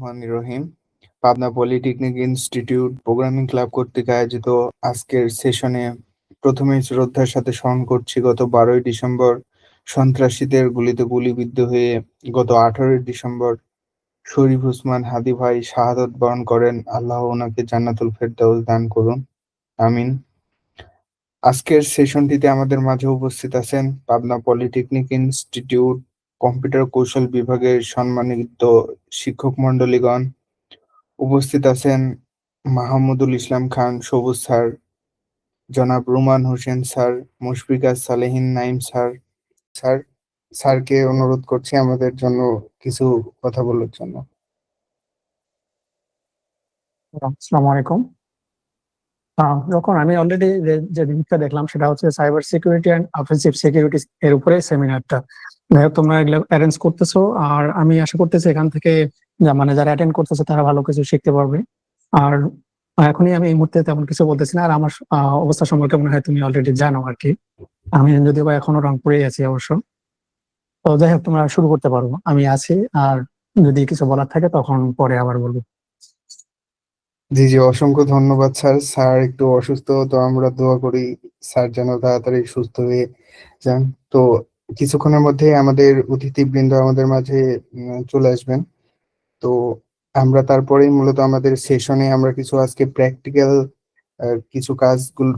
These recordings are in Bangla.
রহমানির Rahim. Pabna polytechnic institute programming club কর্তৃক আয়োজিত আজকের সেশনে প্রথমেই শ্রদ্ধার সাথে স্মরণ করছি গত 12ই ডিসেম্বর সন্ত্রাসীদের গুলিতে গুলিবিদ্ধ হয়ে গত 18ই ডিসেম্বর শরীফ উসমান হাদী ভাই শাহাদত বরণ করেন। আল্লাহ ওনাকে জান্নাতুল ফেরদাউস দান করুন, আমিন। আজকের সেশনটিতে আমাদের মাঝে উপস্থিত আছেন পাবনা পলিটেকনিক ইনস্টিটিউট কম্পিউটার কৌশল বিভাগের সম্মানিত শিক্ষক মণ্ডলীগণ। উপস্থিত আছেন মাহমুদুল ইসলাম খান সবুজ স্যার, জনাব রুমান হোসেন স্যার, মুশফিকা সালেহিন নাইম স্যার। স্যারকে অনুরোধ করছি আমাদের জন্য কিছু কথা বলার জন্য। আসসালামু আলাইকুম। যখন আমি অলরেডি যে জিনিসটা দেখলাম সেটা হচ্ছে cyber security and offensive security এর উপরে সেমিনারটা তোমরা এগুলো অ্যারেঞ্জ করতেছো, আর আমি আশা করতেছি এখান থেকে যারা অ্যাটেন্ড করতেছে তারা ভালো কিছু শিখতে পারবে। আর এখনই আমি এই মুহূর্তে তেমন কিছু বলতেছি না, আর আমার অবস্থা সম্পর্কে মনে হয় তুমি অলরেডি জানো আর কি। আমি যদিও বা এখনো রংপুরেই আছি অবশ্য। তো যাই হোক, তোমরা শুরু করতে পারবো, আমি আছি। আর যদি কিছু বলার থাকে তখন পরে আবার বলবো। জি জি, অসংখ্য ধন্যবাদ স্যার। স্যার একটু অসুস্থ, তো আমরা দোয়া করি স্যার যেন তাড়াতাড়ি সুস্থ হয়ে যান। তো কিছুক্ষণের মধ্যে আমাদের অতিথিবৃন্দ আমাদের মাঝে চলে আসবেন। তো আমরা তারপরেই মূলত আমাদের সেশনে আমরা কিছু আজকে প্র্যাকটিক্যাল কিছু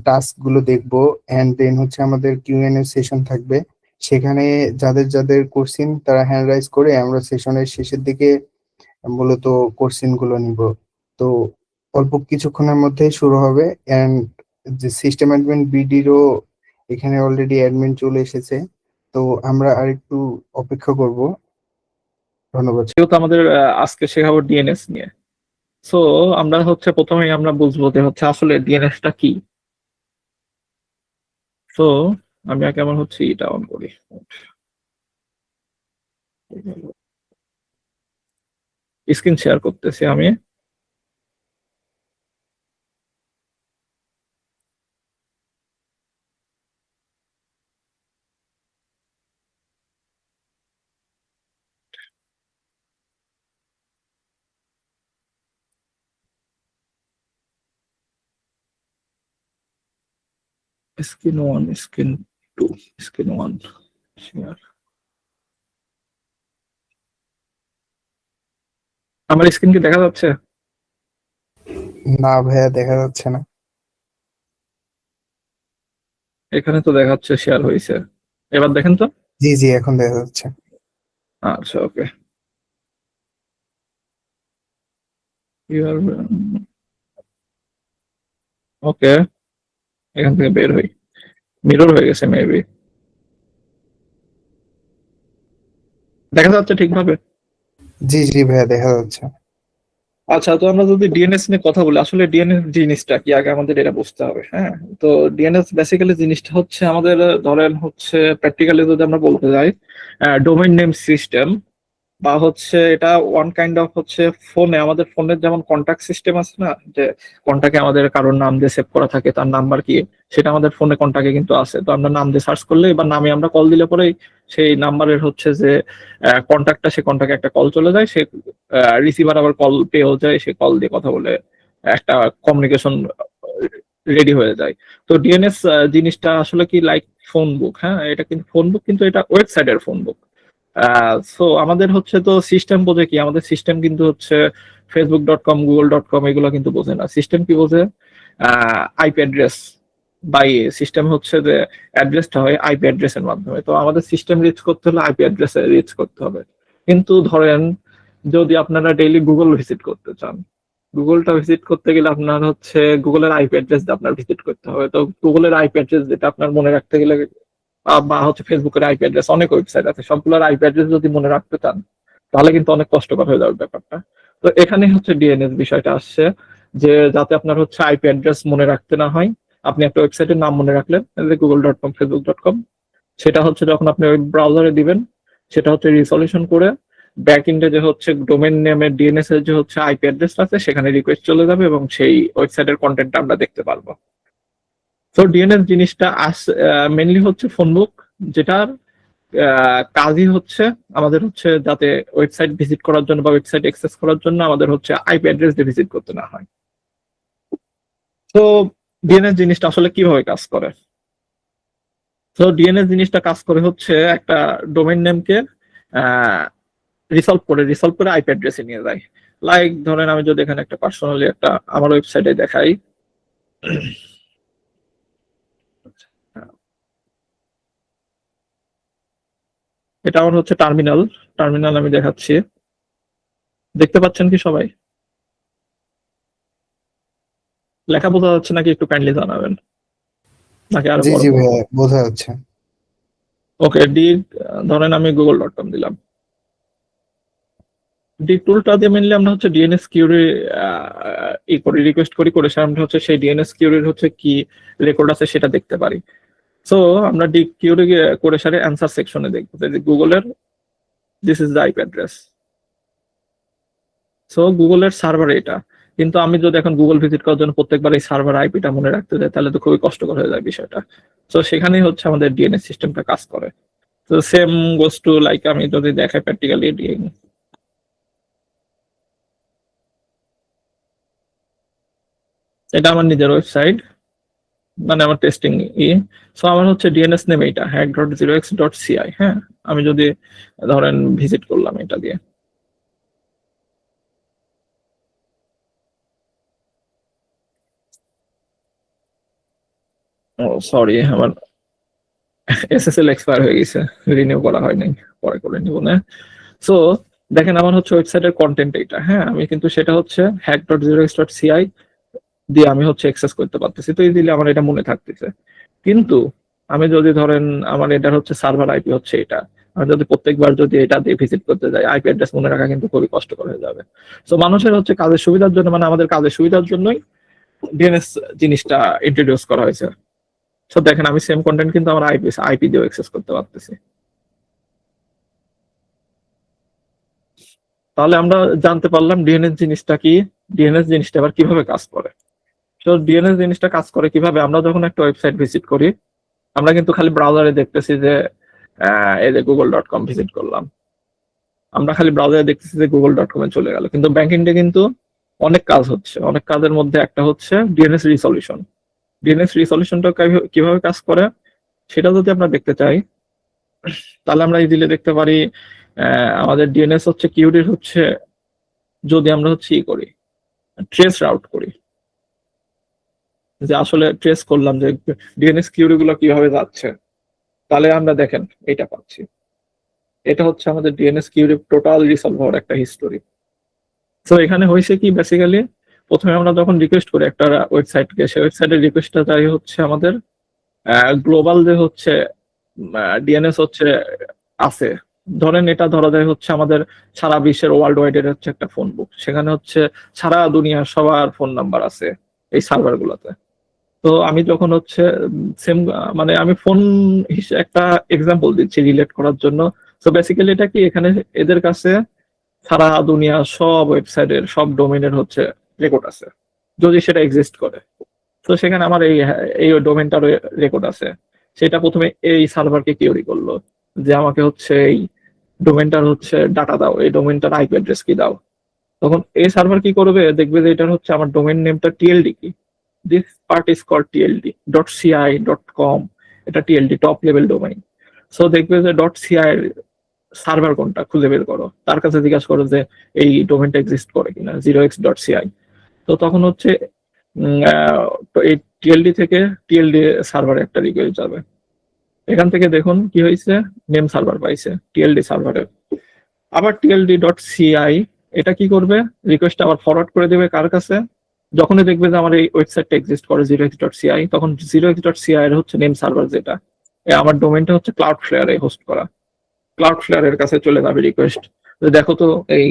টাস্ক গুলো দেখবো, এন্ড দেন হচ্ছে আমাদের কিউএনএ সেশন থাকবে। সেখানে যাদের যাদের কোশ্চিন তারা হ্যান্ড রাইজ করে আমরা সেশনের শেষের দিকে মূলত কোশ্চিন গুলো নিব। তো অল্প কিছুক্ষণের মধ্যেই শুরু হবে। এন্ড যে সিস্টেম অ্যাডমিন বিডিরও এখানে অলরেডি অ্যাডমিন চলে এসেছে, তো আমরা আরেকটু অপেক্ষা করব। ধন্যবাদ। যেহেতু আমাদের আজকে শেখাবো ডিএনএস নিয়ে, সো আমরা হচ্ছে প্রথমেই আমরা বুঝবো যে হচ্ছে আসলে ডিএনএসটা কি। সো আমি আগে আমার হচ্ছে এটা অন করি। স্ক্রিন শেয়ার করতেছি আমি। Screen 1, screen 2, screen 1 share. আমার স্ক্রিন কি দেখা যাচ্ছে? না ভাইয়া, দেখা যাচ্ছে না। এখানে তো দেখাচ্ছে শেয়ার হয়েছে, এবার দেখেন তো। জি জি, এখন দেখা যাচ্ছে। আচ্ছা, ওকে। ওকে, এখান থেকে বের হই। মিরর হয়ে গেছে মেবি। দেখা যাচ্ছে ঠিকভাবে? জি জি ভাইয়া, দেখা যাচ্ছে। আচ্ছা, তো আমরা যদি ডিএনএস নিয়ে কথা বলি, আসলে ডিএনএস জিনিসটা কি আগে আমাদের এটা বুঝতে হবে। হ্যাঁ, তো ডিএনএস বেসিক্যালি জিনিসটা হচ্ছে আমাদের, ধরেন হচ্ছে প্র্যাকটিক্যালি যদি আমরা বলতে যাই, ডোমেইন নেম সিস্টেম, বা হচ্ছে এটা ওয়ান কাইন্ড অফ হচ্ছে ফোনে, আমাদের ফোনের যেমন কন্টাক্ট সিস্টেম আছে না, যে কন্টাক্টে আমাদের কারোর নাম দিয়ে সেভ করা থাকে, তার নাম্বার কি, সেটা আমাদের ফোনে কন্টাক্টে কিন্তু আছে। তো আমরা নাম দিয়ে সার্চ করলে বা নামে আমরা কল দিলে পরেই সেই নাম্বারের হচ্ছে যে কন্টাক্টটা, সে কন্টাক্টে একটা কল চলে যায়, সে রিসিভার আবার কল পেয়েও যায়, সে কল দিয়ে কথা বলে একটা কমিউনিকেশন রেডি হয়ে যায়। তো ডিএনএস জিনিসটা আসলে কি লাইক ফোন বুক। হ্যাঁ, এটা কিন্তু ফোন বুক, কিন্তু এটা ওয়েবসাইটের ফোন বুক। সো আমাদের হচ্ছে তো সিস্টেম বোঝে কি, আমাদের সিস্টেম কিন্তু হচ্ছে facebook.com, google.com এগুলো কিন্তু বোঝে না। সিস্টেম কি বোঝে? আইপি অ্যাড্রেস বাই সিস্টেম হচ্ছে যে অ্যাড্রেসটা হয় আইপি অ্যাড্রেসের মাধ্যমে। তো আমাদের সিস্টেম রিচ করতে হলে আইপি অ্যাড্রেসে রিচ করতে হবে। কিন্তু ধরেন যদি আপনারা ডেইলি গুগল ভিজিট করতে চান, গুগলটা ভিজিট করতে গেলে আপনার হচ্ছে গুগলের আইপি অ্যাড্রেস আপনার ভিজিট করতে হবে। তো গুগলের আইপি অ্যাড্রেস যেটা আপনার মনে রাখতে গেলে, বা হচ্ছে ফেসবুকের আইপি অ্যাড্রেস, অনেক ওয়েবসাইট আছে, সবগুলোর আইপি অ্যাড্রেস যদি মনে রাখতে চান তাহলে কিন্তু অনেক কষ্টকর হয়ে যাবে ব্যাপারটা। তো এখানে হচ্ছে ডিএনএস বিষয়টা আসছে, যে যাতে আপনার হচ্ছে আইপি অ্যাড্রেস মনে রাখতে না হয়, আপনি একটা ওয়েবসাইটের নাম মনে রাখলেন, google.com, facebook.com, সেটা হচ্ছে যখন আপনি ওয়েব ব্রাউজারে দিবেন, সেটা হচ্ছে রিসলিউশন করে ব্যাক এন্ডে যে হচ্ছে ডোমেইন নেমের ডিএনএস এর যে হচ্ছে আইপি অ্যাড্রেস আছে, সেখানে রিকোয়েস্ট চলে যাবে এবং সেই ওয়েবসাইটের কন্টেন্টটা আমরা দেখতে পারবো। তো ডিএনএস জিনিসটা মেনলি হচ্ছে ফোন বুক, যেটার কাজই হচ্ছে আমাদের হচ্ছে যাতে ওয়েবসাইট ভিজিট করার জন্য বা ওয়েবসাইট অ্যাক্সেস করার জন্য আমাদের হচ্ছে আইপি অ্যাড্রেস দিয়ে ভিজিট করতে না হয়। তো ডিএনএস জিনিসটা আসলে কিভাবে কাজ করে? তো ডিএনএস জিনিসটা কাজ করে হচ্ছে একটা ডোমেইন নেমকে রিসলভ করে আইপি অ্যাড্রেসে নিয়ে যায়। লাইক ধরেন আমি যদি এখানে একটা পার্সোনালি একটা আমার ওয়েবসাইটে দেখাই, এটা আমার হচ্ছে টার্মিনাল আমি দেখাচ্ছি, দেখতে পাচ্ছেন কি সবাই? লেখা বোঝা যাচ্ছে নাকি একটু কাইন্ডলি জানাবেন, নাকি আরো জি বড়? জি ভাইয়া, বোঝা যাচ্ছে। ওকে, ধরেন আমি google.com দিলাম। টুলটা দিয়ে মেনলি আমরা হচ্ছে ডিএনএস কিউরি রিকোয়েস্ট করে সে আমরা হচ্ছে সেই ডিএনএস কিউরির হচ্ছে কি রেকর্ড আছে সেটা দেখতে পারি। সো আমরা ডি কিউরি করে সারে অ্যান্সার সেকশনে দেখবো যে গুগলের this is the IP address. So গুগলের সার্ভার এটা, কিন্তু আমি যদি এখন গুগল ভিজিট করার জন্য প্রত্যেকবার এই সার্ভার আইপিটা মনে রাখতে যাই তাহলে তো খুবই কষ্টকর হয়ে যায় বিষয়টা। তো সেখানেই হচ্ছে আমাদের ডিএনএস সিস্টেমটা কাজ করে। তো সেম গোস টু লাইক আমি যদি দেখাই প্র্যাকটিক্যালি এটা আমার নিজের ওয়েবসাইট, মানে আমার টেস্টিং সো আমার হচ্ছে ডিএনএস নেম এইটা hack.0x.ci। হ্যাঁ, আমি যদি ধরেন ভিজিট করলাম এটা দিয়ে, ও সরি আমার এসএসএল এক্সপায়ার হয়ে গেছে, রিনিউ করা হয়নি, পরে করে নিব না। সো দেখেন আমার হচ্ছে ওয়েবসাইটের কন্টেন্ট এইটা। হ্যাঁ, আমি কিন্তু সেটা হচ্ছে hack.0x.ci দিয়ে আমি হচ্ছে অ্যাক্সেস করতে পারতেছি, তো ইজিলি আমার এটা মনে থাকতেছে। কিন্তু আমি যদি ধরেন আমার এটার হচ্ছে সার্ভার আইপি হচ্ছে এটা, আমি যদি প্রত্যেকবার যদি এটা দিয়ে ভিজিট করতে যাই আইপি অ্যাড্রেস মনে রাখা কিন্তু খুবই কষ্টকর হয়ে যাবে। তো মানুষের হচ্ছে কাজের সুবিধার জন্য, মানে আমাদের কাজের সুবিধার জন্যই ডিএনএস জিনিসটা ইন্ট্রোডিউস করা হয়েছে। তো দেখেন আমি সেম কন্টেন্ট কিন্তু আমার আইপি দিয়েও অ্যাক্সেস করতে পারতেছি। তাহলে আমরা জানতে পারলাম ডিএনএস জিনিসটা কি, ডিএনএস জিনিসটা আবার কিভাবে কাজ করে। তো ডিএনএস জিনিসটা কাজ করে কিভাবে, আমরা যখন একটা ওয়েবসাইট ভিজিট করি আমরা কিন্তু খালি ব্রাউজারে দেখতেছি যে এই যে google.com ভিজিট করলাম, আমরা খালি ব্রাউজারে দেখতেছি যে google.com এ চলে গেল, কিন্তু ব্যাকএন্ডে কিন্তু অনেক কাজ হচ্ছে। অনেক কাজের মধ্যে একটা হচ্ছে ডিএনএস রিসলিউশন। ডিএনএস রিসলিউশনটা কিভাবে কাজ করে সেটা যদি আমরা দেখতে চাই তাহলে আমরা ইজিলি দেখতে পারি আমাদের ডিএনএস হচ্ছে কিউরির হচ্ছে যদি আমরা হচ্ছে করি ট্রেস রাউট করি, যে আসলে ট্রেস করলাম যে ডিএনএস কিউরি গুলো কিভাবে যাচ্ছে, তাহলে আমরা দেখেন এটা পাচ্ছি। এটা হচ্ছে আমাদের ডিএনএস কিউরি টোটাল রিসলভ হওয়ার একটা হিস্টোরি। তো এখানে হয়েছে কি বেসিক্যালি, প্রথমে আমরা যখন রিকোয়েস্ট করি একটা ওয়েবসাইটকে, সেই ওয়েবসাইটের রিকোয়েস্টটা যাই হচ্ছে আমাদের গ্লোবাল যে হচ্ছে ডিএনএস হচ্ছে আছে, ধরেন এটা ধরা যায় হচ্ছে আমাদের সারা বিশ্বের ওয়ার্ল্ড ওয়াইড এর হচ্ছে একটা ফোন বুক, সেখানে হচ্ছে সারা দুনিয়ার সবার ফোন নাম্বার আছে এই সার্ভার গুলোতে। তো আমি যখন হচ্ছে সেম মানে আমি ফোন একটা এক্সাম্পল দিচ্ছি রিলেট করার জন্য। তো বেসিক্যালি এটা কি, এখানে এদের কাছে সারা দুনিয়া সব ওয়েবসাইটের সব ডোমেনের হচ্ছে রেকর্ড আছে যদি সেটা এক্সিস্ট করে। তো সেখানে আমার এই ডোমেনটার রেকর্ড আছে, সেটা প্রথমে এই সার্ভারকে কিউরি করলো যে আমাকে হচ্ছে এই ডোমেনটার হচ্ছে ডাটা দাও, এই ডোমেনটার আইপি অ্যাড্রেস কি দাও। তখন এই সার্ভার কি করবে, দেখবে যে এটার হচ্ছে আমার ডোমেন নেমটা টিএলডি কি, this part is called TLD .ci.com, এটা TLD top level domain. So দেখবে যে .ci এর সার্ভার কোনটা খুঁজে বের করো, তার কাছে জিজ্ঞাসা করো যে এই ডোমেনটা এক্সিস্ট করে কিনা 0x.ci। তো তখন হচ্ছে তো এই টিএলডি থেকে টিএলডি সার্ভারে একটা রিকোয়েস্ট যাবে, এখান থেকে দেখুন কি হয়েছে, নেম সার্ভার পাইছে টিএলডি সার্ভারে। আবার TLD.ci এটা কি করবে, রিকোয়েস্ট আবার ফরওয়ার্ড করে দেবে কার কাছে, যখনই দেখবে যে আমার এই ওয়েবসাইটটা এক্সিস্ট করে 0x.ci, তখন 0x.ci এর হচ্ছে নেম সার্ভার যেটা, আমার ডোমেনটা হচ্ছে ক্লাউডফ্লেয়ারে হোস্ট করা, ক্লাউডফ্লেয়ারের কাছে চলে যাবে রিকোয়েস্ট, দেখো তো এই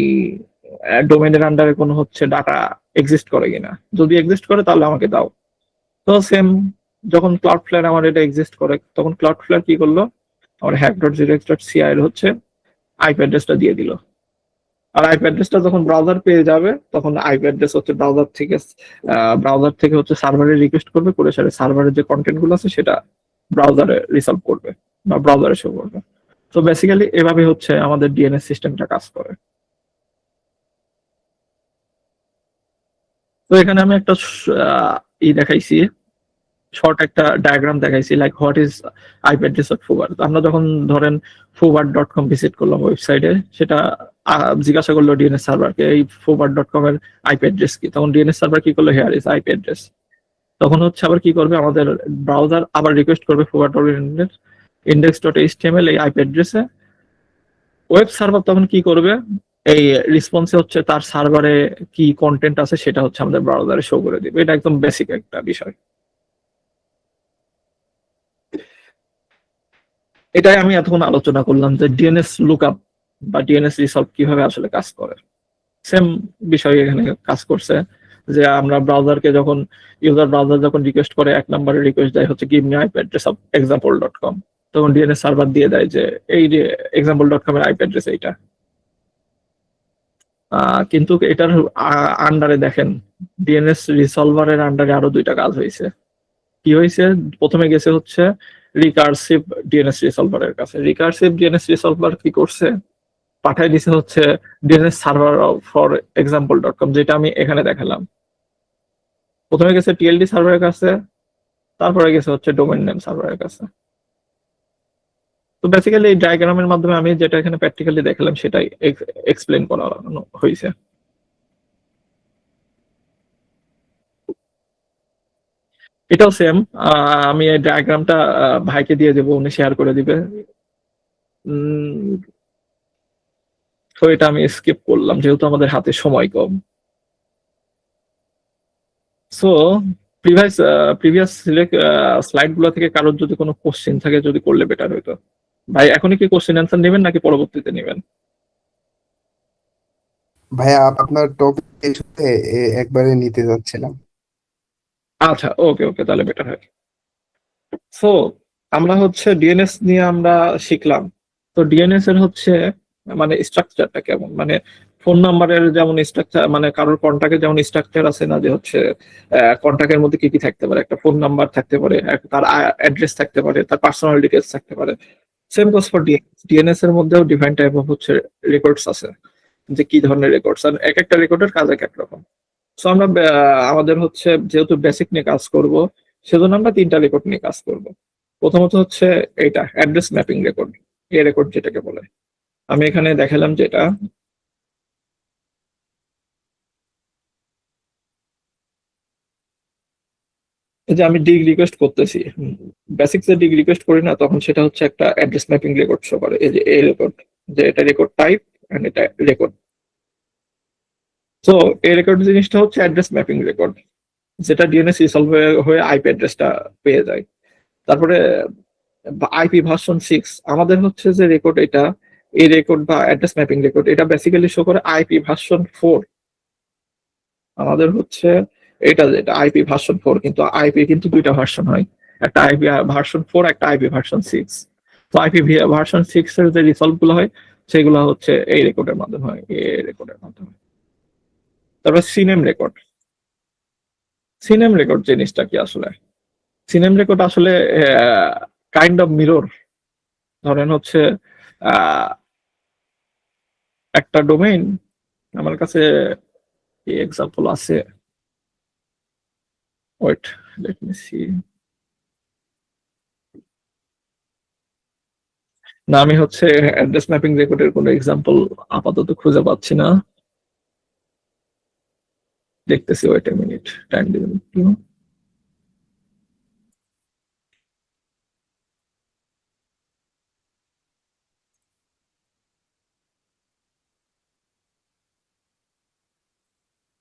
ডোমেনের আন্ডারে কোনো হচ্ছে ডাটা এক্সিস্ট করে কিনা, যদি এক্সিস্ট করে তাহলে আমাকে দাও। তো সেম যখন ক্লাউডফ্লেয়ার আমার এটা এক্সিস্ট করে তখন ক্লাউডফ্লেয়ার কি করলো, আমার hack.0x.ci এর হচ্ছে আইপি অ্যাড্রেসটা দিয়ে দিল। আর আইপি অ্যাড্রেসটা যখন ব্রাউজার পেয়ে যাবে তখন আইপি অ্যাড্রেস হচ্ছে ব্রাউজার থেকে হচ্ছে সার্ভারে রিকোয়েস্ট করবে, করে সার্ভারের যে কন্টেন্ট গুলো আছে সেটা ব্রাউজারে রিসলভ করবে বা ব্রাউজারে শো করবে। তো বেসিক্যালি এভাবে হচ্ছে আমাদের ডিএনএস সিস্টেমটা কাজ করে। তো এখানে আমি একটা দেখাইছি, শর্ট একটা ডায়াগ্রাম দেখাইছি, like what is IP address of foobar. আমরা যখন ধরেন fubar.com ভিজিট করলাম ওয়েবসাইটে, সেটা জিজ্ঞাসা করলো ডিএনএস সার্ভারকে এই fubar.com এর আইপি অ্যাড্রেস কি, তখন ডিএনএস সার্ভার কি করলো, হেয়ার ইজ আইপি অ্যাড্রেস। তখন হচ্ছে আবার কি করবে, আমাদের ব্রাউজার আবার রিকোয়েস্ট করবে fubar.index.html এই আইপি অ্যাড্রেসে। ওয়েব সার্ভার তখন কি করবে, এই রেসপন্সে হচ্ছে তার সার্ভারে কি কন্টেন্ট আছে সেটা হচ্ছে আমাদের ব্রাউজারে শো করে দিবে। এটা একদম বেসিক একটা বিষয়। এটাই আমি এতক্ষণ আলোচনা করলাম যে ডিএনএস লুকআপ বা ডিএনএস রিসলভ কিভাবে আসলে কাজ করে। সেম বিষয় এখানে কাজ করছে, যে আমরা ব্রাউজারকে যখন ইউজার ব্রাউজার যখন রিকোয়েস্ট করে, এক নম্বরে রিকোয়েস্ট দেয় হচ্ছে give me IP address of example.com, তখন ডিএনএস সার্ভার দিয়ে দেয় যে এই যে example.com এর আইপি অ্যাড্রেস এইটা। কিন্তু এটার আন্ডারে দেখেন ডিএনএস রিসলভারের আন্ডারে আরো দুইটা কাজ হয়েছে। কি হয়েছে, প্রথমে গেছে হচ্ছে রিকার্সিভ ডিএনএস রিসলভারের কাছে। রিকার্সিভ ডিএনএস রিসলভার কি করছে, পাঠাই দিছে হচ্ছে ডিএনএস সার্ভার ফর example.com, যেটা আমি এখানে দেখালাম। প্রথমে গেছে টিএলডি সার্ভারের কাছে, তারপরে গেছে হচ্ছে ডোমেইন নেম সার্ভারের কাছে। তো বেসিক্যালি এই ডায়াগ্রামের মাধ্যমে আমি যেটা এখানে প্র্যাকটিক্যালি দেখালাম সেটাই এক্সপ্লেন করা হয়েছে। এটাও সেম, আমি এই ডায়াগ্রামটা ভাইকে দিয়ে দেবো, উনি শেয়ার করে দিবে। তো এটা আমি স্কিপ করলাম যেহেতু আমাদের হাতে সময় কম। সো প্রিভিয়াস স্লাইড গুলো থেকে কারোর যদি কোনো কোশ্চেন থাকে যদি করলে বেটার হইতো। ভাই এখনই কি কোশ্চেন অ্যান্সার নেবেন নাকি পরবর্তীতে নেবেন? ভাইয়া আপনার টপিক একবারে নিতে যাচ্ছিলাম। আচ্ছা, ওকে ওকে, তাহলে বেটার হয়। সো আমরা হচ্ছে ডিএনএস নিয়ে আমরা শিখলাম। তো ডিএনএস এর হচ্ছে মানে স্ট্রাকচারটা কেমন, মানে ফোন নাম্বারের যেমন স্ট্রাকচার, মানে কারোর কন্টাক্টের যেমন স্ট্রাকচার আছে না, যে হচ্ছে কন্টাক্টের মধ্যে কি কি থাকতে পারে, একটা ফোন নাম্বার থাকতে পারে, তার অ্যাড্রেস থাকতে পারে, তার পার্সোনাল ডিটেলস থাকতে পারে। Same goes for DNS. DNS এর মধ্যেও ডিফারেন্ট টাইপ অফ হচ্ছে রেকর্ডস আছে, যে কি ধরনের রেকর্ডস, আর এক একটা রেকর্ডের কাজ এক এক রকম। সো আমরা আমাদের হচ্ছে যেহেতু বেসিক নিয়ে কাজ করব, সেজন্য আমরা তিনটা রেকর্ড নিয়ে কাজ করব। প্রথমত হচ্ছে এইটা অ্যাড্রেস ম্যাপিং রেকর্ড, এই রেকর্ড যেটাকে বলে। আমি এখানে দেখালাম যেটা, এই যে আমি ডিগ রিকোয়েস্ট করতেছি, বেসিক্সে ডিগ রিকোয়েস্ট করি না, তখন সেটা হচ্ছে একটা অ্যাড্রেস ম্যাপিং রেকর্ড শো করে। এই যে এই রেকর্ড, যে এটা রেকর্ড টাইপ এন্ড এটা রেকর্ড। সো এই রেকর্ড জিনিসটা হচ্ছে অ্যাড্রেস ম্যাপিং রেকর্ড, যেটা ডিএনএস রিসলভ হয়ে আইপি অ্যাড্রেসটা পেয়ে যায়। তারপরে আইপি ভার্সন 6 আমাদের হচ্ছে যে রেকর্ড, এটা এই রেকর্ড বা অ্যাড্রেস ম্যাপিং রেকর্ড, এটা বেসিক্যালি শো করে আইপি ভার্সন 4। আমাদের হচ্ছে এটা যেটা আইপি ভার্সন 4, কিন্তু আইপি কিন্তু দুইটা ভার্সন হয়, একটা আইপি ভার্সন 4, একটা আইপি ভার্সন 6। তো আইপি ভার্সন 6 এর যে রিসলভ গুলো হয় সেগুলো হচ্ছে এই রেকর্ডের মাধ্যমে হয়, এই রেকর্ডের মাধ্যমে। তারপর সিনেম রেকর্ড। সিনেম রেকর্ড জিনিসটা কি আসলে, সিনেম রেকর্ড আসলে কাইন্ড অফ মিরর। ধরেন হচ্ছে একটা ডোমেইন, আমার কাছে এক্সাম্পল আছে, ওয়েট লেট মি সি। না, আমি হচ্ছে অ্যাড্রেস ম্যাপিং রেকর্ডের কোনো এক্সাম্পল আপাতত খুঁজে পাচ্ছি না, দেখতেছি, ওয়েট এ মিনিট, টাইম দিবেন একটু।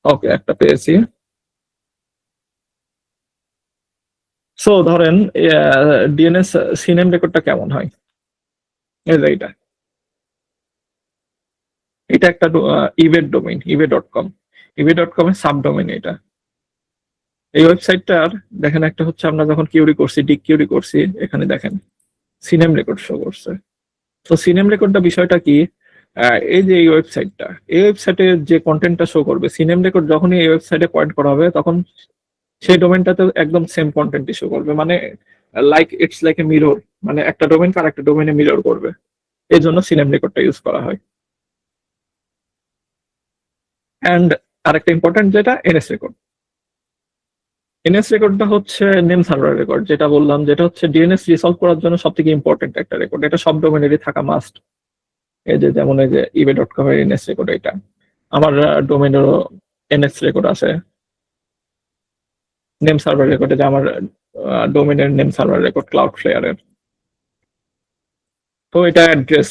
ওকে, একটা পেয়েছি। সো ধরেন ডিএনএস সিনেম রেকর্ডটা কেমন হয়, এই যে এটা, এটা একটা ইবে ডোমেইন, ইবে.com, ইবে.com এর সাব ডোমেইন এটা। এই ওয়েবসাইটটার দেখেন একটা হচ্ছে আমরা যখন কিউরি করছি, ডিক কিউরি করছি, এখানে দেখেন সিনেম রেকর্ড শো করছে। তো সিনেম রেকর্ডটা বিষয়টা কি, এই যে এই ওয়েবসাইটটা, এই ওয়েবসাইটে যে কন্টেন্টটা শো করবে, সিনেম রেকর্ড যখনই এই ওয়েবসাইটে পয়েন্ট করা হবে তখন সেই ডোমেনটাতে একদম সেম কন্টেন্টই শো করবে। মানে like it's like a mirror, মানে একটা ডোমেন আর একটা ডোমেনে মিরর করবে। এই জন্য সিনেম রেকর্ডটা ইউজ করা হয়। অ্যান্ড আরেকটা ইম্পর্টেন্ট যেটা এনএস রেকর্ড। এনএস রেকর্ডটা হচ্ছে নেম সার্ভার রেকর্ড, যেটা বললাম, যেটা হচ্ছে ডিএনএস রিসলভ করার জন্য সব থেকে ইম্পর্টেন্ট একটা রেকর্ড। এটা সব ডোমেনেরই থাকা মাস্ট। এই যে যেমন এই যে ebay.com এর এনএস রেকর্ড, এটা আমার ডোমেনেরও এনএস রেকর্ড আছে। নেম সার্ভার রেকর্ড, যে আমার ডোমেনের নেম সার্ভার রেকর্ড ক্লাউডফ্লেয়ারের। তো এটা অ্যাড্রেস,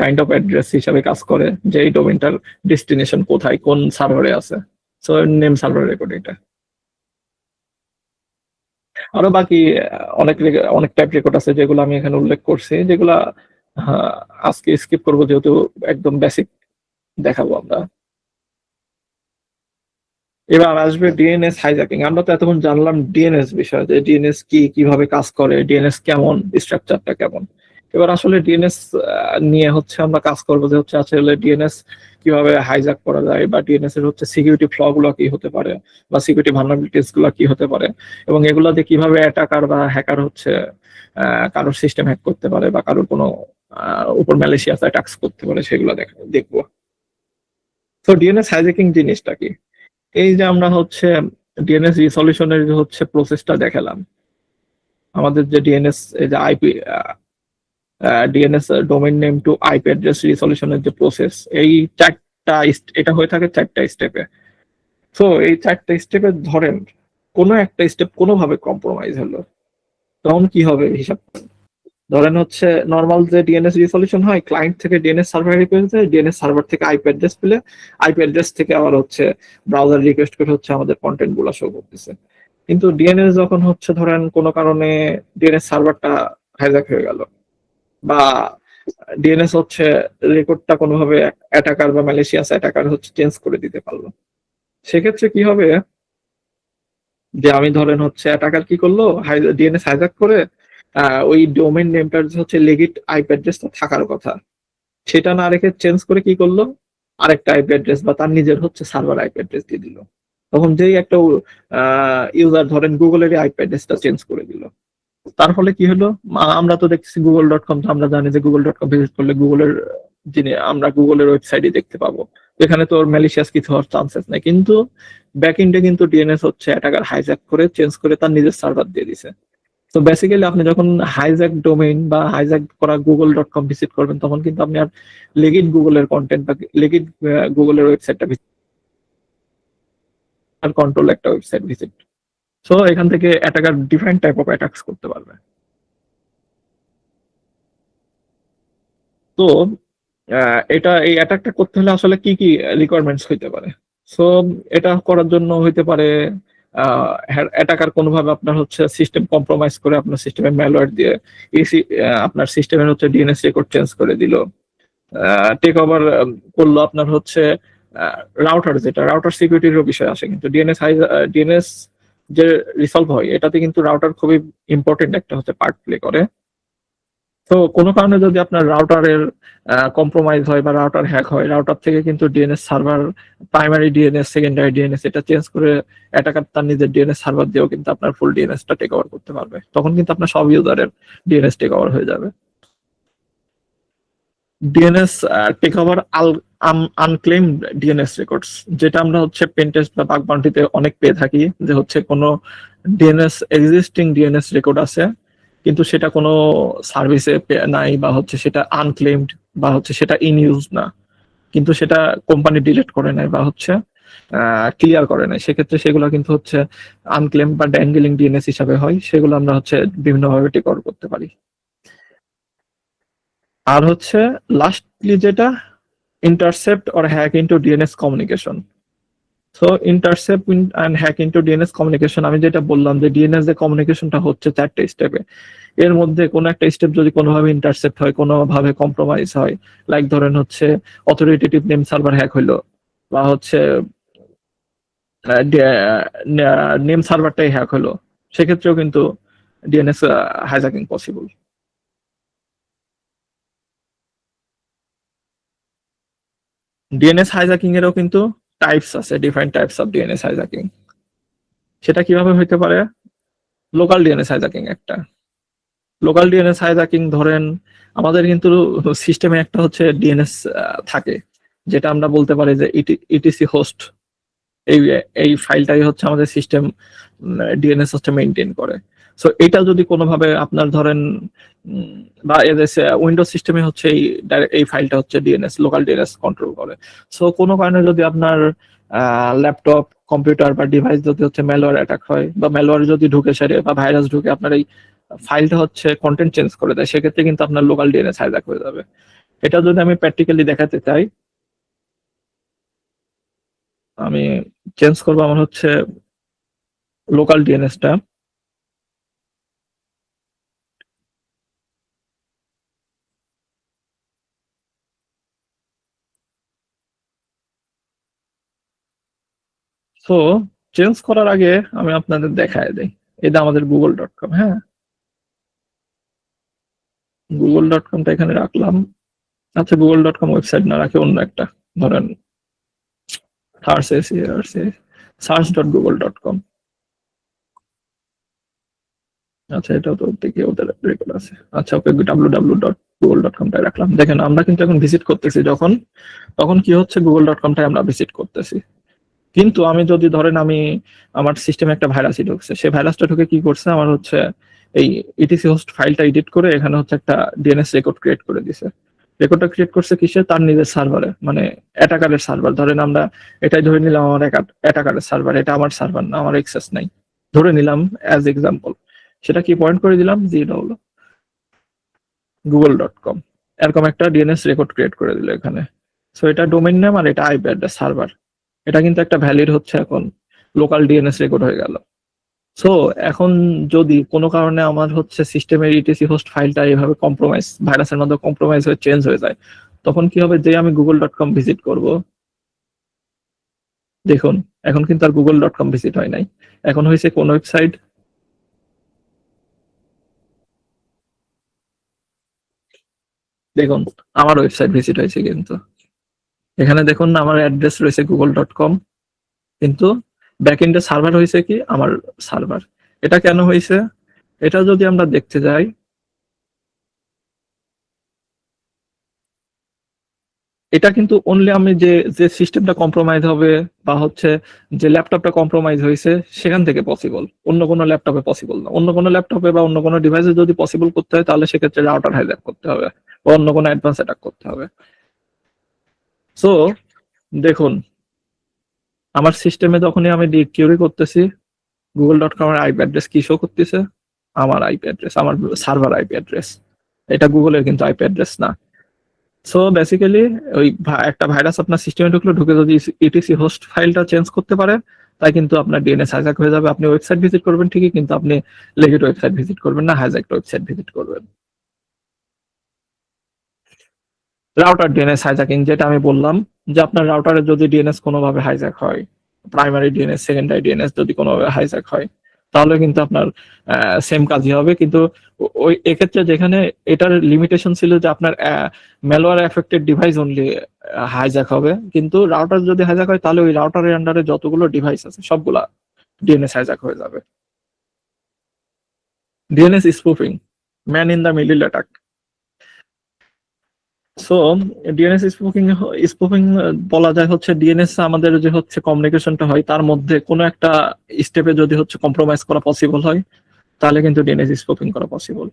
কাইন্ড অফ অ্যাড্রেস হিসাবে কাজ করে, যে এই ডোমেনটার ডেস্টিনেশন কোথায়, কোন সার্ভারে আছে। সো নেম সার্ভার রেকর্ড এটা। আরো বাকি অনেক টাইপ রেকর্ড আছে যেগুলো আমি এখানে উল্লেখ করছি, যেগুলা আজকে স্কিপ করবো যেহেতু একদম বেসিক দেখাবো আমরা। এবার আসবে ডিএনএস হাইজ্যাকিং। আমরা তো এতক্ষণ জানলাম ডিএনএস বিষয়, যে ডিএনএস কি, কিভাবে কাজ করে, ডিএনএস কেমন, স্ট্রাকচারটা কেমন। এবার আসলে ডিএনএস নিয়ে হচ্ছে আমরা কাজ করবো, যে হচ্ছে আসলে ডিএনএস কিভাবে হাইজ্যাক করা যায়, বা ডিএনএস এর হচ্ছে সিকিউরিটি ফ্ল গুলো কি হতে পারে, বা সিকিউরিটি ভালনারেবিলিটিস গুলো কি হতে পারে, এবং এগুলাতে কিভাবে অ্যাটাকার বা হ্যাকার হচ্ছে কারোর সিস্টেম হ্যাক করতে পারে, বা কারোর কোনো উপর ম্যালিশিয়াস অ্যাটাকস করতে পারে, সেগুলো দেখবো। তো ডিএনএস হাইজ্যাকিং জিনিসটা কি? এই যে আমরা হচ্ছে ডিএনএস রিসলিউশনের যে হচ্ছে প্রসেসটা দেখালাম, আমাদের যে ডিএনএস, এই যে IP DNS domain name to IP address রিসলিউশনের যে প্রসেস, এই এটা হয়ে থাকে 4টা স্টেপে। তো এই 4টা স্টেপে ধরেন কোনো একটা স্টেপ কোনোভাবে কম্প্রোমাইজ হলো, তখন কি হবে হিসাব? ধরেন হচ্ছে নর্মাল যে ডিএনএস রিসলিউশন হয়, ক্লায়েন্ট থেকে ডিএনএস সার্ভার রিকোয়েস্ট দেয়, ডিএনএস সার্ভার থেকে আইপি অ্যাড্রেস পেলে, আইপি অ্যাড্রেস থেকে আবার হচ্ছে ব্রাউজার রিকোয়েস্ট করে হচ্ছে আমাদের কন্টেন্ট গুলো শো করতেছে। কিন্তু ডিএনএস যখন হচ্ছে ধরেন কোনো কারণে ডিএনএস সার্ভারটা হাইজ্যাক হয়ে গেল, বা ডিএনএস হচ্ছে রেকর্ডটা কোনোভাবে অ্যাটাকার বা ম্যালিশিয়াস অ্যাটাকার হচ্ছে চেঞ্জ করে দিতে পারলো, সেক্ষেত্রে কি হবে? যে আমি ধরেন হচ্ছে অ্যাটাকার কি করলো, ডিএনএস হাইজ্যাক করে ওই ডোমেইন নেমটার হচ্ছে লেগিট আইপি অ্যাড্রেসটা থাকার কথা, সেটা না রেখে চেঞ্জ করে কি করলো, আরেকটা আইপি অ্যাড্রেস বা তার নিজের হচ্ছে সার্ভার আইপি অ্যাড্রেস দিয়ে দিল। তখন যেই একটা ইউজার ধরেন গুগলের আইপি অ্যাড্রেসটা চেঞ্জ করে দিল, তার ফলে কি হলো? আমরা তো দেখছি google.com, তো আমরা জানি যে google.com ভিজিট করলে গুগলের আমরা গুগলের ওয়েবসাইটে দেখতে পাবো, এখানে তো ম্যালিশিয়াস কিছু হওয়ার চান্সেস নাই। কিন্তু ব্যাক এন্ডে কিন্তু ডিএনএস হচ্ছে অ্যাটাকার হাইজ্যাক করে চেঞ্জ করে তার নিজের সার্ভার দিয়ে দিছে। তো বেসিক্যালি আপনি যখন হাইজ্যাক ডোমেইন বা হাইজ্যাক করা google.com ভিজিট করবেন, তখন কিন্তু আপনি আর লেগিট গুগলের কন্টেন্ট বা লেগিট গুগলের ওয়েবসাইটটা আর কন্ট্রোল একটা ওয়েবসাইট ভিজিট। সো এখান থেকে attacker different type of attacks করতে পারবে। তো এই অ্যাটাকটা করতে হলে আসলে কি কি রিকোয়ারমেন্টস হইতে পারে? সো এটা করার জন্য হইতে পারে অ্যাটাকার কোনোভাবে আপনার হচ্ছে সিস্টেম কম্প্রোমাইজ করে আপনার সিস্টেমে ম্যালওয়্যার দিয়ে আপনার সিস্টেমের হচ্ছে ডিএনএস রেকর্ড চেঞ্জ করে দিল, টেক ওভার করলো আপনার হচ্ছে রাউটার, যেটা রাউটার সিকিউরিটির বিষয় আসে। কিন্তু ডিএনএস যে রিসলভ হয়, এটাতে কিন্তু রাউটার খুবই ইম্পর্টেন্ট একটা হচ্ছে পার্ট প্লে করে। তো কোনো কারণে যদি আপনার রাউটারের কম্প্রোমাইজ হয় বা রাউটার হ্যাক হয়, রাউটার থেকে কিন্তু DNS server, primary DNS, secondary DNS এটা চেঞ্জ করে অ্যাটাকার তার নিজের ডিএনএস সার্ভার দিয়েও কিন্তু আপনার ফুল ডিএনএসটা টেক ওভার করতে পারবে। তখন কিন্তু আপনার সব ইউজারের ডিএনএস টেক ওভার হয়ে যাবে। DNS take over unclaimed DNS records, যেটা আমরা হচ্ছে পেনটেস্ট বা বাগ বাউন্টিতে অনেক পেয়ে থাকি, যে হচ্ছে কোনো ডিএনএস এক্সিস্টিং ডিএনএস রেকর্ড আছে, কিন্তু সেটা কোনো সার্ভিসে নাই, বা হচ্ছে সেটা আনক্লেমড, বা হচ্ছে সেটা ইন ইউজ না, কিন্তু সেটা কোম্পানি ডিলিট করে নাই বা হচ্ছে ক্লিয়ার করে নাই, সেক্ষেত্রে সেগুলো কিন্তু হচ্ছে আনক্লেম বা ড্যাঙ্গেলিং ডিএনএস হিসাবে হয়, সেগুলো আমরা হচ্ছে বিভিন্নভাবে টেক ওভার করতে পারি। আর হচ্ছে লাস্টলি যেটা intercept or hack into DNS communication. So intercept and hack into DNS communication, আমি যেটা বললাম যে ডিএনএস যে কমিউনিকেশনটা হচ্ছে 4টে স্টেপে, এর মধ্যে কোনো একটা স্টেপ যদি কোনোভাবে ইন্টারসেপ্ট হয়, কোনোভাবে কম্প্রোমাইজ হয়, লাইক ধরেন হচ্ছে অথরিটেটিভ নেম সার্ভার হ্যাক হইলো, বা হচ্ছে নেম সার্ভারটাই হ্যাক হলো, সেক্ষেত্রেও কিন্তু DNS hijacking possible. DNS hijacking এরও কিন্তু টাইপস আছে, different types of DNS hijacking. সেটা কিভাবে হইতে পারে? লোকাল ডিএনএস হাইজ্যাকিং একটা, লোকাল ডিএনএস হাইজ্যাকিং ধরেন আমাদের কিন্তু সিস্টেমে একটা হচ্ছে ডিএনএস থাকে, যেটা আমরা বলতে পারি যে ইটিসি হোস্ট, এই এই ফাইলটাই হচ্ছে আমাদের সিস্টেম ডিএনএস হচ্ছে মেনটেন করে। সো এটা যদি কোনোভাবে আপনার ধরেন বা উইন্ডোজ সিস্টেমে হচ্ছে এই ফাইলটা হচ্ছে ডিএনএস লোকাল ডিএনএস কন্ট্রোল করে। সো কোনো কারণে যদি আপনার ল্যাপটপ কম্পিউটার বা ডিভাইস যদি হচ্ছে ম্যালওয়্যার অ্যাটাক হয় বা ম্যালওয়্যার যদি ঢুকে সেরে বা ভাইরাস ঢুকে আপনার এই ফাইলটা হচ্ছে কন্টেন্ট চেঞ্জ করে দেয়, সেক্ষেত্রে কিন্তু আপনার লোকাল ডিএনএস হাইজ্যাক হয়ে যাবে। এটা যদি আমি প্র্যাকটিক্যালি দেখাতে চাই, আমি চেঞ্জ করবো আমার হচ্ছে লোকাল ডিএনএসটা। সো চেঞ্জ করার আগে আমি আপনাদের দেখায় দিই, এটা আমাদের google.com। হ্যাঁ, google.comটা এখানে রাখলাম। আচ্ছা, google.com ওয়েবসাইট না রাখে অন্য একটা, ধরেন search.google.com। আচ্ছা, এটাও তো দেখি ওদের রেকর্ড আছে। আচ্ছা, ওকে, www.google.com-টাই রাখলাম। দেখেন আমরা কিন্তু এখন ভিজিট করতেছি যখন, তখন কি হচ্ছে google.com-টাই আমরা ভিজিট করতেছি। কিন্তু আমি যদি ধরেন আমি আমার সিস্টেমে একটা ভাইরাসই ঢুকছে, সেই ভাইরাসটা ঢুকে কি করছে, আমার হচ্ছে এই ইটিসি হোস্ট ফাইলটা এডিট করে এখানে হচ্ছে একটা ডিএনএস রেকর্ড ক্রিয়েট করে দিছে। রেকর্ডটা ক্রিয়েট করছে কিসে, তার নিজের সার্ভারে, মানে অ্যাটাকারের সার্ভার। ধরেন আমরা এটাই ধরে নিলাম আমার অ্যাটাকারের সার্ভার, এটা আমার সার্ভার না, আমার অ্যাক্সেস নাই, ধরে নিলাম অ্যাজ এক্সাম্পল। সেটা কি পয়েন্ট করে দিলাম যে এটা হলো google.com, এরকম একটা ডিএনএস রেকর্ড ক্রিয়েট করে দিল এখানে। সো এটা ডোমেইন নেম আর এটা আইপি অ্যাড্রেস সার্ভার, এটা কিন্তু একটা ভ্যালিড হচ্ছে এখন লোকাল ডিএনএস রেকর্ড হয়ে গেল। সো এখন যদি কোনো কারণে আমার হচ্ছে সিস্টেমের ইটিসি হোস্ট ফাইলটা এইভাবে কম্প্রোমাইজ, ভাইরাসের মধ্যে কম্প্রোমাইজ হয়ে চেঞ্জ হয়ে যায়, তখন কি হবে, যে আমি google.com ভিজিট করব, দেখুন এখন কিন্তু আর google.com ভিজিট হয় নাই, এখন হয়েছে কোন ওয়েবসাইট, দেখুন আমার ওয়েবসাইট ভিজিট হয়েছে। কিন্তু এখানে দেখুন আমার অ্যাড্রেস রয়েছে google.com, কিন্তু ব্যাকএন্ডে সার্ভার হয়েছে কি আমার সার্ভার। এটা কেন হয়েছে, এটা যদি আমরা দেখতে যাই, এটা কিন্তু অনলি আমি যে যে সিস্টেমটা কম্প্রোমাইজ হবে বা হচ্ছে যে ল্যাপটপটা কম্প্রোমাইজ হয়েছে সেখান থেকে পসিবল, অন্য কোনো ল্যাপটপে পসিবল না। অন্য কোনো ল্যাপটপে বা অন্য কোনো ডিভাইসে যদি পসিবল করতে হয় তাহলে সেক্ষেত্রে রাউটার হাইজ্যাক করতে হবে বা অন্য কোনো অ্যাডভান্স অ্যাটাক করতে হবে। সো দেখুন আমার সিস্টেমে যখনই আমি কিউরি করতেছি, google.com এর আইপি অ্যাড্রেস কি শো করতেছে, আমার আইপি অ্যাড্রেস, আমার সার্ভার আইপি অ্যাড্রেস, এটা গুগলের কিন্তু আইপি অ্যাড্রেস না। সো বেসিক্যালি ওই একটা ভাইরাস আপনার সিস্টেমে ঢুকলো, ঢুকে যদি ইটিসি হোস্ট ফাইলটা চেঞ্জ করতে পারে, তাই কিন্তু আপনার ডিএনএস হাইজ্যাক হয়ে যাবে। আপনি ওয়েবসাইট ভিজিট করবেন ঠিকই, কিন্তু আপনি লেজিট ওয়েবসাইট ভিজিট করবেন না, হাইজ্যাক্ট ওয়েবসাইট ভিজিট করবেন। রাউটার ডিএনএস হাইজ্যাকিং, যেটা আমি বললাম যে আপনার রাউটারে যদি ডিএনএস কোনোভাবে হাইজ্যাক হয়, প্রাইমারি ডিএনএস সেকেন্ডারি ডিএনএস যদি কোনোভাবে হাইজ্যাক হয়, তাহলে কিন্তু আপনার সেম কাজই হবে। কিন্তু ওই এক্ষেত্রে যেখানে এটার লিমিটেশন ছিল যে আপনার malware affected device only hijack হবে, কিন্তু রাউটার যদি হাইজ্যাক হয় তাহলে ওই রাউটারের আন্ডারে যতগুলো ডিভাইস আছে সবগুলা ডিএনএস হাইজ্যাক হয়ে যাবে। DNS spoofing, man in the middle attack. So DNS spoofing, spoofing বলা যায় হচ্ছে ডিএনএস আমাদের যে হচ্ছে কমিউনিকেশনটা হয় তার মধ্যে কোনো একটা স্টেপে যদি হচ্ছে কম্প্রোমাইজ করা পসিবল হয় তাহলে কিন্তু ডিএনএস স্পুফিং করা পসিবল।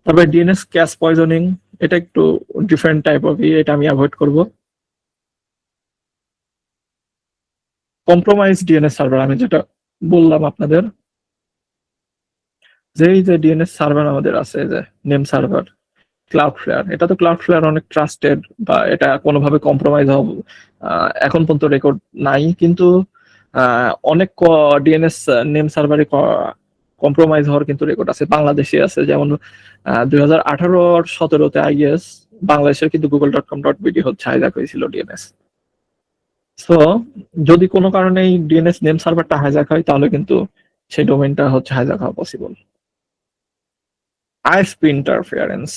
তবে ডিএনএস ক্যাশ পয়জনিং এটা একটু ডিফারেন্ট টাইপ অফ, এটা আমি অ্যাভয়েড করব। কম্প্রোমাইজ ডিএনএস সার্ভার, আমি যেটা বললাম আপনাদের, যে এই যে ডিএনএস সার্ভার আমাদের আছে, যে নেম সার্ভার ক্লাউডফ্লেয়ার, এটা তো ক্লাউডফ্লেয়ার অনেক ট্রাস্টেড বা এটা কোনোভাবে কম্প্রোমাইজ হবে এখন পর্যন্ত রেকর্ড নাই, কিন্তু অনেক ডিএনএস নেম সার্ভারে কম্প্রোমাইজ হওয়ার কিন্তু রেকর্ড আছে, বাংলাদেশে আছে। যেমন 2018-17-তে আই গেস বাংলাদেশের কিন্তু google.com.bd হচ্ছে হাইজ্যাক হয়েছিল ডিএনএস। সো যদি কোনো কারণে এই ডিএনএস নেম সার্ভারটা হাইজ্যাক হয় তাহলে কিন্তু সেই ডোমেইনটা হচ্ছে হাইজ্যাক হওয়া পসিবল। আইএসপি ইন্টারফিয়ারেন্স,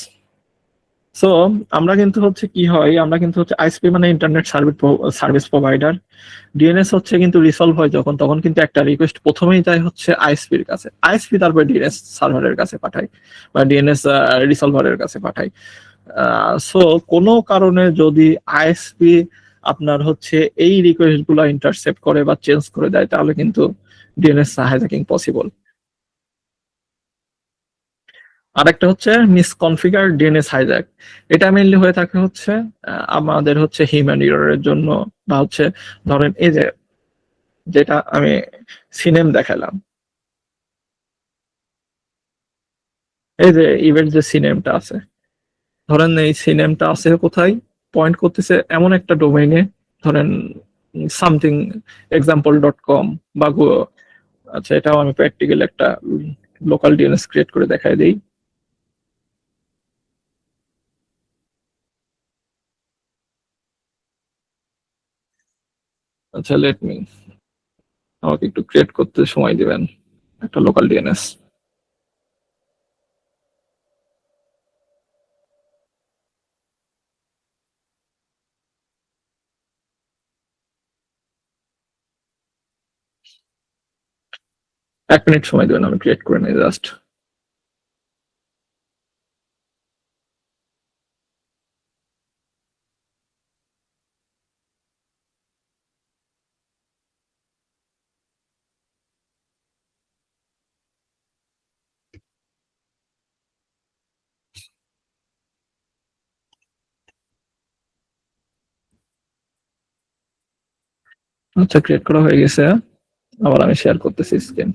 সো আমরা কিন্তু হচ্ছে কি হয়, আমরা কিন্তু হচ্ছে আইএসপি মানে ইন্টারনেট সার্ভিস প্রোভাইডার। ডিএনএস হচ্ছে কিন্তু রিসলভ হয় যখন, তখন কিন্তু একটা রিকোয়েস্ট প্রথমেই যায় হচ্ছে আইএসপির কাছে, আইএসপি তারপরে ডিএনএস সার্ভারের কাছে পাঠায় বা ডিএনএস রিসলভারের কাছে পাঠায়। সো কোনো কারণে যদি আইএসপি আপনার হচ্ছে এই রিকোয়েস্ট গুলা ইন্টারসেপ্ট করে বা চেঞ্জ করে দেয়, তাহলে কিন্তু ডিএনএস হাইজ্যাকিং পসিবল। আরেকটা হচ্ছে মিসকনফিগার ডিএনএস হাইজ্যাক। এটা মেইনলি হয়ে থাকে হচ্ছে আমাদের হচ্ছে হিউম্যান এররের জন্য, বা হচ্ছে ধরেন এই যে যেটা আমি সিনেম দেখালাম, এই যে ইভেন্ট যে সিনেমটা আছে, ধরেন এই সিনেমটা আছে কোথায়, পয়েন্ট করতেছে এমন একটা ডোমেইনে, ধরেন সামথিং এক্সাম্পল.com বা আচ্ছা এটাও আমি প্র্যাকটিক্যাল একটা লোকাল ডিএনএস ক্রিয়েট করে দেখাই দিই। আচ্ছা লেট মি, আমাকে একটু ক্রিয়েট করতে সময় দিবেন একটা লোকাল ডিএনএস। এক মিনিট সময় দিবেন, আমি ক্রিয়েট করে নিই জাস্ট। আচ্ছা ক্রিয়েট করা হয়ে গেছে, আবার আমি শেয়ার করতেছি স্ক্রিন।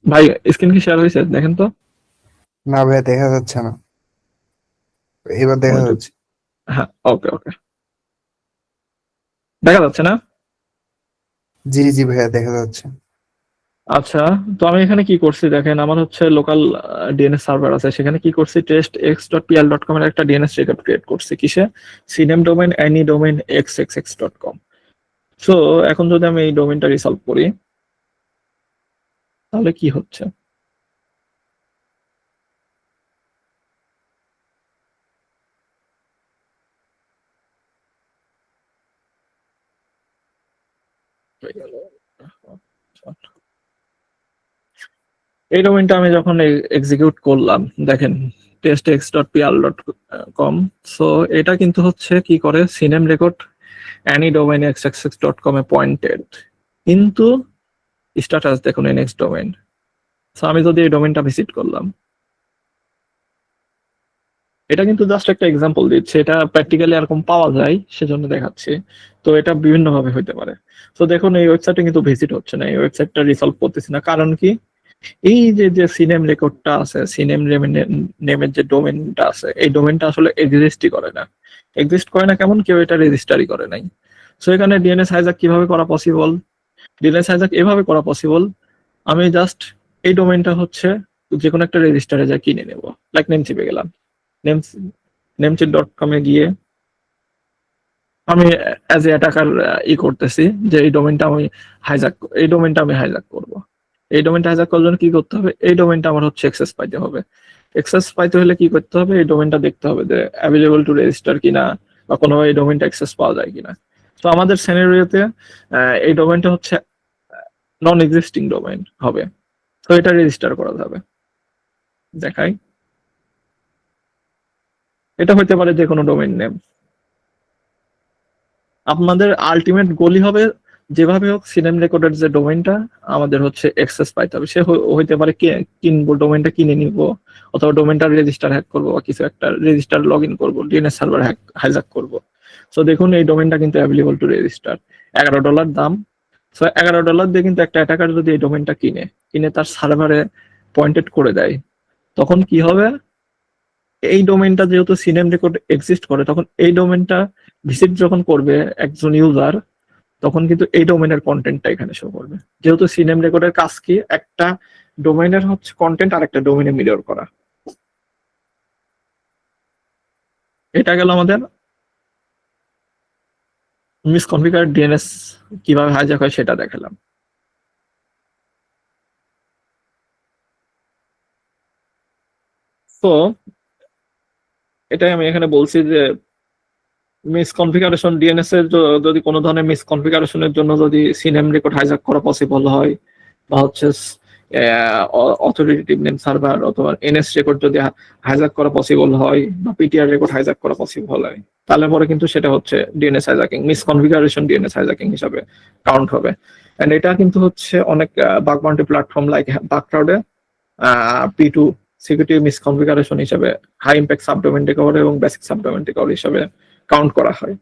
ভাই স্ক্রিন কি শেয়ার হয়েছে দেখেন তো? না ভাইয়া, দেখা যাচ্ছে না। এবার দেখা ওইটা, যাচ্ছে। হ্যাঁ ওকে ওকে, দেখা যাচ্ছে না? জি জি ভাইয়া, দেখা যাচ্ছে। আচ্ছা, তো আমি এখানে কি করছি দেখেন, আমার হচ্ছে লোকাল ডিএনএস সার্ভার আছে, সেখানে কি করছি, testx.pl.com এর একটা ডিএনএস রেকর্ড ক্রিয়েট করছি কিসে, সিনেম domain any domain xxx.com। So এখন যদি আমি এই ডোমেনটা রিসলভ করি, তাহলে কি হচ্ছে, এই ডোমেনটা আমি যখন এক্সিকিউট করলাম, দেখেন testx.pl.com। সো এটা কিন্তু হচ্ছে কি করে, সিনেম রেকর্ড any domain xxx.com এ পয়েন্টেড, কিন্তু স্ট্যাটাস দেখুন নেক্সট ডোমেন। সো আমি যদি এই ডোমেনটা ভিজিট করলাম, এটা কিন্তু জাস্ট একটা এক্সাম্পল দিচ্ছে, এটা প্র্যাকটিক্যালি এরকম পাওয়া যায় সেজন্য দেখাচ্ছি। তো এটা বিভিন্ন ভাবে হইতে পারে। তো দেখুন এই ওয়েবসাইটে কিন্তু ভিজিট হচ্ছে না, এই ওয়েবসাইটটা রিসলভ করতেছি না, কারণ কি, এই যে যে সিনেম রেকর্ডটা আছে, সিনেম নেমের যে ডোমেনটা আছে, এই ডোমেনটা আসলে এক্সিস্টই করে না। এক্সিস্ট করে না কেমন, কেউ এটা রেজিস্টারই করে নাই। সো এখানে ডিএনএস হাইজ্যাক কিভাবে করা পসিবল, ডিএনএস হাইজ্যাক এভাবে করা পসিবল, আমি জাস্ট এই ডোমেনটা হচ্ছে যে কোনো একটা রেজিস্টারে যা কিনে নেব, লাইক নেমচিপে গেলাম, নেমচিপ.com এ গিয়ে আমি অ্যাজ এ অ্যাটাকার করতেছি যে এই ডোমেনটা আমি হাইজ্যাক করব। এই ডোমেনটা হাইজ্যাক করার জন্য কি করতে হবে, এই ডোমেনটা আমার হচ্ছে অ্যাক্সেস পাইতে হবে। অ্যাক্সেস পাইতে হলে কি করতে হবে, এই ডোমেনটা দেখতে হবে যে অ্যাভেলেবল টু রেজিস্টার কিনা, বা কোনোভাবে এই ডোমেনটা অ্যাক্সেস পাওয়া যায় কিনা। তো আমাদের সিনারিওতে এই ডোমেনটা হচ্ছে নন এক্সিস্টিং ডোমেন হবে, তো এটা রেজিস্টার করা যাবে। দেখাই, এটা হতে পারে যে কোনো ডোমেন নেম। আপনাদের আলটিমেট গোলই হবে যেভাবে হোক সিনেম রেকর্ডের যে ডোমেইনটা আমাদের হচ্ছে অ্যাক্সেস পাইতে হবে। সে হইতে পারে কিনবো, ডোমেইনটা কিনে নিব, অথবা ডোমেইনটার রেজিস্টার হ্যাক করবো, বা কিছু একটা রেজিস্টার লগ ইন করবো, ডিএনএস সার্ভার হাইজ্যাক করবো। সো দেখুন এই ডোমেইনটা কিন্তু অ্যাভেলেবল টু রেজিস্টার, $11 দাম। সো $11 দিয়ে কিন্তু একটা অ্যাটাকার যদি এই ডোমেইনটা কিনে তার সার্ভারে পয়েন্টেড করে দেয়, তখন কি হবে, এই ডোমেইনটা যেহেতু সিনেম রেকর্ড এক্সিস্ট করে, তখন এই ডোমেইনটা ভিজিট যখন করবে একজন ইউজার, তখন কিন্তু এই ডোমেইনের কন্টেন্টটা এখানে শো করবে। যেহেতু সিনেম রেকর্ডের কাজ কি, একটা ডোমেইনের হচ্ছে কন্টেন্ট আর একটা ডোমেইনে মিরর করা। এটা গেল আমাদের মিসকনফিগার ডিএনএস কিভাবে হাইজ্যাক হয় সেটা দেখালাম। তো এটাই আমি এখানে বলছি যে মিসকনফিগারেশন ডিএনএস এর যদি কোনো ধরনের মিসকনফিগারেশনের জন্য যদি সিনেম রেকর্ড হাইজ্যাক করা পসিবল হয়, বা হচ্ছে অথরিটেটিভ নেম সার্ভার অথবা এনএস রেকর্ড যদি হাইজ্যাক করা পসিবল হয়, বা পিটিআর রেকর্ড হাইজ্যাক করা পসিবল হয়, তাহলে পরে কিন্তু সেটা হচ্ছে DNS hijacking, misconfiguration DNS hijacking হিসাবে কাউন্ট হবে। এন্ড এটা কিন্তু হচ্ছে অনেক বাগ বাউন্টি প্ল্যাটফর্ম লাইক বাগক্রাউডে P2 সিকিউরিটি মিসকনফিগারেশন হিসাবে হাই ইম্প্যাক্ট সাবডোমেন রিকভারি এবং বেসিক সাবডোমেন রিকভারি হিসাবে কাউন্ট করা হয়।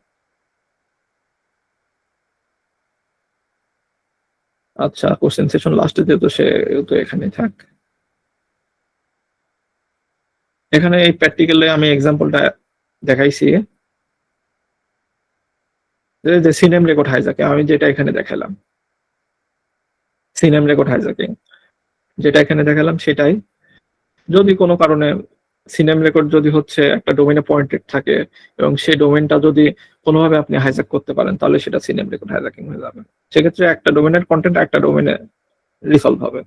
আচ্ছা, কোশ্চেন সেশন লাস্টে যেহেতু সে তো এখানে থাক। এখানে এই প্র্যাকটিক্যালে আমি এক্সাম্পলটা দেখাইছি যে সিনেম রেকর্ড হাইজ্যাকিং, আমি যেটা এখানে দেখালাম সিনেম রেকর্ড হাইজ্যাকিং যেটা এখানে দেখালাম সেটাই। যদি কোনো কারণে সিনেম রেকর্ড যদি হচ্ছে একটা ডোমেইনে পয়েন্টেড থাকে এবং সেই ডোমেইনটা যদি কোনোভাবে আপনি হাইজ্যাক করতে পারেন, তাহলে সেটা সিনেম রেকর্ড হাইজ্যাকিং হয়ে যাবে। সেক্ষেত্রে একটা ডোমেইনের কন্টেন্ট একটা ডোমেইনে রিসলভ হবে।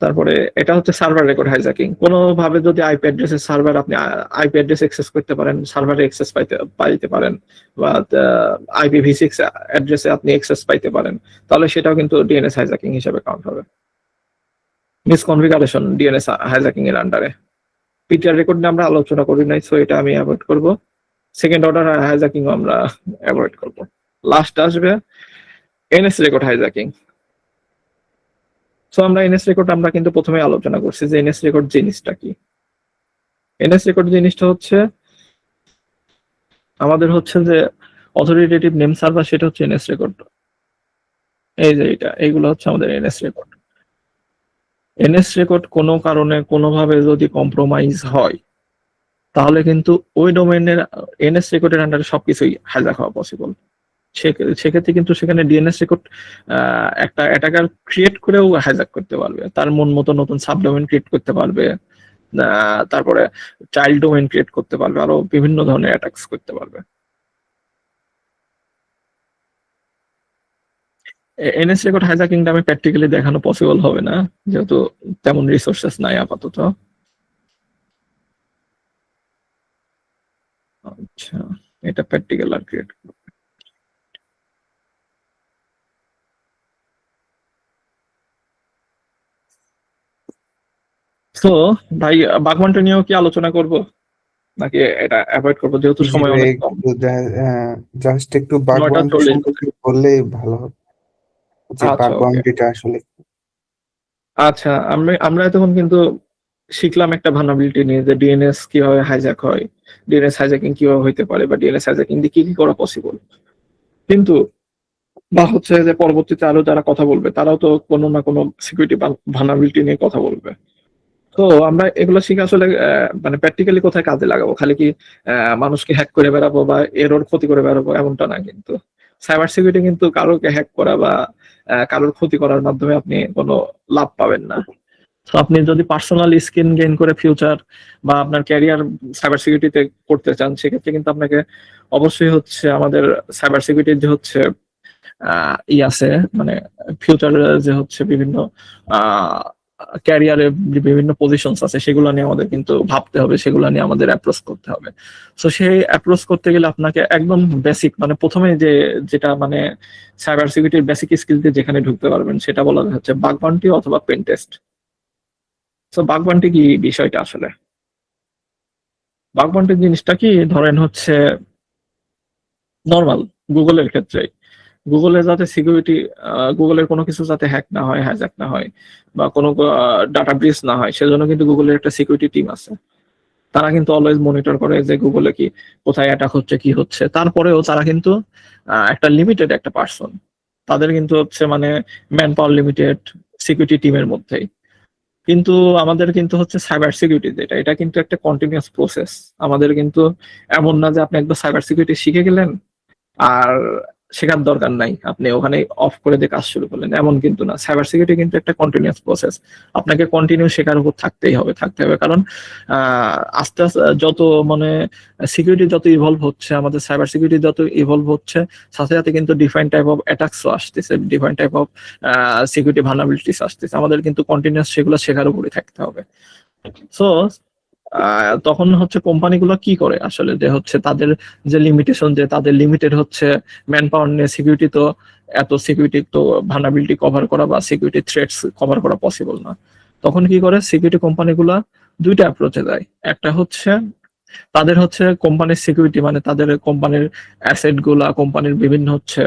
তারপরে এটা হচ্ছে সার্ভার রেকর্ড হাইজ্যাকিং। কোনোভাবে যদি আইপি অ্যাড্রেসের সার্ভার আপনি আইপি অ্যাড্রেস অ্যাক্সেস করতে পারেন, সার্ভারে অ্যাক্সেস পাইতে পারেন, বা IPv6 অ্যাড্রেসে আপনি অ্যাক্সেস পাইতে পারেন, তাহলে সেটাও কিন্তু ডিএনএস হাইজ্যাকিং হিসেবে কাউন্ট হবে। মিসকনফিগারেশন ডিএনএস হাইজ্যাকিং এর আন্ডারে। পিটিআর রেকর্ড নিয়ে আমরা আলোচনা করি নাই, সো এটা আমি অ্যাভয়েড করব। সেকেন্ড অর্ডার হাইজ্যাকিং আমরা অ্যাভয়েড করব। লাস্ট আসবে এনএস রেকর্ড হাইজ্যাকিং। সো আমরা এনএস রেকর্ড আমরা কিন্তু প্রথমে আলোচনা করছি যে এনএস রেকর্ড জিনিসটা কি। এনএস রেকর্ড জিনিসটা হচ্ছে আমাদের হচ্ছে যে অথরিটেটিভ নেম সার্ভার, সেটা হচ্ছে এনএস রেকর্ড। এই যে এইগুলো হচ্ছে আমাদের এনএস রেকর্ড। এনএস রেকর্ড কোনো কারণে কোনোভাবে যদি কম্প্রোমাইজ হয়, তাহলে কিন্তু ওই ডোমেইনের এনএস রেকর্ডের আন্ডারে সবকিছুই হাইজ্যাক হওয়া পসিবল। সেক্ষেত্রে কিন্তু সেখানে ডিএনএস রেকর্ড একটা অ্যাটাকার ক্রিয়েট করেও হাইজ্যাক করতে পারবে, তার মন মতো নতুন সাবডোমেইন ক্রিয়েট করতে পারবে, তারপরে চাইল্ড ডোমেইন ক্রিয়েট করতে পারবে, আরো বিভিন্ন ধরনের অ্যাটাকস করতে পারবে। এনএস রেকর্ড হাইজ্যাকিংটা আমি প্র্যাকটিক্যালি দেখানো পসিবল হবে না, যেহেতু তেমন রিসোর্সেস নাই আপাতত। আচ্ছা, এটা প্র্যাকটিক্যাল আর ক্রিয়েট। তো ভাই বাগমান্টু নিয়েও কি আলোচনা করব, নাকি এটা অ্যাভয়েড করবো যেহেতু সময় অনেক কম? জাস্ট একটু বাগবান্ডি সম্পর্কে বললেই ভালো হবে, যে বাগবান্ডিটা আসলে। আচ্ছা, আমরা এতক্ষণ কিন্তু শিখলাম একটা ভালনারেবিলিটি নিয়ে, যে ডিএনএস কিভাবে হাইজ্যাক হয়, ডিএনএস হাইজ্যাকিং কিভাবে হইতে পারে, বা ডিএনএস হাইজ্যাকিং দিয়ে কি কি করা পসিবল। কিন্তু বা হচ্ছে যে পরবর্তীতে আরো যারা কথা বলবে তারাও তো কোনো না কোনো সিকিউরিটি ভালনারেবিলিটি নিয়ে কথা বলবে। তো আমরা এগুলো শিখে আসলে মানে প্র্যাকটিক্যালি কোথায় কাজে লাগাবো? খালি কি মানুষকে হ্যাক করে বেড়াবো বা এরর ক্ষতি করে বেড়াবো এমনটা না। কিন্তু সাইবার সিকিউরিটি কিন্তু কারোকে হ্যাক করা বা কারোর ক্ষতি করার মাধ্যমে আপনি কোনো লাভ পাবেন না। তো আপনি যদি পার্সোনাল স্কিল গেইন করে ফিউচার বা আপনার ক্যারিয়ার সাইবার সিকিউরিটিতে করতে চান, সেক্ষেত্রে কিন্তু আপনাকে অবশ্যই হচ্ছে আমাদের সাইবার সিকিউরিটির যে হচ্ছে আছে, মানে ফিউচার যে হচ্ছে বিভিন্ন ক্যারিয়ারে বিভিন্ন পজিশনস আছে, সেগুলো নিয়ে আমাদের কিন্তু ভাবতে হবে, সেগুলো নিয়ে আমাদের অ্যাপ্রোচ করতে হবে। তো সেই অ্যাপ্রোচ করতে গেলে আপনাকে একদম বেসিক, মানে প্রথমে যেটা মানে সাইবার সিকিউরিটির বেসিক স্কিল দিয়ে যেখানে ঢুকতে পারবেন, সেটা বলা হচ্ছে বাগ বাউন্টি অথবা পেন টেস্ট। তো বাগ বাউন্টি কি বিষয়টা আসলে? বাগ বাউন্টি জিনিসটা কি, ধরেন হচ্ছে নর্মাল গুগলের ক্ষেত্রে গুগলের যাতে সিকিউরিটি, গুগলের কোনো কিছু যাতে হ্যাক না হয়, হ্যাজাক না হয়, বা কোনো ডাটা ব্রিচ না হয়, সেজন্য কিন্তু গুগলের একটা সিকিউরিটি টিম আছে। তারা কিন্তু অলওয়েজ মনিটর করে যে গুগলে কি কোথায় অ্যাটাক হচ্ছে, কি হচ্ছে। তারপরেও তারা কিন্তু একটা লিমিটেড একটা পার্সন, তাদের কিন্তু হচ্ছে মানে ম্যান পাওয়ার লিমিটেড সিকিউরিটি টিমের মধ্যেই। কিন্তু আমাদের কিন্তু হচ্ছে সাইবার সিকিউরিটি যেটা, এটা কিন্তু একটা কন্টিনিউয়াস প্রসেস। আমাদের কিন্তু এমন না যে আপনি একবার সাইবার সিকিউরিটি শিখে গেলেন আর শেখার দরকার নাই, আপনি ওখানে অফ করে দিয়ে কাজ শুরু করলেন, এমন কিন্তু না। সাইবার সিকিউরিটি কিন্তু একটা কন্টিনিউয়াস প্রসেস, আপনাকে কন্টিনিউ শেখার উপর থাকতে হবে, কারণ আস্তে আস্তে যত মানে সিকিউরিটি যত ইভলভ হচ্ছে, আমাদের সাইবার সিকিউরিটি যত ইভলভ হচ্ছে, সাথে সাথে কিন্তু ডিফারেন্ট টাইপ অফ অ্যাটাকসও আসতেছে, different type of security vulnerabilities আসতেছে, আমাদের কিন্তু কন্টিনিউয়াস সেগুলো শেখার উপরে থাকতে হবে। সো তখন হচ্ছে কোম্পানিগুলো কি করে আসলে, যে হচ্ছে তাদের যে লিমিটেশন, যে তাদের লিমিটেড হচ্ছে ম্যান পাওয়ার নিয়ে, সিকিউরিটি তো এত সিকিউরিটি তো ভালনারেবিলিটি কভার করা বা সিকিউরিটি থ্রেটস কভার করা পসিবল না। তখন কি করে সিকিউরিটি কোম্পানিগুলো দুইটা অ্যাপ্রোচে যায়। একটা হচ্ছে তাদের হচ্ছে কোম্পানির সিকিউরিটি, মানে তাদের কোম্পানির অ্যাসেট গুলা, কোম্পানির বিভিন্ন হচ্ছে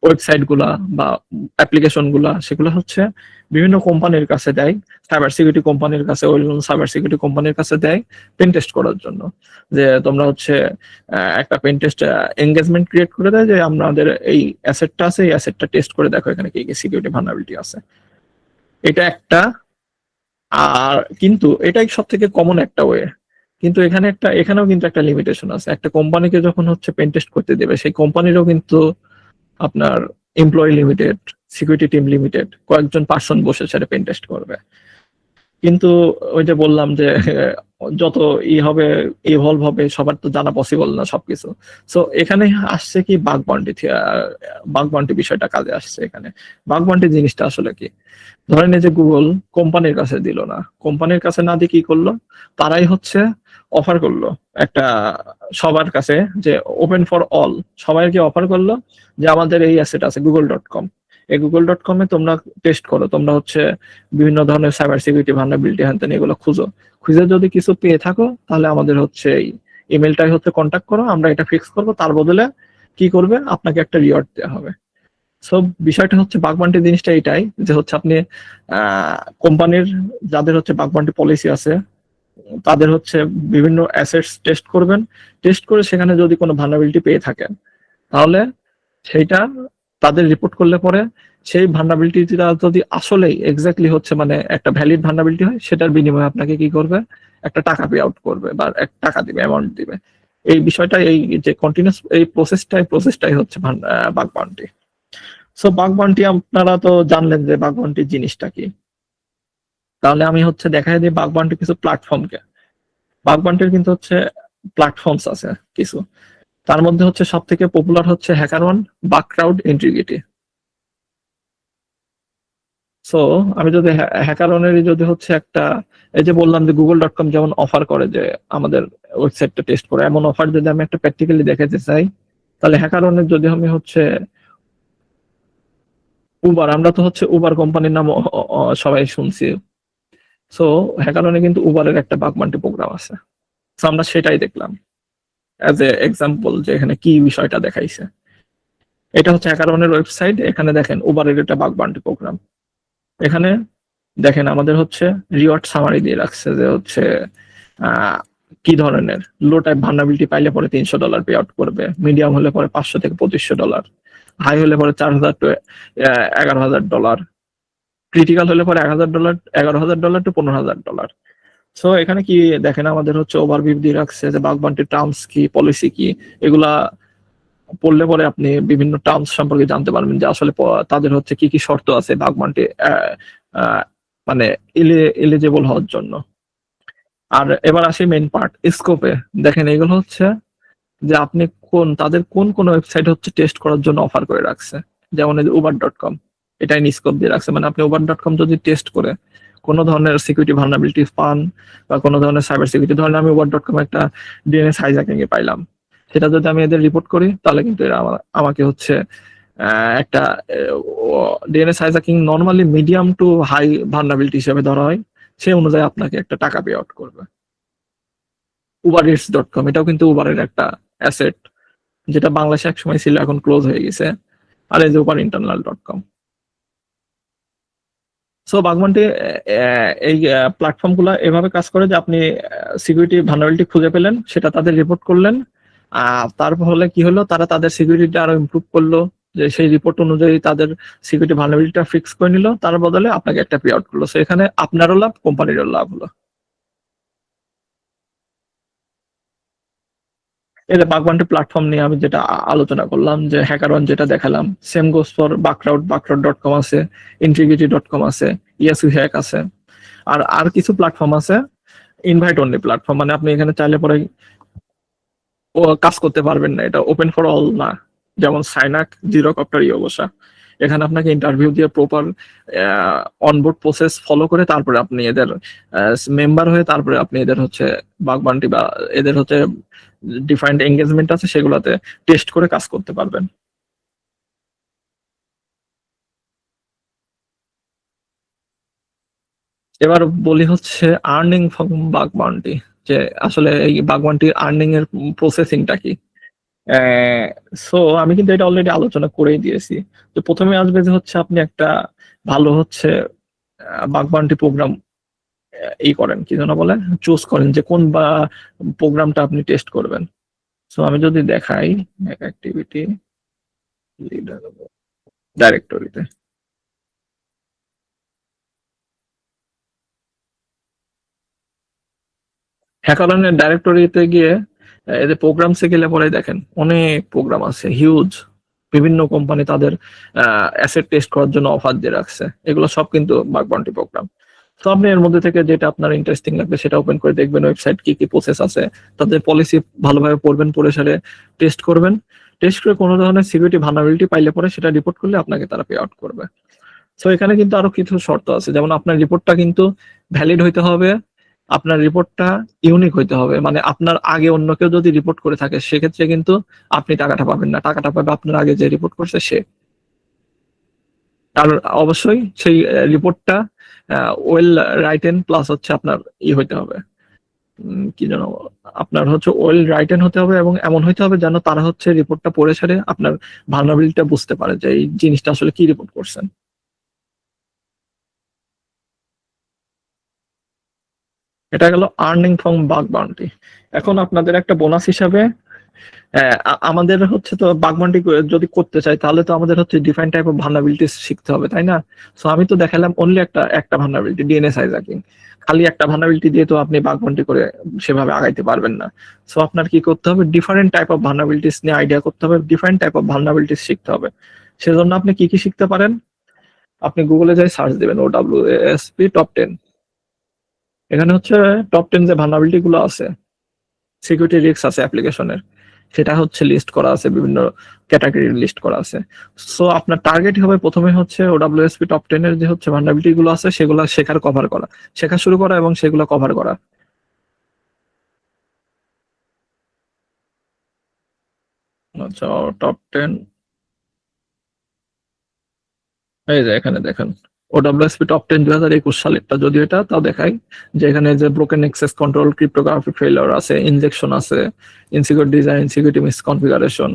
ওয়েবসাইট গুলা বা অ্যাপ্লিকেশন গুলা, সেগুলো হচ্ছে বিভিন্ন কোম্পানির কাছে দেয়, সাইবার সিকিউরিটি কোম্পানির কাছে, ওই সাইবার সিকিউরিটি কোম্পানির কাছে দেয় পেন টেস্ট করার জন্য। যে তোমরা হচ্ছে একটা পেন টেস্ট এঙ্গেজমেন্ট ক্রিয়েট করে দেয়, যে আমাদের এই অ্যাসেটটা আছে, এই অ্যাসেটটা টেস্ট করে দেখো এখানে কি কি সিকিউরিটি ভালনারেবিলিটি আছে। এটা একটা। আর কিন্তু এটাই সব থেকে কমন একটা ওয়ে, কিন্তু এখানেও কিন্তু একটা লিমিটেশন আছে। একটা কোম্পানিকে যখন হচ্ছে পেন টেস্ট করতে দেবে, সেই কোম্পানিরও কিন্তু আপনার employee limited, security team limited, কয়েকজন পার্সন বসে সেটা পেন টেস্ট করবে। কিন্তু ওই যে বললাম যে যত হবে ইভলভ হবে, সবার তো জানা পসিবল না সবকিছু। সো এখানে আসছে কি বাগ বাউন্টি বিষয়টা কাজে আসছে এখানে। বাগ বাউন্টি জিনিসটা আসলে কি, ধরেন এই যে গুগল কোম্পানির কাছে দিল না, কোম্পানির কাছে না দিয়ে কি করলো, তারাই হচ্ছে অফার করলো একটা সবার কাছে, যে ওপেন ফর অল, সবাইকে অফার করলো যে আমাদের এই অ্যাসেট আছে google.com, এই google.com এ তোমরা টেস্ট করো, তোমরা হচ্ছে বিভিন্ন ধরনের সাইবার সিকিউরিটি ভালনারেবিলিটি হ্যান এগুলো খুঁজে যদি কিছু পেয়ে থাকো, তাহলে আমাদের হচ্ছে এই ইমেলটাই হচ্ছে কন্ট্যাক্ট করো, আমরা এটা ফিক্স করবো, তার বদলে কি করবে, আপনাকে একটা রিওয়ার্ড দেওয়া হবে। সো বিষয়টা হচ্ছে বাগ বাউন্টি জিনিসটা এটাই, যে হচ্ছে আপনি কোম্পানির যাদের হচ্ছে বাগ বাউন্টি পলিসি আছে, তাদের হচ্ছে বিভিন্ন অ্যাসেটস টেস্ট করবেন, টেস্ট করে সেখানে যদি কোনো ভালনারেবিলিটি পেয়ে থাকেন, তাহলে সেইটা তাদের রিপোর্ট করলে পরে সেই ভালনারেবিলিটিটা যদি আসলেই এক্স্যাক্টলি হচ্ছে মানে একটা ভ্যালিড ভালনারেবিলিটি হয়, সেটার বিনিময়ে আপনাকে কি করবে, একটা টাকা পে আউট করবে বা টাকা দিবে, অ্যামাউন্ট দিবে। এই বিষয়টা, এই যে কন্টিনিউয়াস এই প্রসেসটাই হচ্ছে bug bounty. So bug bounty আপনারা তো জানলেন যে বাগ বাউন্টি জিনিসটা কি। তাহলে আমি হচ্ছে দেখাই দিই বাগ বাউন্টি কিছু প্ল্যাটফর্মকে। বাগ বাউন্টির কিন্তু হচ্ছে প্ল্যাটফর্মস আছে কিছু, তার মধ্যে হচ্ছে সব থেকে পপুলার হচ্ছে হ্যাকারওয়ান, বাগক্রাউড, ইন্টিগ্রিটি। সো আমি যদি হ্যাকারওয়ানের যদি হচ্ছে একটা, এই যে বললাম যে google.com যেমন অফার করে যে আমাদের ওয়েবসাইটটা টেস্ট করে, এমন অফার যদি আমি একটা প্র্যাকটিক্যালি দেখাতে চাই, তাহলে হ্যাকারওয়ানের যদি আমি হচ্ছে উবার, আমরা তো হচ্ছে উবার কোম্পানির নাম সবাই শুনছি। সো হ্যাকারওয়ানে কিন্তু উবারের একটা বাগ বাউন্টি প্রোগ্রাম আছে। সো আমরা সেটাই দেখলাম অ্যাজ এ এক্সাম্পল, যে এখানে কি বিষয়টা দেখাইছে। এটা হচ্ছে হ্যাকারওয়ানের ওয়েবসাইট, এখানে দেখেন উবারের একটা বাগ বাউন্টি প্রোগ্রাম। এখানে দেখেন আমাদের হচ্ছে রিওয়ার্ড সামারি দিয়ে রাখছে, যে হচ্ছে কি ধরনের লো টাইপ ভালনারেবিলিটি পাইলে পরে $300 পে আউট করবে, মিডিয়াম হলে পরে $500 থেকে $2500, হাই হলে পরে $4000 to $11000, ক্রিটিক্যাল হলে পরে $1000, $11000 to $15000। সো এখানে কি দেখেন আমাদের হচ্ছে ওভারভিউ দিয়ে রাখছে যে বাগ বাউন্টির টার্মস কি, পলিসি কি, এগুলা পড়লে পরে আপনি বিভিন্ন টার্মস সম্পর্কে জানতে পারবেন, যে আসলে তাদের হচ্ছে কি কি শর্ত আছে বাগ বাউন্টি মানে এলিজেবল হওয়ার জন্য। আর এবার আসি মেইন পার্ট, স্কোপে। দেখেন এগুলো হচ্ছে যে আপনি তাদের কোন ওয়েবসাইট হচ্ছে টেস্ট করার জন্য অফার করে রাখছে, যেমন এই uber.com, এটাই স্কোপ দিয়ে রাখছে। মানে আপনি uber.com যদি টেস্ট করে কোনো ধরনের সিকিউরিটি ভালনারেবিলিটি পান বা কোনো ধরনের সাইবার সিকিউরিটি, ধরেন আমি uber.com একটা ডিএনএস হাইজ্যাকিং এ পাইলাম, সেটা যদি আমি এদের রিপোর্ট করি, তাহলে কিন্তু এরা আমাকে হচ্ছে একটা DNS hijacking normally medium to high vulnerability হিসেবে ধরা হয়, সে অনুযায়ী আপনাকে একটা টাকা পে আউট করবে। ubereats.com, এটাও কিন্তু উবারের একটা অ্যাসেট, যেটা বাংলাদেশে একসময় ছিল, এখন ক্লোজ হয়ে গেছে। আর এই যে uberinternal.com। সো বাগ বাউন্টি এই প্ল্যাটফর্ম গুলা এভাবে কাজ করে যে আপনি সিকিউরিটি ভালনারেবিলিটি খুঁজে পেলেন, সেটা তাদের রিপোর্ট করলেন, তার ফলে কি হলো, তারা তাদের সিকিউরিটিটা আরো ইমপ্রুভ করলো, যে সেই রিপোর্ট অনুযায়ী তাদের সিকিউরিটি ভালনারেবিলিটিটা ফিক্স করে নিল, তার বদলে আপনাকে একটা পে আউট করলো। সো এখানে আপনারও লাভ, কোম্পানিরও লাভ হলো। এই যে বাগবান্টি প্ল্যাটফর্ম নিয়ে আমি যেটা আলোচনা করলাম, যে হ্যাকারন যেটা দেখালাম, সেম গোস ফর বাকরাউট.কম আছে, intrigrity.com আছে, ইয়াসু হ্যাক আছে, আর আর কিছু প্ল্যাটফর্ম আছে ইনভাইট অনলি প্ল্যাটফর্ম, মানে আপনি এখানে চাইলে পরে ও কাজ করতে পারবেন না, এটা ওপেন ফর অল না। যেমন সাইনাক, জিরোকপ্টার, ইয়োগোসা, এখানে আপনাকে ইন্টারভিউ দিয়ে প্রপার অনবোর্ড প্রসেস ফলো করে তারপরে আপনি এদের মেম্বার হয়ে তারপরে আপনি এদের হচ্ছে বাগবান্টি বা এদের হচ্ছে ডিফারেন্ট এঙ্গেজমেন্ট আছে সেগুলোতে টেস্ট করে কাজ করতে পারবেন। এবার বলি হচ্ছে আর্নিং ফ্রম বাগবান্টি, যে আসলে এই বাগবান্টির আর্নিং এর প্রসেসিংটা কি। সো আমি কিন্তু এটা অলরেডি আলোচনা করেই দিয়েছি। তো প্রথমে আসবে যে হচ্ছে আপনি একটা ভালো হচ্ছে বাগবান্টি প্রোগ্রাম ই করেন, কি যেন বলে, চুজ করেন যে কোন বা প্রোগ্রামটা আপনি টেস্ট করবেন। সো আমি যদি দেখাই অ্যাক্টিভিটি ডাইরেক্টরিতে, হ্যাকারনের ডাইরেক্টরিতে গিয়ে এদের প্রোগ্রামসে গেলে পরে দেখেন অনেক প্রোগ্রাম আছে, হিউজ। বিভিন্ন কোম্পানি তাদের অ্যাসেট টেস্ট করার জন্য অফার দিয়ে রাখছে, এগুলো সব কিন্তু বাগবান্টি প্রোগ্রাম। তো আপনি এর মধ্যে থেকে যেটা আপনার ইন্টারেস্টিং লাগবে সেটা ওপেন করে দেখবেন, ওয়েবসাইট কি কি প্রসেস আছে, তাদের পলিসি ভালোভাবে পড়বেন, পড়ে সারে টেস্ট করবেন। টেস্ট করে কোনো ধরনের সিকিউরিটি ভালনারেবিলিটি পাইলে পরে সেটা রিপোর্ট করলে আপনাকে তারা পে আউট করবে। সো এখানে কিন্তু আরো কিছু শর্ত আছে, যেমন আপনার রিপোর্টটা কিন্তু ভ্যালিড হইতে হবে, আপনার রিপোর্টটা ইউনিক হইতে হবে, মানে আপনার আগে অন্য কেউ যদি রিপোর্ট করে থাকে সেক্ষেত্রে কিন্তু আপনি টাকাটা পাবেন না, টাকাটা পাবে আপনার আগে যে রিপোর্ট করছে সে। আর অবশ্যই সেই রিপোর্টটা ওয়েল রাইটেন প্লাস হচ্ছে আপনার হইতে হবে, কি যেন, আপনার হচ্ছে ওয়েল রাইটেন হতে হবে এবং এমন হইতে হবে যেন তারা হচ্ছে রিপোর্টটা পড়ে ছেড়ে আপনার ভালনারেবিলিটিটা বুঝতে পারে যে এই জিনিসটা আসলে কি রিপোর্ট করছেন। এটা গেল আর্নিং ফ্রম বাগ বাউন্টি। এখন আপনাদের একটা বোনাস হিসাবে আমাদের হচ্ছে তো বাগবান্টি যদি করতে চাই তাহলে তো আমাদের হচ্ছে ডিফারেন্ট টাইপ অফ ভালনারেবিলিটিস শিখতে হবে, তাই না? সো আমি তো দেখালাম অনলি একটা ভালনারেবিলিটি, ডিএনএস হাইজ্যাকিং। খালি একটা ভালনারেবিলিটি দিয়ে তো আপনি বাগবান্টি করে সেভাবে আগাইতে পারবেন না। সো আপনার কি করতে হবে, ডিফারেন্ট টাইপ অফ ভালনারেবিলিটিস নিয়ে আইডিয়া করতে হবে, ডিফারেন্ট টাইপ অফ ভালনারেবিলিটিস শিখতে হবে। সেজন্য আপনি কি কি শিখতে পারেন, আপনি গুগলে যাই সার্চ দিবেন OWASP টপ 10, এখানে হচ্ছে টপ 10 যে ভালনারেবিলিটি গুলো আছে, সিকিউরিটি রিস্ক আছে অ্যাপ্লিকেশনের, সেটা হচ্ছে লিস্ট করা আছে, বিভিন্ন ক্যাটাগরি লিস্ট করা আছে। সো আপনার টার্গেট হবে প্রথমে হচ্ছে OWASP টপ 10 এর যে হচ্ছে ভালনারেবিলিটি গুলো আছে সেগুলো কভার করা, শেখা শুরু করা এবং সেগুলো কভার করা। আচ্ছা, টপ 10 এই যে এখানে দেখেন OWASP টপ 10 2021 সালেরটা, যদিও এটা তাও দেখাই যে এখানে যে broken access control, cryptography failure আছে, ইনজেকশন আছে, insecure design, security misconfiguration,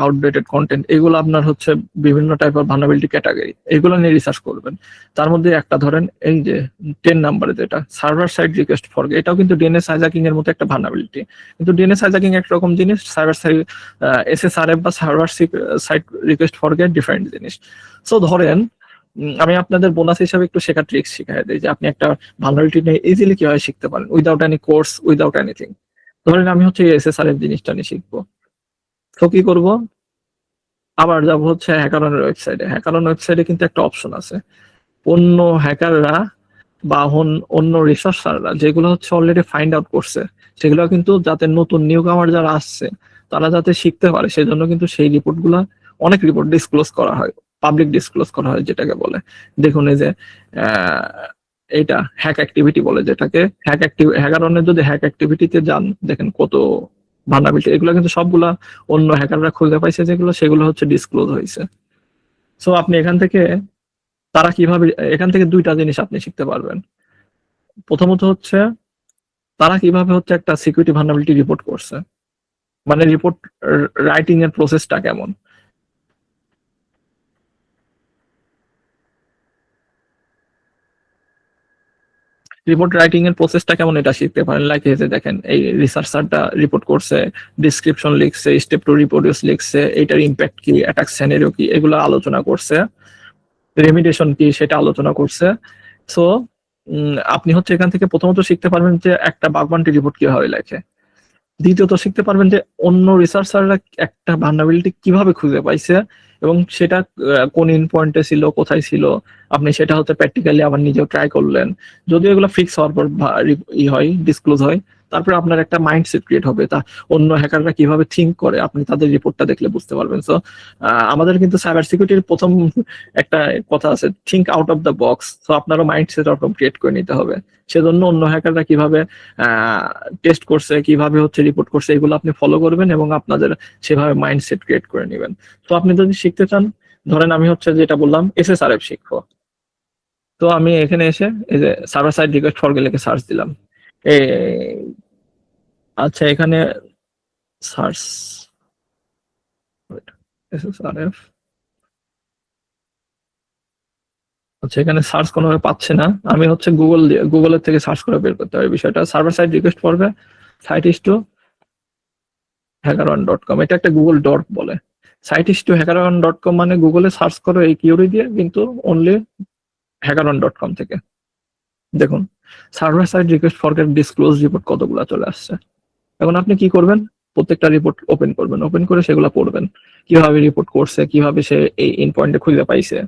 outdated content, এগুলো আপনার হচ্ছে বিভিন্ন টাইপ অফ ভালনারেবিলিটি ক্যাটাগরি, এগুলো নিয়ে রিসার্চ করবেন। তার মধ্যে একটা ধরেন এই যে 10 নাম্বারে যেটা সার্ভার সাইড রিকোয়েস্ট ফরগেট, এটাও কিন্তু ডিএনএস হাইজ্যাকিং এর মতো একটা ভালনারেবিলিটি, কিন্তু ডিএনএস হাইজ্যাকিং একরকম জিনিস, সার্ভার সাইড SSRF বা server side request forget different জিনিস। সো ধরেন আমি আপনাদের বোনাস হিসাবে একটু শেখার ট্রিক্স শিখাই দিই যে আপনি একটা ভালনারেবিলিটি নিয়ে ইজিলি কিভাবে শিখতে পারেন without any course, without anything. ধরেন আমি হচ্ছে SSRF জিনিসটা নিয়ে শিখবো, তো কি করব, আবার যাব হচ্ছে হ্যাকারনের ওয়েবসাইটে। হ্যাকারন ওয়েবসাইটে কিন্তু একটা অপশন আছে, অন্য হ্যাকাররা বা অন্য রিসার্চাররা যেগুলো হচ্ছে অলরেডি ফাইন্ড আউট করছে সেগুলো কিন্তু যাতে নতুন নিউ কামার যারা আসছে তারা যাতে শিখতে পারে সেজন্য কিন্তু সেই রিপোর্টগুলো, অনেক রিপোর্ট ডিসক্লোজ করা হয়, পাবলিক ডিসক্লোজ করা হয় যেটাকে বলে। দেখুন এই যে এইটা হ্যাক অ্যাক্টিভিটি বলে, যেটাকে হ্যাকারনের যদি হ্যাক অ্যাক্টিভিটিতে যান দেখেন কত ভালনারেবিলিটি, এগুলো কিন্তু সবগুলা অন্য হ্যাকাররা খুঁজে পাইছে যেগুলো, সেগুলো হচ্ছে ডিসক্লোজ হয়েছে। সো আপনি এখান থেকে তারা কিভাবে, এখান থেকে দুইটা জিনিস আপনি শিখতে পারবেন। প্রথমত হচ্ছে তারা কিভাবে হচ্ছে একটা সিকিউরিটি ভালনারেবিলিটি রিপোর্ট করছে, মানে রিপোর্ট রাইটিং এর প্রসেসটা কেমন। রিপোর্ট রাইটিং এর প্রসেসটা কেমন এটা শিখতে পারেন। লাইক এই যে দেখেন এই রিসার্চারটা রিপোর্ট করছে, ডিসক্রিপশন লিখছে, স্টেপ টু রিপোর্টিউস লিখছে, এটার ইম্প্যাক্ট কি, অ্যাটাক সিনারিও কি, এগুলো আলোচনা করছে, রেমিডিয়েশন কি সেটা আলোচনা করছে। সো আপনি হচ্ছে এখান থেকে প্রথমত শিখতে পারবেন যে একটা বাগবান্টি রিপোর্ট কিভাবে লেখে। দ্বিতীয়ত শিখতে পারবেন যে অন্য রিসার্চাররা একটা ভালনারেবিলিটি কিভাবে খুঁজে পাইছে এবং সেটা কোন ইন পয়েন্টে ছিল, কোথায় ছিল, আপনি সেটা হচ্ছে প্র্যাকটিক্যালি আবার নিজেও ট্রাই করলেন। যদি এগুলো ফিক্স হওয়ার পর হয়, ডিসক্লোজ হয়, তারপরে আপনার একটা মাইন্ডসেট ক্রিয়েট হবে, তা অন্য হ্যাকাররা কিভাবে থিঙ্ক করে আপনি তাদের রিপোর্টটা দেখলে বুঝতে পারবেন। সো আমাদের কিন্তু সাইবার সিকিউরিটির প্রথম একটা কথা আছে, think out of the box. So আপনারও মাইন্ডসেট ওরকম ক্রিয়েট করে নিতে হবে। সেজন্য অন্য হ্যাকাররা কিভাবে টেস্ট করছে, কিভাবে হচ্ছে রিপোর্ট করছে, এগুলো আপনি ফলো করবেন এবং আপনাদের সেভাবে মাইন্ডসেট ক্রিয়েট করে নেবেন। তো আপনি যদি শিখতে চান, ধরেন আমি হচ্ছে যেটা বললাম SSRF শিখবো, তো আমি এখানে এসে এই যে সার্ভার সাইড রিকোয়েস্ট ফর লিখে সার্চ দিলাম। এ আচ্ছা, এখানে সার্চ SSRF, আচ্ছা এখানে সার্চ কোনোভাবে পাচ্ছে না, আমি হচ্ছে গুগলের থেকে সার্চ করে বের করতে হবে বিষয়টা। সার্ভার সাইড রিকোয়েস্ট করবে সাইট ইস টু hackerone.com, এটা একটা গুগল ডট বলে। সাইট ইস টু hackerone.com মানে গুগলে সার্চ করো এই কিউরি দিয়ে, কিন্তু অনলি hackerone.com থেকে। দেখুন server side request forget disclose report কতগুলো চলে আসছে। এখন আপনি কি করবেন, প্রত্যেকটা রিপোর্ট ওপেন করবেন, ওপেন করে সেগুলো পড়বেন, কিভাবে রিপোর্ট করছে, কিভাবে সে এই ইন পয়েন্টে খুঁজে পাইছে,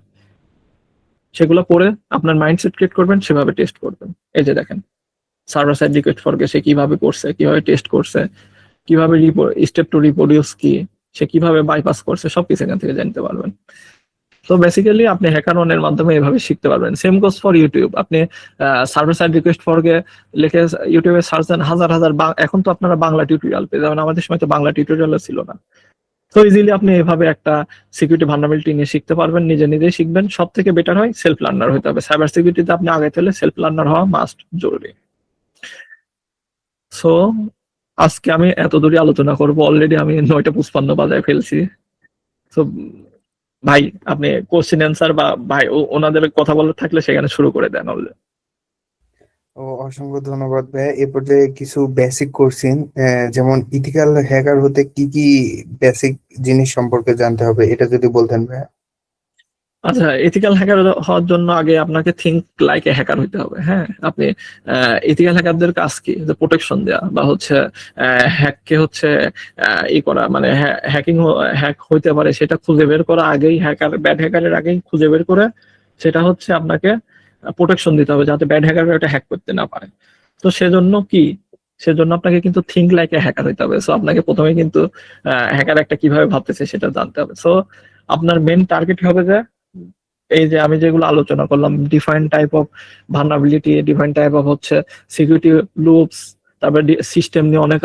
সেগুলো পড়ে আপনার মাইন্ডসেট ক্রিয়েট করবেন, সেভাবে টেস্ট করবেন। এই যে দেখেন সার্ভার সাইড রিকোয়েস্ট ফরকে সে কিভাবে করছে, কিভাবে টেস্ট করছে, কিভাবে স্টেপ টু রিপ্রোডিউস কি, সে কিভাবে বাইপাস করছে, সবকিছু এখান থেকে জানতে পারবেন। তো বেসিক্যালি আপনি হ্যাকারনের মাধ্যমে এভাবে শিখতে পারবেন। সেম গোস ফর ইউটিউব, আপনি সার্ভার সাইড রিকোয়েস্ট ফরকে লিখে ইউটিউবে সার্চ দেন, হাজার হাজার এখন তো আপনারা বাংলা টিউটোরিয়াল পেয়ে যাবেন, আমাদের সময় তো বাংলা টিউটোরিয়াল ছিল না। তো ইজিলি আপনি এভাবে একটা সিকিউরিটি ভালনারেবিলিটি নিয়ে শিখতে পারবেন, নিজে নিজেই শিখবেন। সব থেকে বেটার হয় সেলফ লার্নার হতে হবে। সাইবার সিকিউরিটিতে আপনি আগে তাহলে সেলফ লার্নার হওয়া মাস্ট, জরুরি। সো আজকে আমি এত দূরে আলোচনা করব, অলরেডি আমি 9:55 বাজায় ফেলছি। তো ভাই আপনি কোশ্চেন অ্যান্সার বা ভাই ওনাদের কথা বলার থাকলে সেখানে শুরু করে দেন অলরেডি। ও অসংখ্য ধন্যবাদ ভাই। এ পর্যায়ে কিছু বেসিক কোশ্চেন, যেমন ইথিক্যাল হ্যাকার হতে কি কি বেসিক জিনিস সম্পর্কে জানতে হবে, এটা যদি বলতেন ভাই। আচ্ছা, এথিক্যাল হ্যাকার হওয়ার জন্য আগে আপনাকে থিঙ্ক লাইক এ হ্যাকার হইতে হবে। হ্যাঁ, আপনি এথিক্যাল হ্যাকারদের কাজ কি, যে প্রোটেকশন দেওয়া বা হচ্ছে হ্যাককে হচ্ছে ই করা, মানে হ্যাক হইতে পারে সেটা খুঁজে বের করা আগেই, ব্যাড হ্যাকারের আগেই খুঁজে বের করে সেটা হচ্ছে আপনাকে প্রোটেকশন দিতে হবে, যাতে ব্যাড হ্যাকার এটা হ্যাক করতে না পারে। তো সেজন্য আপনাকে কিন্তু থিঙ্ক লাইক এ হ্যাকার হইতে হবে। সো আপনাকে প্রথমে কিন্তু হ্যাকার একটা কিভাবে ভাবতেছে সেটা জানতে হবে। সো আপনার মেন টার্গেট হবে যে এই যে আমি যেগুলো আলোচনা করলাম, define type of vulnerability, define type of হচ্ছে সিকিউরিটি লুপস, তারপরে সিস্টেম নিয়ে অনেক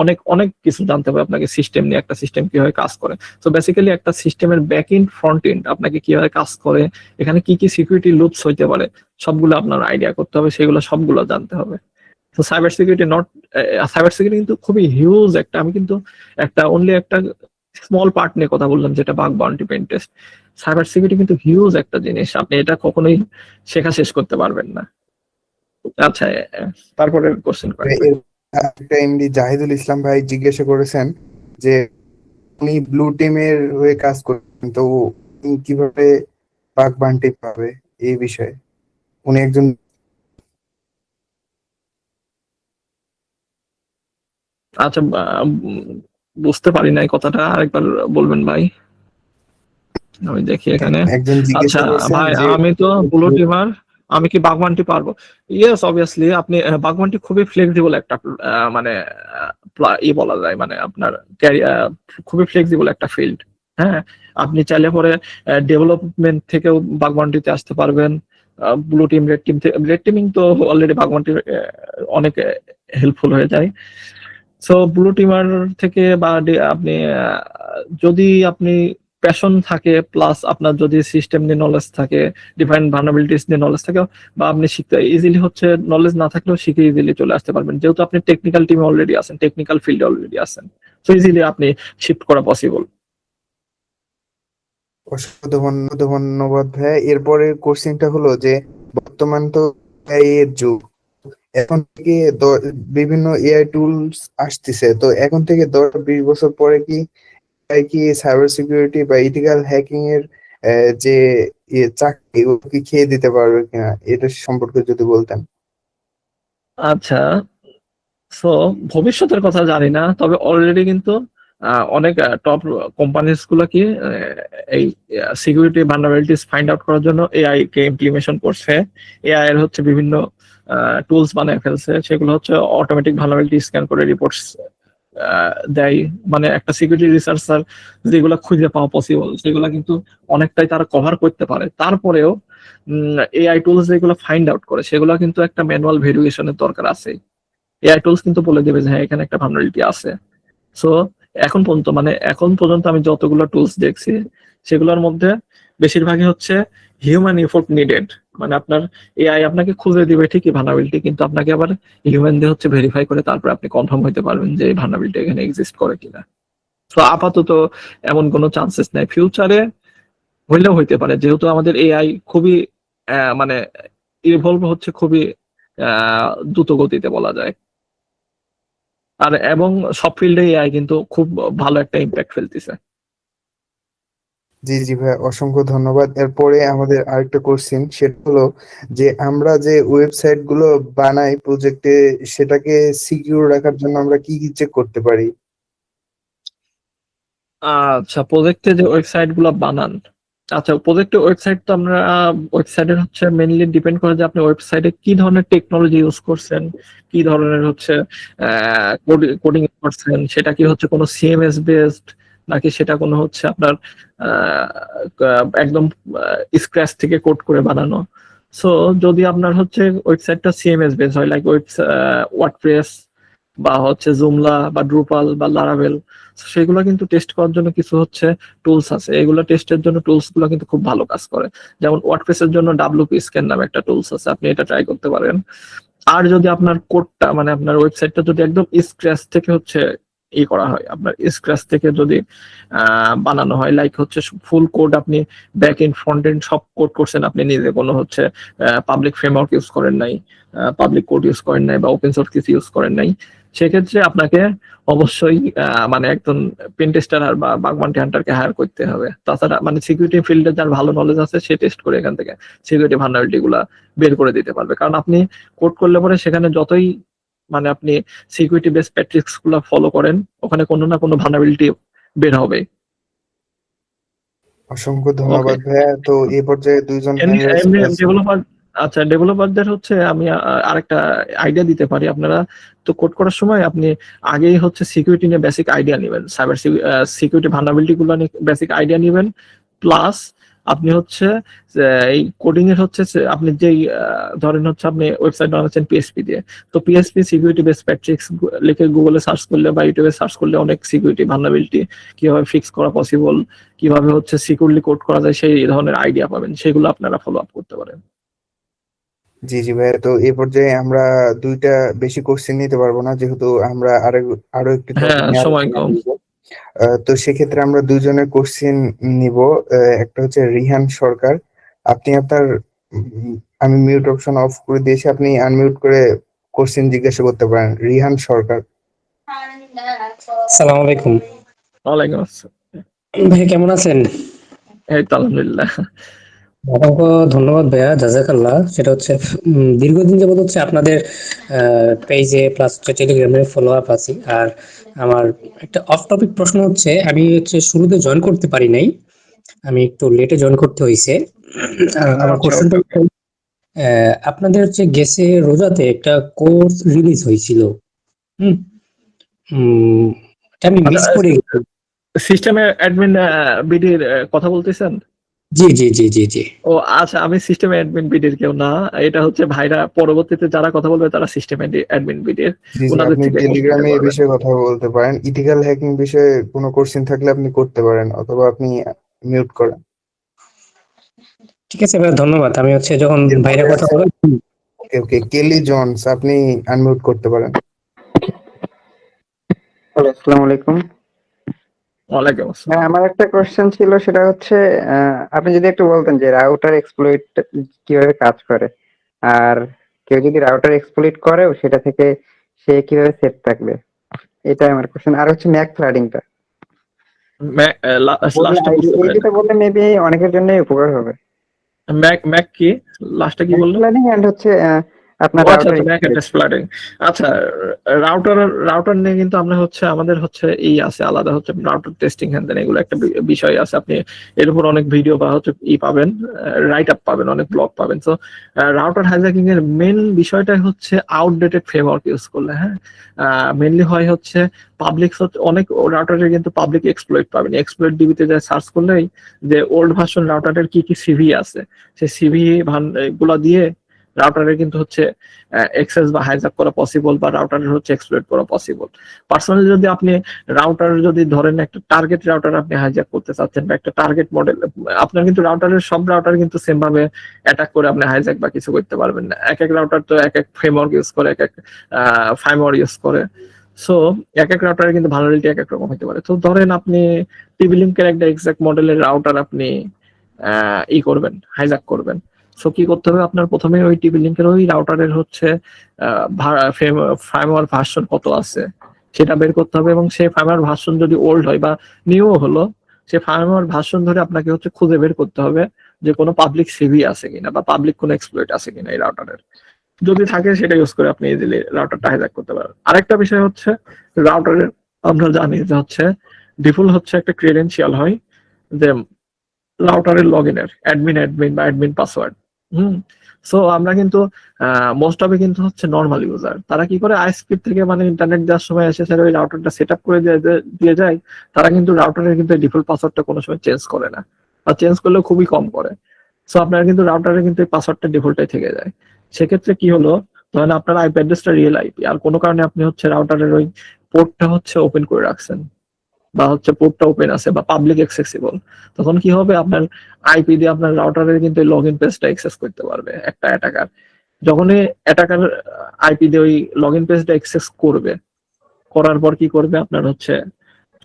অনেক অনেক কিছু জানতে হবে আপনাকে, সিস্টেম নিয়ে, একটা সিস্টেম কিভাবে কাজ করে। তো বেসিক্যালি একটা সিস্টেমের ব্যাক এন্ড ফ্রন্ট এন্ড আপনাকে কিভাবে কাজ করে, এখানে কি কি সিকিউরিটি লুপস হইতে পারে, সবগুলো আপনার আইডিয়া করতে হবে, সেগুলো সবগুলো জানতে হবে। তো সাইবার সিকিউরিটি কিন্তু খুবই হিউজ একটা, আমি কিন্তু অনলি একটা স্মল পার্ট নিয়ে কথা বললাম, যেটা bug bounty pen test. Cyber security কিন্তু হিউজ একটা জিনিস, আপনি এটা কখনোই শেখা শেষ করতে পারবেন না। আচ্ছা, তারপরে কোশ্চেন করেন। এর একটা এমডি জাহিদুল ইসলাম ভাই জিজ্ঞাসা করেছেন যে উনি ব্লু টিমের হয়ে কাজ করেন, তো উনি কিভাবে বাগ বান্টি পাবে এই বিষয়ে। উনি একজন আচ্ছা, বুঝতে পারি নাই কথাটা, আরেকবার বলবেন ভাই, আমি দেখি এখানে। একজন জিজ্ঞাসা আচ্ছা করছেন ভাই, যে আমি তো ব্লু টিমার, আমি কি বাগবানটি পারবো? Yes, obviously. আপনি বাগবানটি খুবই ফ্লেক্সিবল একটা মানে বলা যায়, মানে আপনার ক্যারিয়ার খুবই ফ্লেক্সিবল একটা ফিল্ড। হ্যাঁ, আপনি চাইলে পরে ডেভেলপমেন্ট থেকেও বাগবানটিতে আসতে পারবেন। ব্লু টিম, রেড টিমিং তো অলরেডি বাগবানটির অনেক হেল্পফুল হয়ে যায়। সো ব্লু টিমার থেকে বা আপনি যদি আপনি প্যাশন থাকে, প্লাস আপনার যদি সিস্টেম নিয়ে নলেজ থাকে, ডিফারেন্ট ভালনারেবিলিটিস নিয়ে নলেজ থাকে, বা আপনি শিখতে ইজিলি হচ্ছে, নলেজ না থাকলেও শিখে ইজিলি চলে আসতে পারবেন, যেহেতু আপনি টেকনিক্যাল টিমে অলরেডি আছেন, টেকনিক্যাল ফিল্ডে অলরেডি আছেন। সো ইজিলি আপনি শিফট করা পসিবল। অসংখ্য ধন্যবাদ ভাই। এরপরে কোশ্চেনটা হলো যে বর্তমান তো এআই এর যুগ, এখন থেকে বিভিন্ন এআই টুলস আসতেছে, তো এখন থেকে 10-20 বছর পরে কি এআই কি সাইবার সিকিউরিটি বা ইথিক্যাল হ্যাকিং এর যে চাকরি ওগুলো কি খেয়ে দিতে পারবে কিনা, এটা সম্পর্কে যদি বলতেন। আচ্ছা, সো ভবিষ্যতের কথা জানি না, তবে অলরেডি কিন্তু অনেক টপ কোম্পানিজ গুলো কি এই সিকিউরিটি ভালনারেবিলিটিস ফাইন্ড আউট করার জন্য এআই কে ইমপ্লিমেশন করছে। এআই এর হচ্ছে বিভিন্ন টুলস বানায় ফেলছে, সেগুলো হচ্ছে অটোমেটিক ভালনারেবিলিটি স্ক্যান করে রিপোর্টস দেয়। মানে একটা সিকিউরিটি রিসার্চার যেগুলো খুঁজে পাওয়া পসিবল সেগুলো কিন্তু অনেকটাই তারা কভার করতে পারে। তারপরেও এআই টুলস যেগুলো ফাইন্ড আউট করে সেগুলো কিন্তু একটা ম্যানুয়াল ভেরিফিকেশনের দরকার আছে। এআই টুলস কিন্তু বলে দেবে যে হ্যাঁ এখানে একটা ভালনারেবিলিটি আছে। সো এখন পর্যন্ত আমি যতগুলো টুলস দেখছি সেগুলোর মধ্যে বেশিরভাগই হচ্ছে হিউম্যান এফোর্ট নিডেড। মানে আপনার এআই আপনাকে খুঁজে দিবে ঠিকই ভালনারেবিলিটি, কিন্তু আপনাকে আবার হিউম্যান দিয়ে হচ্ছে ভেরিফাই করে তারপর আপনি কনফার্ম হতে পারবেন যে এই ভালনারেবিলিটি এখানে এক্সিস্ট করে কিনা। তো আপাতত এমন কোনো চান্সেস নাই, ফিউচারে হইলেও হইতে পারে, যেহেতু আমাদের এআই খুবই মানে ইভলভ হচ্ছে খুবই দ্রুত গতিতে বলা যায়। আর এবং সব ফিল্ডে এআই কিন্তু খুব ভালো একটা ইম্প্যাক্ট ফেলতেছে। জি জি ভাই, অসংখ্য ধন্যবাদ। এরপরে আমাদের আরেকটা কোশ্চেন, সেটা হলো যে আমরা যে ওয়েবসাইট গুলো বানাই প্রজেক্টে, সেটাকে সিকিউর রাখার জন্য আমরা কি কি চেক করতে পারি? আচ্ছা, প্রজেক্টে যে ওয়েবসাইট গুলো বানান, আচ্ছা প্রজেক্টের ওয়েবসাইট তো আমরা ওয়েবসাইটের হচ্ছে মেইনলি ডিপেন্ড করে যে আপনি ওয়েবসাইটে কি ধরনের টেকনোলজি ইউজ করছেন, কি ধরনের হচ্ছে কোডিং করছেন, সেটা কি হচ্ছে কোনো সিএমএস বেসড নাকি সেটা কোনো হচ্ছে আপনার একদম স্ক্র্যাচ থেকে কোড করে বানানো। সো যদি আপনার হচ্ছে ওয়েবসাইটটা সিএমএস বেস হয়, লাইক ওয়ার্ডপ্রেস বা হচ্ছে জুমলা বা ড্রুপাল বা লারাভেল, সেগুলো কিন্তু টেস্ট করার জন্য কিছু হচ্ছে টুলস আছে। এগুলো টেস্টের জন্য টুলস গুলো কিন্তু খুব ভালো কাজ করে। যেমন ওয়ার্ডপ্রেসের জন্য ডাব্লিউপি স্ক্যান নামে একটা টুলস আছে, আপনি এটা ট্রাই করতে পারেন। আর যদি আপনার কোডটা মানে আপনার ওয়েবসাইটটা যদি একদম স্ক্র্যাচ থেকে হচ্ছে করা হয়, আপনার স্ক্র্যাচ থেকে যদি বানানো হয়, লাইক হচ্ছে ফুল কোড আপনি ব্যাক এন্ড ফ্রন্ট এন্ড সব কোড করছেন আপনি নিজে, কোনো হচ্ছে পাবলিক ফ্রেমওয়ার্ক ইউজ করেন নাই, পাবলিক কোড ইউজ করেন নাই বা ওপেন সোর্স কিছু ইউজ করেন নাই, সেক্ষেত্রে আপনাকে অবশ্যই মানে একজন পেন টেস্টার আর বা বাগমান্টি হান্টারকে হায়ার করতে হবে। তাছাড়া মানে সিকিউরিটি ফিল্ডে যার ভালো নলেজ আছে সে টেস্ট করে এখান থেকে সিকিউরিটি ভালনারেবিলিটি গুলা বের করে দিতে পারবে। কারণ আপনি কোড করলে পরে সেখানে যতই মানে আপনি সিকিউরিটি বেস প্র্যাকটিস গুলো ফলো করেন, ওখানে কোনো না কোনো ভালনারেবিলিটি বের হবে। অসংখ্য ওকে, ধন্যবাদ ভাইয়া। তো এই পর্যায়ে দুইজন হ্যান্ড রাইজ এমনি করেছেন। ডেভেলপার, আচ্ছা ডেভেলপারদের হচ্ছে আমি আরেকটা আইডিয়া দিতে পারি। আপনারা তো কোড করার সময় আপনি আগেই হচ্ছে সিকিউরিটি নিয়ে বেসিক আইডিয়া নেবেন, সাইবার সিকিউরিটি ভালনারেবিলিটি গুলো নিয়ে বেসিক আইডিয়া নেবেন। প্লাস আপনি হচ্ছে এই কোডিং এর হচ্ছে আপনি যেই ধরেন হচ্ছে আপনি ওয়েবসাইট বানাচ্ছেন পিএসপি দিয়ে, তো পিএসপি সিকিউরিটি বেস প্র্যাকটিস লিখে গুগলে সার্চ করলে বা ইউটিউবে সার্চ করলে অনেক সিকিউরিটি ভালনারেবিলিটি কিভাবে ফিক্স করা পসিবল, কিভাবে হচ্ছে সিকিউরলি কোড করা যায় সেই ধরনের আইডিয়া পাবেন, সেগুলো আপনারা ফলো আপ করতে পারেন। জি জি ভাইয়া, তো এই পর্যায়ে আমরা দুইটা বেশি কোশ্চেন নিতে পারবো না, যেহেতু আমরা আরো একটি টপিক হ্যাঁ, নিয়ে সময় আলোচনা কম। করব। তো সেক্ষেত্রে আমরা দুজনের কোশ্চেন নিব। একটা হচ্ছে রিহান সরকার। আপনি আপনার আমি মিউট অপশন অফ করে দিয়েছি, আপনি আনমিউট করে কোশ্চেন জিজ্ঞাসা করতে পারেন। রিহান সরকার। আসসালামু আলাইকুম ওয়ালাইকুম আসসালাম। ভাই, কেমন আছেন? এই তো আলহামদুলিল্লাহ। অসংখ্য ধন্যবাদ ভাইয়া, জাজাকাল্লাহ। সেটা হচ্ছে দীর্ঘদিন যাবত হচ্ছে আপনাদের পেজে প্লাস টেলিগ্রামে ফলো আপ আছি। আর আমার একটা অফ টপিক প্রশ্ন হচ্ছে, আমি হচ্ছে শুরুতে জয়েন করতে পারি নাই, আমি একটু লেটে জয়েন করতে হয়েছে। আমার আচ্ছা, কোশ্চেনটা ওকে, ওকে। আপনাদের হচ্ছে গেছে রোজাতে একটা কোর্স রিলিজ হয়েছিল। হুম হুম, এটা আমি মিস আচ্ছা, করে গেছি। সিস্টেমে অ্যাডমিন বিডির কথা বলতেছেন? জি জি জি জি জি। ও আচ্ছা, আমি সিস্টেম অ্যাডমিন বিডির কেউ না। এটা হচ্ছে ভাইরা পরবর্তীতে যারা কথা বলবে তারা সিস্টেম অ্যাডমিন বিডির, জি জি, ওনাদের আপনি থেকে কোশ্চেন নিতে টেলিগ্রামে এই পারবেন। বিষয়ে কথা বলতে পারেন। ইথিক্যাল হ্যাকিং বিষয়ে কোনো কোশ্চেন থাকলে আপনি করতে পারেন, অথবা আপনি মিউট করেন। ঠিক আছে ভাই, ধন্যবাদ। আমি হচ্ছে যখন এরপরে বাইরে কথা আছে বলে। ওকে ওকে, কেলি জনস, আপনি আনমিউট করতে পারেন। হ্যালো, আসসালামু আলাইকুম। ওয়ালাইকুম আসসালাম। হ্যাঁ, আমার একটা কোশ্চেন ছিল, সেটা হচ্ছে আপনি যদি একটু বলতেন যে রাউটার এক্সপ্লয়েট কিভাবে কাজ করে, আর কেউ যদি রাউটার এক্সপ্লয়েট করেও সেটা থেকে সে কিভাবে সেফ থাকবে, এটা আমার কোশ্চেন। আর হচ্ছে ম্যাক ফ্লাডিংটা বললে, লাস্টটা বুঝতে এই পারেন না। দুটো বললে মেবি অনেকের জন্যই উপকার হবে। ম্যাক ম্যাক কি লাস্টটা কি ম্যাক বললেন? ফ্লাডিং এন্ড হচ্ছে আপনার আচ্ছা রাউটার আচ্ছা, ব্যাক অ্যাড্রেস ফ্লাডিং। আচ্ছা, রাউটার নিয়ে কিন্তু আমরা হচ্ছে আমাদের হচ্ছে এই আছে আলাদা হচ্ছে রাউটার টেস্টিং হ্যান দেন এগুলো একটা বিষয় আছে। আপনি এর উপর অনেক ভিডিও বা হচ্ছে পাবেন, রাইট আপ পাবেন, অনেক ব্লগ পাবেন। তো রাউটার হাইজ্যাকিং এর মেন বিষয়টাই হচ্ছে আউটডেটেড ফ্রেমওয়ার্ক ইউজ করলে। হ্যাঁ, মেনলি হয় হচ্ছে পাবলিক, অনেক রাউটারের কিন্তু পাবলিক এক্সপ্লয়েট পাবেন। এক্সপ্লয়েট ডিবিতে যা সার্চ করলেই যে ওল্ড ভার্সন রাউটারের কি কি সিভি আছে, সেই সিভি গুলা দিয়ে রাউটারের কিন্তু হচ্ছে এক্সেস বা হাইজ্যাক করা পসিবল, বা রাউটারের হচ্ছে এক্সপ্লয়েট করা পসিবল। পার্সোনালি যদি আপনি রাউটার যদি ধরেন একটা টার্গেট রাউটার আপনি হাইজ্যাক করতে চাচ্ছেন বা একটা টার্গেট মডেল, আপনার কিন্তু রাউটারের সব রাউটার কিন্তু সেম ভাবে অ্যাটাক করে আপনি হাইজ্যাক বা কিছু করতে পারবেন না। এক এক রাউটার তো এক এক ফ্রেমওয়ার্ক ইউজ করে, এক এক ফার্মওয়্যার ইউজ করে। সো এক এক রাউটারে কিন্তু ভালনারেবিলিটি এক এক রকম হতে পারে। তো ধরেন আপনি টিভি লিঙ্কের একটা এক্সাক্ট মডেলের রাউটার আপনি করবেন, হাইজ্যাক করবেন। সো কি করতে হবে আপনার, প্রথমে ওই টিভি লিঙ্কের ওই রাউটারের হচ্ছে ফার্মওয়্যার ভার্সন কত আছে সেটা বের করতে হবে, এবং সেই ফার্মওয়্যার ভার্সন যদি ওল্ড হয় বা নিউ হলো, সেই ফার্মওয়্যার ভার্সন ধরে আপনাকে হচ্ছে খুঁজে বের করতে হবে যে কোনো পাবলিক সিভি আছে কিনা বা পাবলিক কোনো এক্সপ্লয়েট আছে কিনা এই রাউটারের। যদি থাকে সেটা ইউজ করে আপনি ইজিলি রাউটারটা হাইজ্যাক করতে পারেন। আরেকটা বিষয় হচ্ছে রাউটারের, আমরা জানি যে হচ্ছে ডিফল্ট হচ্ছে একটা ক্রেডেনশিয়াল হয় যে রাউটারের লগ ইনের অ্যাডমিন বা অ্যাডমিন পাসওয়ার্ড। সো আমরা কিন্তু মোস্ট অফ কিন্তু হচ্ছে নর্মাল ইউজার, তারা কি করে আইএসপি থেকে মানে ইন্টারনেট দেওয়ার সময় এসে স্যার ওই রাউটারটা সেট আপ করে দিয়ে যায়। তারা কিন্তু রাউটারের কিন্তু ডিফল্ট পাসওয়ার্ডটা কোনো সময় চেঞ্জ করে না, বা চেঞ্জ করলেও খুবই কম করে। সো আপনার কিন্তু রাউটারে কিন্তু এই পাসওয়ার্ডটা ডিফল্টটাই থেকে যায়। সেক্ষেত্রে কি হলো, ধরেন আপনার আইপি অ্যাড্রেসটা রিয়েল আইপি, আর কোনো কারণে আপনি হচ্ছে রাউটারের ওই পোর্টটা হচ্ছে ওপেন করে রাখছেন, বা হচ্ছে পোর্টটা ওপেন আছে বা পাবলিক অ্যাক্সেসিবল, তখন কি হবে আপনার আইপি দিয়ে আপনার রাউটারের কিন্তু লগ ইন পেজটা অ্যাক্সেস করতে পারবে একটা অ্যাটাকার। যখনই অ্যাটাকার আইপি দিয়ে ওই লগ ইন পেজটা অ্যাক্সেস করবে, করার পর কি করবে আপনার হচ্ছে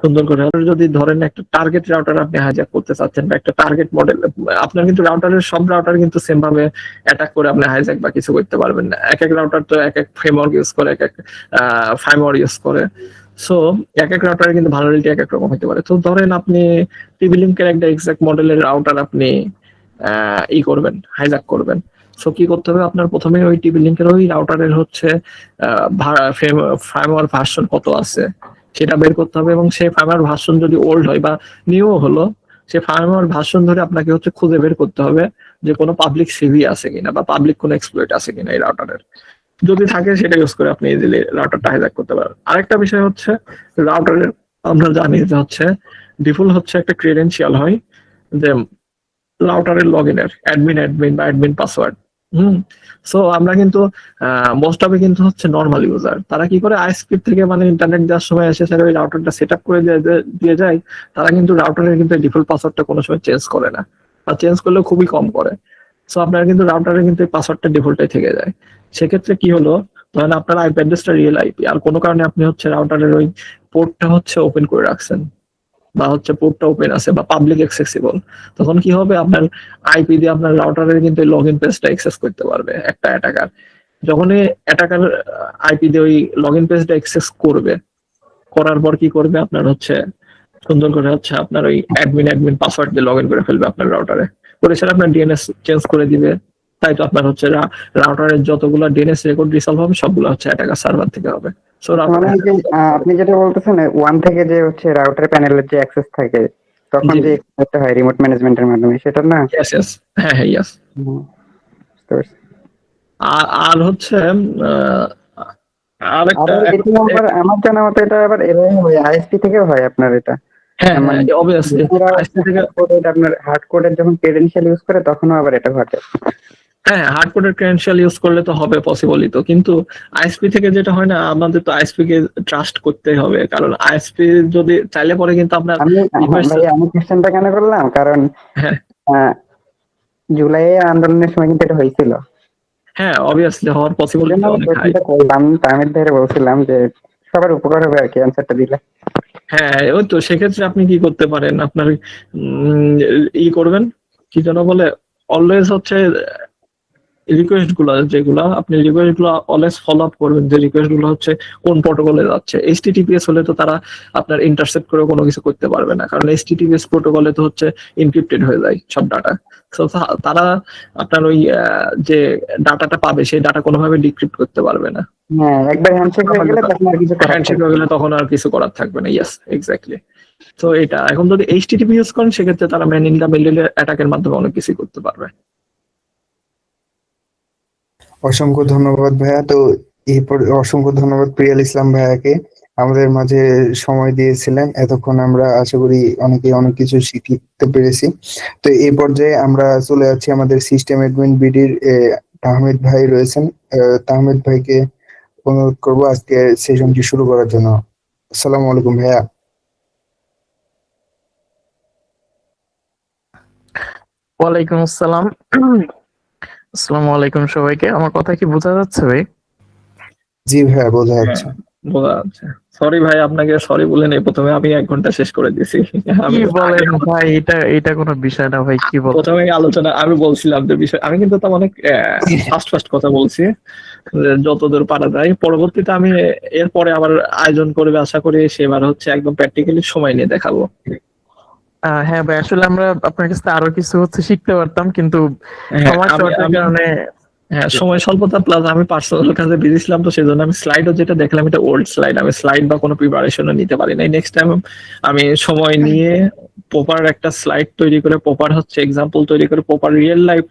সুন্দর করে, যদি ধরেন একটা টার্গেট রাউটার আপনি হাইজ্যাক করতে চাচ্ছেন বা একটা টার্গেট মডেল, আপনার কিন্তু রাউটারের সব রাউটার কিন্তু সেম ভাবে অ্যাটাক করে আপনি হাইজ্যাক বা কিছু করতে পারবেন না। এক এক রাউটার তো এক এক ফ্রেমওয়ার্ক ইউজ করে, এক এক ফার্মওয়্যার ইউজ করে। সো এক এক রাউটারে কিন্তু ভালনারেবিলিটি এক এক রকম হতে পারে। তো ধরেন আপনি টিভি লিঙ্কের একটা এক্সাক্ট মডেলের রাউটার আপনি করবেন, হাইজ্যাক করবেন। সো কি করতে হবে আপনার, প্রথমে ওই টিভি লিঙ্কের ওই রাউটারের হচ্ছে ফার্মওয়্যার ভার্সন কত আছে সেটা বের করতে হবে, এবং সেই ফার্মওয়্যার ভার্সন যদি ওল্ড হয় বা নিউ হলো, সেই ফার্মওয়্যার ভার্সন ধরে আপনাকে হচ্ছে খুঁজে বের করতে হবে যে কোনো পাবলিক সিভি আছে কিনা বা পাবলিক কোনো এক্সপ্লয়েট আছে কিনা এই রাউটারের। যদি থাকে সেটা ইউজ করে আপনি ইজিলি রাউটারটা হাইজ্যাক করতে পারেন। আরেকটা বিষয় হচ্ছে রাউটারের, আমরা জানি যে হচ্ছে ডিফল্ট হচ্ছে একটা ক্রেডেনশিয়াল হয় যে রাউটারের লগ ইনের অ্যাডমিন বা অ্যাডমিন পাসওয়ার্ড। সো আমরা কিন্তু মোস্ট অফ কিন্তু হচ্ছে নর্মাল ইউজার, তারা কি করে আইএসপি থেকে মানে ইন্টারনেট দেওয়ার সময় এসে স্যার ওই রাউটারটা সেট আপ করে দিয়ে যায়। তারা কিন্তু রাউটারের কিন্তু ডিফল্ট পাসওয়ার্ডটা কোনো সময় চেঞ্জ করে না, বা চেঞ্জ করলেও খুবই কম করে। সো আপনার কিন্তু রাউটারে কিন্তু এই পাসওয়ার্ডটা ডিফল্টটাই থেকে যায়। সেক্ষেত্রে কি হলো, ধরেন আপনার আইপি অ্যাড্রেসটা রিয়েল আইপি, আর কোনো কারণে আপনি হচ্ছে রাউটারের ওই পোর্টটা হচ্ছে ওপেন করে রাখছেন, বা হচ্ছে পোর্টটা ওপেন আছে বা পাবলিক অ্যাক্সেসিবল, তখন কি হবে আপনার আইপি দিয়ে আপনার রাউটারের কিন্তু লগ ইন পেজটা অ্যাক্সেস করতে পারবে একটা অ্যাটাকার। যখনই অ্যাটাকার আইপি দিয়ে ওই লগ ইন পেজটা অ্যাক্সেস করবে, করার পর কি করবে আপনার হচ্ছে সুন্দর করে হচ্ছে আপনার ওই অ্যাডমিন পাসওয়ার্ড দিয়ে লগ ইন করে ফেলবে আপনার রাউটারে, করে সেটা আপনার ডিএনএস চেঞ্জ করে দিবে। তাই তো আপনার হচ্ছে রাউটারের যতগুলো ডিএনএস রেকর্ড রিসলভ হবে সবগুলো হচ্ছে অ্যাটাকার সার্ভার থেকে হবে। সো মানে যে আপনি যেটা বলতেছেন ওয়ান থেকে যে হচ্ছে রাউটার প্যানেলের যে অ্যাক্সেস থাকে তখন জি, যে করতে হয় রিমোট ম্যানেজমেন্টের মাধ্যমে, সেটা না? ইয়েস, হ্যাঁ ইয়েস। বুঝতে পারছি। আর হচ্ছে আরেকটা আবার এটি আমার জানা মতো এটা আবার এভাবে হয়, আইএসপি থেকেও হয় আপনার এটা। হ্যাঁ মানে অবভিয়াসলি আপনার হার্ড কোডের যখন ক্রেডেনশিয়াল ইউজ করে তখনও আবার এটা ঘটে। হ্যাঁ, হার্ড কোডের ক্রেডেনশিয়াল ইউজ করলে তো হবে পসিবলই তো, কিন্তু আইএসপি থেকে যেটা হয় না, আমাদের তো আইএসপি কে ট্রাস্ট করতেই হবে, কারণ আইএসপি যদি চাইলে পরে কিন্তু আপনার আমি কোশ্চেনটা কেন করলাম, কারণ হ্যাঁ জুলাই আন্দোলনের সময় কিন্তু এটা হয়েছিল। হ্যাঁ অবভিয়াসলি হওয়ার পসিবলিটি অনেক হাই। করলাম তামিল ভাইরে বলছিলাম যে সবার উপকার হবে আর কি অ্যান্সারটা দিলে। হ্যাঁ ওই তো, সেক্ষেত্রে আপনি কি করতে পারেন, আপনার করবেন কি যেন বলে, অলওয়েজ হচ্ছে রিকোয়েস্ট গুলো যেগুলো আপনি রিকোয়েস্ট গুলো অলওয়েজ ফলো আপ করবেন, যে রিকোয়েস্ট গুলো হচ্ছে কোন প্রোটোকলে যাচ্ছে। এইচটিটিপিএস হলে তো তারা আপনার ইন্টারসেপ্ট করে কোনো কিছু করতে পারবে না, কারণ এইচটিটিপিএস প্রোটোকলে তো হচ্ছে ইনক্রিপ্টেড হয়ে যায় সব ডাটা। তো তারা আপনার ওই যে ডাটাটা পাবে সেই ডাটা কোনোভাবে ডিক্রিপ্ট করতে পারবে না। হ্যাঁ, একবার হ্যান্ডশেক হয়ে গেলে তখন আর কিছু করার হ্যান্ডশেক থাকবে হয়ে না। গেলে তখন আর কিছু করার থাকবে না। Yes, exactly. তো এটা এখন যদি এইচটিটিপি ইউজ করেন সেক্ষেত্রে তারা ম্যান ইন দ্য মিডল অ্যাটাকের মাধ্যমে অনেক কিছু করতে পারবে। অসংখ্য ধন্যবাদ ভাইয়া। তো এরপর অসংখ্য ধন্যবাদ প্রিয়াল ইসলাম ভাইয়াকে, আমাদের মাঝে সময় দিয়েছিলেন এতক্ষণ। আমরা আশা করি অনেকে অনেক কিছু শিখতে পেরেছি। তো এই পর্যায়ে আমরা চলে যাচ্ছি আমাদের সিস্টেম অ্যাডমিন বিডির তাহমিদ ভাই রয়েছেন। তাহমিদ ভাইকে অনুরোধ করবো আজকে সেশনটি শুরু করার জন্য। আসসালামু আলাইকুম ভাইয়া। ওয়ালাইকুম আসসালাম। আসসালামু আলাইকুম সবাইকে। আমার কথা কি বোঝা যাচ্ছে ভাই? জি ভাইয়া, বোঝা যাচ্ছে। বোঝা যাচ্ছে। সরি ভাই, আপনাকে সরি বলে নেই, প্রথমে আমি 1 ঘন্টা শেষ করে দিয়েছি। আমি কি বলেন ভাই? এটা কোনো বিষয় না ভাই, কি বলেন? প্রথমে আলোচনা আমি বলছিলাম যে বিষয়, আমি কিন্তু তো অনেক ফাস্ট কথা বলছি, যে যতদূর পারা যায়। পরবর্তীতে আমি এরপরে আবার আয়োজন করবে আশা করি, সেবার হচ্ছে একদম প্র্যাকটিক্যালি সময় নিয়ে দেখাবো। হ্যাঁ ভাই, আসলে আমরা আপনার কাছে আরো কিছু হচ্ছে শিখতে পারতাম, কিন্তু হ্যাঁ, সময় শর্টের কারণে হ্যাঁ, সময় স্বল্পতা প্লাস আমি পার্সোনাল কাজে বিজি ছিলাম, তো সেজন্য আমি স্লাইডও যেটা দেখলাম এটা ওল্ড স্লাইড, আমি স্লাইড বা কোনো প্রিপারেশনও নিতে পারি নাই। নেক্সট টাইম আমি সময় নিয়ে প্রপার একটা স্লাইড তৈরি করে, প্রপার হচ্ছে এক্সাম্পল তৈরি করে, প্রপার রিয়েল লাইফ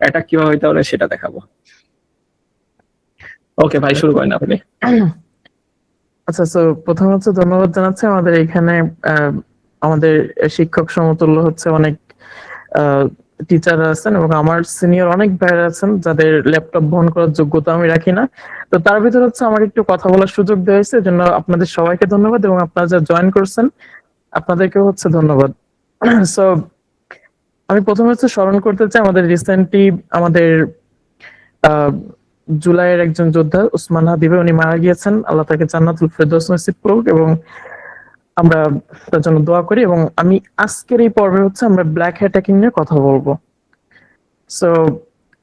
এটা কিভাবে হইতে পারে সেটা দেখাবো। ওকে ভাই, শুরু করেন আপনি। আচ্ছা, তো প্রথমে হচ্ছে ধন্যবাদ জানাচ্ছি আমাদের এখানে আমাদের শিক্ষক সমতুল্য হচ্ছে অনেক টিচার আছেন, এবং আমার সিনিয়র অনেক ভাইরা আছেন যাদের ল্যাপটপ বহন করার যোগ্যতা আমি রাখি না। তো তার ভিতর হচ্ছে আমার একটু কথা বলার সুযোগ দেওয়া হয়েছে, জন্য আপনাদের সবাইকে ধন্যবাদ, এবং আপনারা যা জয়েন করছেন আপনাদেরকেও হচ্ছে ধন্যবাদ। সো আমি প্রথমে হচ্ছে স্মরণ করতে চাই আমাদের রিসেন্টলি আমাদের আহ জুলাইয়ের একজন যোদ্ধা উসমান হাদিবে, উনি মারা গিয়েছেন। আল্লাহ তাকে জান্নাতুল ফেরদৌস নসিব করুক, এবং আমরা তার জন্য দোয়া করি। এবং আমি আজকের এই পর্বে হচ্ছে আমরা ব্ল্যাক হ্যাটাকিং নিয়ে কথা বলবো। সো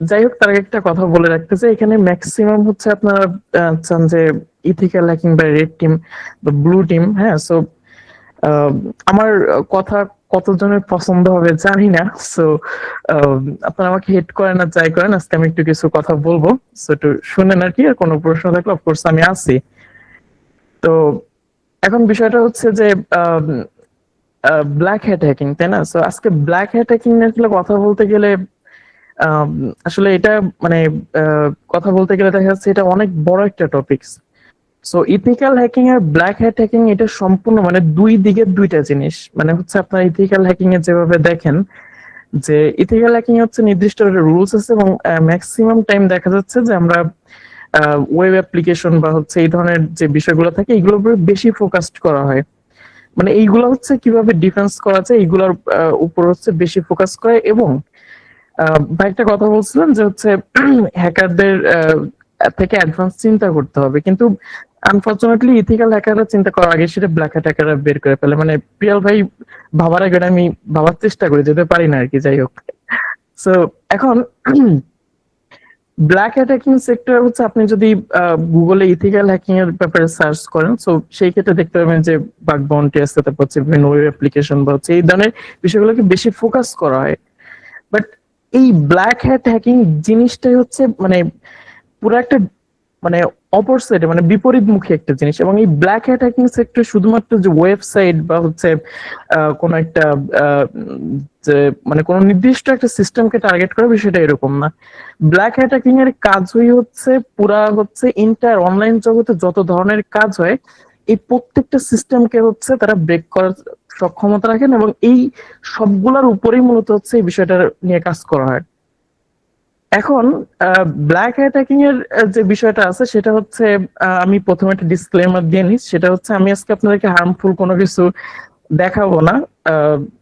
যাই হোক, তার আগে একটা কথা বলে রাখতে চাই, এখানে ম্যাক্সিমাম হচ্ছে আপনারা চান যে ইথিক্যাল হ্যাকিং বা রেড টিম বা ব্লু টিম। হ্যাঁ, সো আমার কথা কতজনের পছন্দ হবে জানি না। সো আপনারা আমাকে হেট করেন আর যাই করেন, আজকে আমি একটু কিছু কথা বলবো, সো একটু শুনেন আর কি। আর কোনো প্রশ্ন থাকলে অফকোর্স আমি আছি। তো এখন বিষয়টা হচ্ছে যে ব্ল্যাক হ্যাট হ্যাকিং, তাই না? সো আজকে ব্ল্যাক হ্যাট হ্যাকিং আসলে কথা বলতে গেলে আসলে এটা মানে কথা বলতে গেলে দেখা যাচ্ছে এটা অনেক বড় একটা টপিক। সো ইথিক্যাল হ্যাকিং আর ব্ল্যাক হ্যাট হ্যাকিং এটা সম্পূর্ণ মানে দুই দিকের দুইটা জিনিস। মানে হচ্ছে আপনার ইথিক্যাল হ্যাকিং এ যেভাবে দেখেন যে ইথিক্যাল হ্যাকিং হচ্ছে নির্দিষ্ট রুলস আছে, এবং ম্যাক্সিমাম টাইম দেখা যাচ্ছে যে আমরা ওয়েব অ্যাপ্লিকেশন বা হচ্ছে এই ধরনের যে বিষয়গুলো থাকে এইগুলোর উপরে বেশি ফোকাসড করা হয়। মানে এইগুলো হচ্ছে কিভাবে ডিফেন্স করা যায় এইগুলোর উপর হচ্ছে বেশি ফোকাস করে। এবং ভাই একটা কথা বলছিলেন যে হচ্ছে হ্যাকারদের থেকে অ্যাডভান্স চিন্তা করতে হবে, কিন্তু আনফরচুনেটলি ইথিক্যাল হ্যাকাররা চিন্তা করার আগে সেটা ব্ল্যাক হ্যাকাররা বের করে ফেলে। মানে প্রিয়াল ভাই ভাবার আগে আমি ভাবার চেষ্টা করি, যেতে পারি না আর কি। যাই হোক, সো এখন ব্ল্যাক হ্যাকিং সেক্টর হচ্ছে আপনি যদি গুগলে ইথিক্যাল হ্যাকিং এর ব্যাপারে সার্চ করেন, সো সেই ক্ষেত্রে দেখতে পাবেন যে বাগ বাউন্টি আছে, তারপর হচ্ছে বিভিন্ন ওয়েব অ্যাপ্লিকেশন বা হচ্ছে এই ধরনের বিষয়গুলোকে বেশি ফোকাস করা হয়। বাট এই ব্ল্যাক হ্যাট হ্যাকিং জিনিসটাই হচ্ছে মানে পুরো একটা মানে অপোজিট, মানে বিপরীতমুখী একটা জিনিস। এবং এই ব্ল্যাক হ্যাট হ্যাকিং সেক্টর শুধুমাত্র যে ওয়েবসাইট বা হচ্ছে কোন একটা যে মানে কোন নির্দিষ্ট একটা সিস্টেমকে টার্গেট করা বিষয়টা এরকম না। ব্ল্যাক হ্যাট হ্যাকিং এর কাজই হচ্ছে পুরা হচ্ছে ইন্টার অনলাইন জগতে যত ধরনের কাজ হয় এই প্রত্যেকটা সিস্টেমকে হচ্ছে তারা ব্রেক করার সক্ষমতা রাখেন, এবং এই সবগুলোর উপরেই মূলত হচ্ছে এই বিষয়টা নিয়ে কাজ করা হয়। এখন ব্ল্যাক হ্যাটাকিং এর যে বিষয়টা আছে সেটা হচ্ছে আমি প্রথমে একটা ডিসক্লেমার দিয়ে নিই, সেটা হচ্ছে আমি আজকে আপনাদেরকে হার্মফুল কোনো কিছু দেখাবো না।